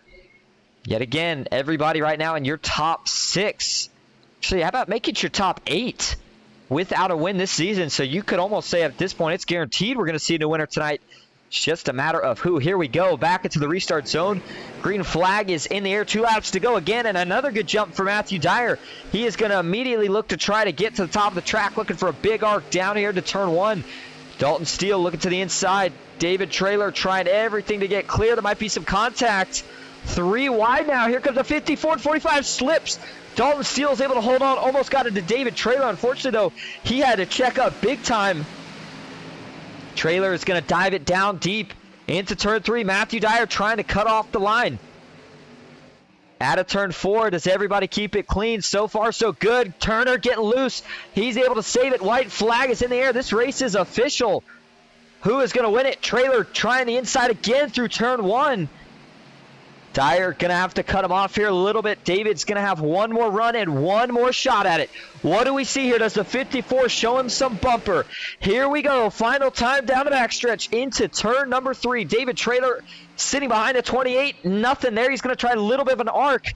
A: Yet again, everybody right now in your top 6. Actually, how about make it your top 8 without a win this season? So you could almost say at this point it's guaranteed we're going to see a new winner tonight. It's just a matter of who. Here we go, back into the restart zone. Green flag is in the air, 2 laps to go again, and another good jump for Matthew Dyer. He is going to immediately look to try to get to the top of the track, looking for a big arc down here to turn 1. Dalton Steele looking to the inside. David Trailer trying everything to get clear. There might be some contact. 3 wide now. Here comes a 54 and 45 slips. Dalton Steele is able to hold on, almost got into David Trailer. Unfortunately, though, he had to check up big time. Trailer is going to dive it down deep into turn 3. Matthew Dyer trying to cut off the line. Out of turn 4, does everybody keep it clean? So far, so good. Turner getting loose. He's able to save it. White flag is in the air. This race is official. Who is going to win it? Trailer trying the inside again through turn 1. Dyer going to have to cut him off here a little bit. David's going to have one more run and one more shot at it. What do we see here? Does the 54 show him some bumper? Here we go. Final time down the backstretch into turn number 3. David Trailer sitting behind the 28. Nothing there. He's going to try a little bit of an arc.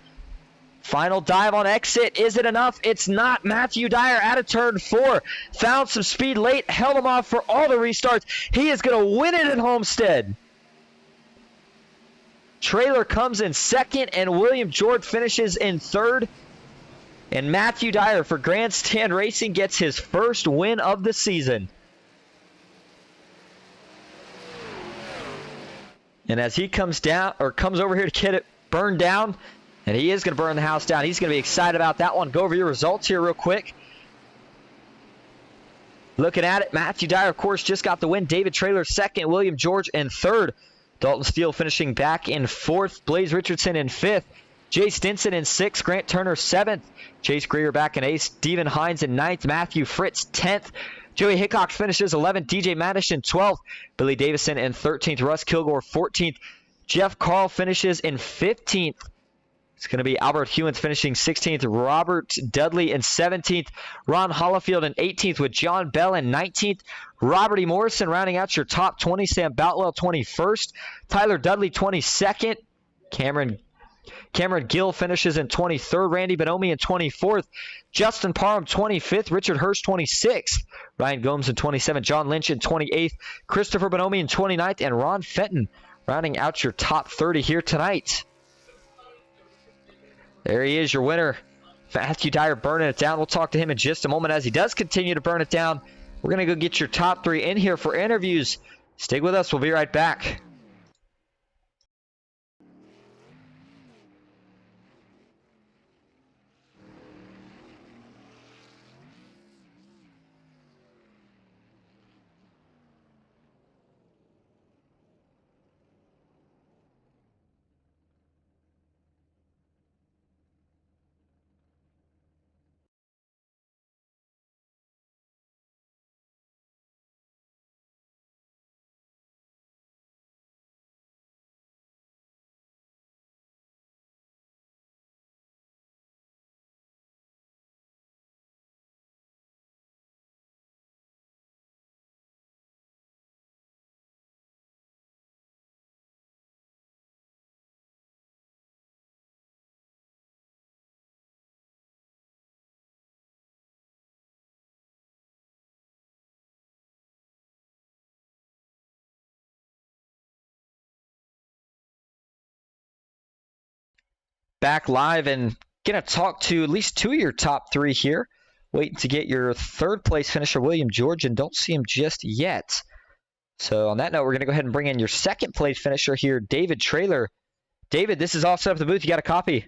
A: Final dive on exit. Is it enough? It's not. Matthew Dyer out of turn 4. Found some speed late. Held him off for all the restarts. He is going to win it at Homestead. Trailer comes in 2nd, and William George finishes in 3rd. And Matthew Dyer for Grandstand Racing gets his first win of the season. And as he comes down, or comes over here to get it burned down, and he is going to burn the house down. He's going to be excited about that one. Go over your results here real quick. Looking at it, Matthew Dyer, of course, just got the win. David Trailer 2nd, William George in 3rd. Dalton Steele finishing back in 4th. Blaze Richardson in 5th. Jay Stinson in 6th. Grant Turner 7th. Chase Greer back in 8th. Steven Hines in 9th. Matthew Fritz 10th. Joey Hickox finishes 11th. DJ Maddish in 12th. Billy Davison in 13th. Russ Kilgore 14th. Jeff Carl finishes in 15th. It's going to be Albert Hewins finishing 16th. Robert Dudley in 17th. Ron Hollifield in 18th with John Bell in 19th. Robert E. Morrison rounding out your top 20. Sam Boutwell 21st. Tyler Dudley 22nd. Cameron Gill finishes in 23rd. Randy Bonomi in 24th. Justin Parham 25th. Richard Hurst 26th. Ryan Gomes in 27th. John Lynch in 28th. Christopher Bonomi in 29th. And Ron Fenton rounding out your top 30 here tonight. There he is, your winner. Matthew Dyer burning it down. We'll talk to him in just a moment as he does continue to burn it down. We're going to go get your top 3 in here for interviews. Stick with us. We'll be right back. Back live and going to talk to at least 2 of your top 3 here. Waiting to get your 3rd place finisher, William George, and don't see him just yet. So on that note, we're going to go ahead and bring in your 2nd place finisher here, David Trailer. David, this is all set up the booth. You got a copy?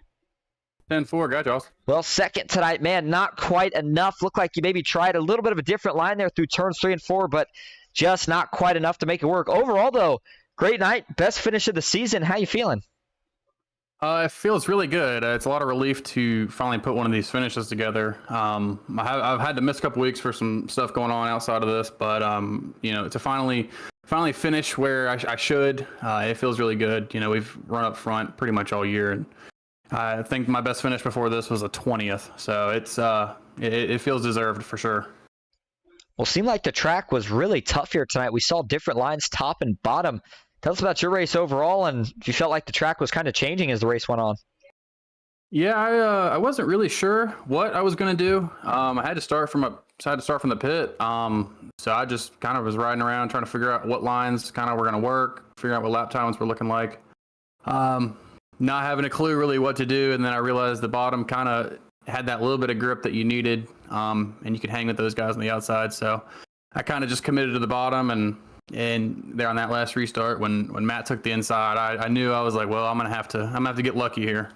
F: 10-4, got y'all.
A: Well, 2nd tonight, man, not quite enough. Looked like you maybe tried a little bit of a different line there through turns 3 and 4, but just not quite enough to make it work. Overall, though, great night. Best finish of the season. How you feeling?
F: It feels really good. It's a lot of relief to finally put one of these finishes together. I've had to miss a couple weeks for some stuff going on outside of this, but to finally finish where I should, it feels really good. We've run up front pretty much all year, and I think my best finish before this was a 20th. So it feels deserved for sure.
A: Well, seemed like the track was really tough here tonight. We saw different lines, top and bottom. Tell us about your race overall, and if you felt like the track was kind of changing as the race went on.
F: Yeah, I wasn't really sure what I was gonna do. I had to start from the pit. So I just kind of was riding around trying to figure out what lines kind of were gonna work, figure out what lap times were looking like. Not having a clue really what to do, and then I realized the bottom kind of had that little bit of grip that you needed, and you could hang with those guys on the outside. So I kind of just committed to the bottom, and there on that last restart when Matt took the inside, I knew I was like, well, I'm gonna have to get lucky here.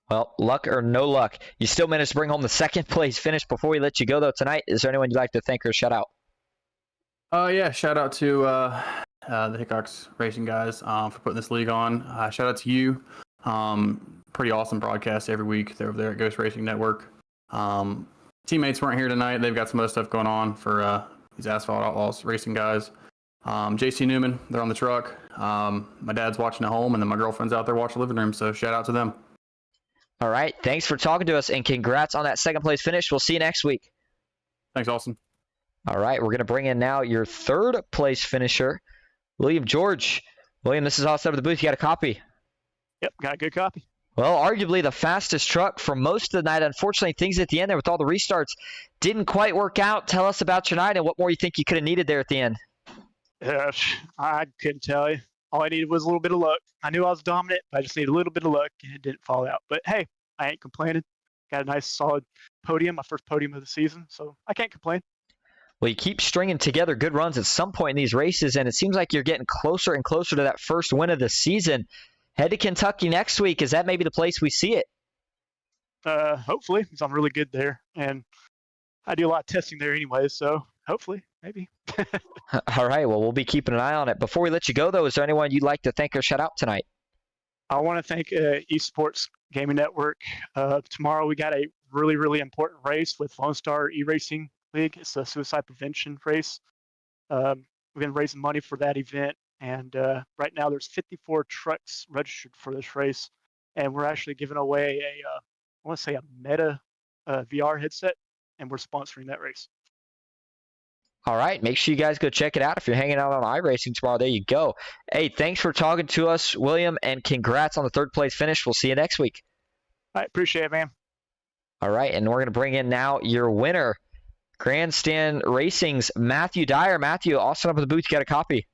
A: Well, luck or no luck, you still managed to bring home the second place finish. Before we let you go, though, tonight, is there anyone you'd like to thank or shout out?
F: Yeah, shout out to the Hickox Racing guys for putting this league on. Shout out to you. Pretty awesome broadcast every week. They're over there at Ghost Racing Network. Teammates weren't here tonight. They've got some other stuff going on for these Asphalt Outlaws racing guys. JC Newman, they're on the truck. My dad's watching at home, and then my girlfriend's out there watching the living room, so shout out to them.
A: All right. Thanks for talking to us, and congrats on that second place finish. We'll see you next week.
F: Thanks, Austin.
A: All right. We're going to bring in now your third place finisher, William George. William, this is all set up at the booth. You got a copy?
G: Yep, got a good copy.
A: Well, arguably the fastest truck for most of the night. Unfortunately, things at the end there with all the restarts didn't quite work out. Tell us about your night and what more you think you could have needed there at the end.
G: I couldn't tell you. All I needed was a little bit of luck. I knew I was dominant, but I just needed a little bit of luck, and it didn't fall out. But hey, I ain't complaining. Got a nice, solid podium, my first podium of the season, so I can't complain.
A: Well, you keep stringing together good runs at some point in these races, and it seems like you're getting closer and closer to that first win of the season. Head to Kentucky next week. Is that maybe the place we see it?
G: Hopefully, because I'm really good there, and I do a lot of testing there anyway, so hopefully, maybe.
A: All right, well, we'll be keeping an eye on it. Before we let you go, though, is there anyone you'd like to thank or shout out tonight?
G: I want to thank Esports Gaming Network. Tomorrow we got a really, really important race with Lone Star E-Racing League. It's a suicide prevention race. We've been raising money for that event, and right now there's 54 trucks registered for this race, and we're actually giving away a Meta VR headset, and we're sponsoring that race.
A: All right, make sure you guys go check it out. If you're hanging out on iRacing tomorrow, there you go. Hey, thanks for talking to us, William, and congrats on the third place finish. We'll see you next week.
G: I appreciate it, man.
A: All right, and we're going to bring in now your winner, Grandstand Racing's Matthew Dyer. Matthew, also up at the booth, you got a copy?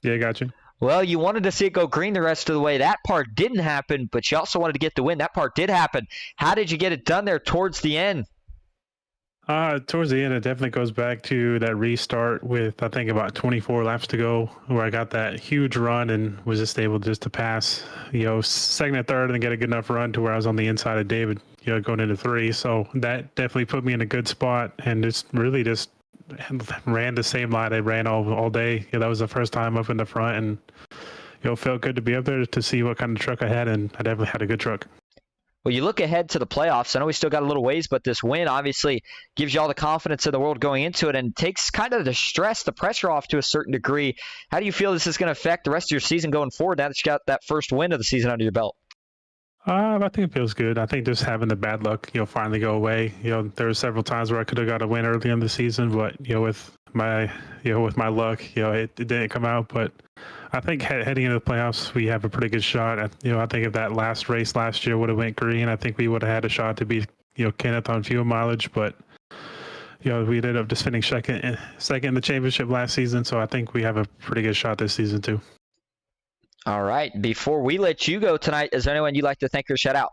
E: Yeah, got you.
A: Well, you wanted to see it go green the rest of the way. That part didn't happen, but you also wanted to get the win. That part did happen. How did you get it done there towards the end?
E: Towards the end, it definitely goes back to that restart with, I think, about 24 laps to go, where I got that huge run and was just able just to pass, second and third, and then get a good enough run to where I was on the inside of David, going into three. So that definitely put me in a good spot, and just really just ran the same line I ran all day. That was the first time up in the front, and felt good to be up there to see what kind of truck I had, and I definitely had a good truck.
A: Well, you look ahead to the playoffs. I know we still got a little ways, but this win obviously gives you all the confidence in the world going into it and takes kind of the stress, the pressure off to a certain degree. How do you feel this is going to affect the rest of your season going forward now that you got that first win of the season under your belt?
E: I think it feels good. I think just having the bad luck, finally go away. There were several times where I could have got a win early in the season, but with my luck, it didn't come out. But I think heading into the playoffs, we have a pretty good shot. I think if that last race last year would have went green, I think we would have had a shot to beat Kenneth on fuel mileage. But we ended up just finishing second in the championship last season, so I think we have a pretty good shot this season too.
A: All right. Before we let you go tonight, is there anyone you'd like to thank or shout out?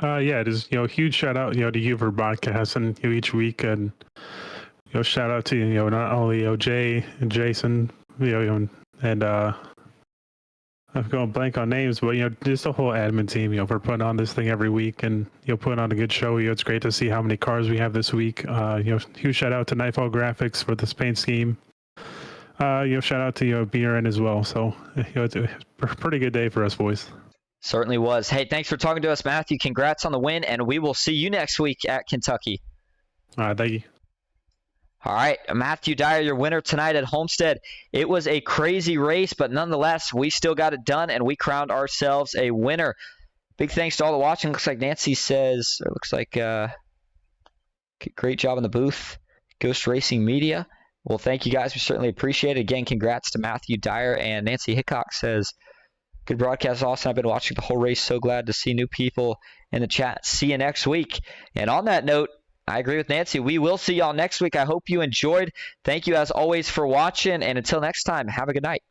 E: Yeah, just huge shout out to you for broadcasting each week, and shout out to not only Jay and Jason, and I'm going blank on names, but just the whole admin team, for putting on this thing every week and putting on a good show. It's great to see how many cars we have this week. Huge shout out to Nightfall Graphics for this paint scheme. Shout out to BRN as well. So it's a pretty good day for us boys.
A: Certainly was. Hey, thanks for talking to us, Matthew. Congrats on the win, and we will see you next week at Kentucky.
E: All right, thank you.
A: All right, Matthew Dyer, your winner tonight at Homestead. It was a crazy race, but nonetheless, we still got it done, and we crowned ourselves a winner. Big thanks to all the watching. Looks like Nancy says, or looks like Great job in the booth. Ghost Racing Media. Well, thank you guys. We certainly appreciate it. Again, congrats to Matthew Dyer. And Nancy Hickok says, good broadcast, Austin. I've been watching the whole race. So glad to see new people in the chat. See you next week. And on that note, I agree with Nancy. We will see y'all next week. I hope you enjoyed. Thank you, as always, for watching. And until next time, have a good night.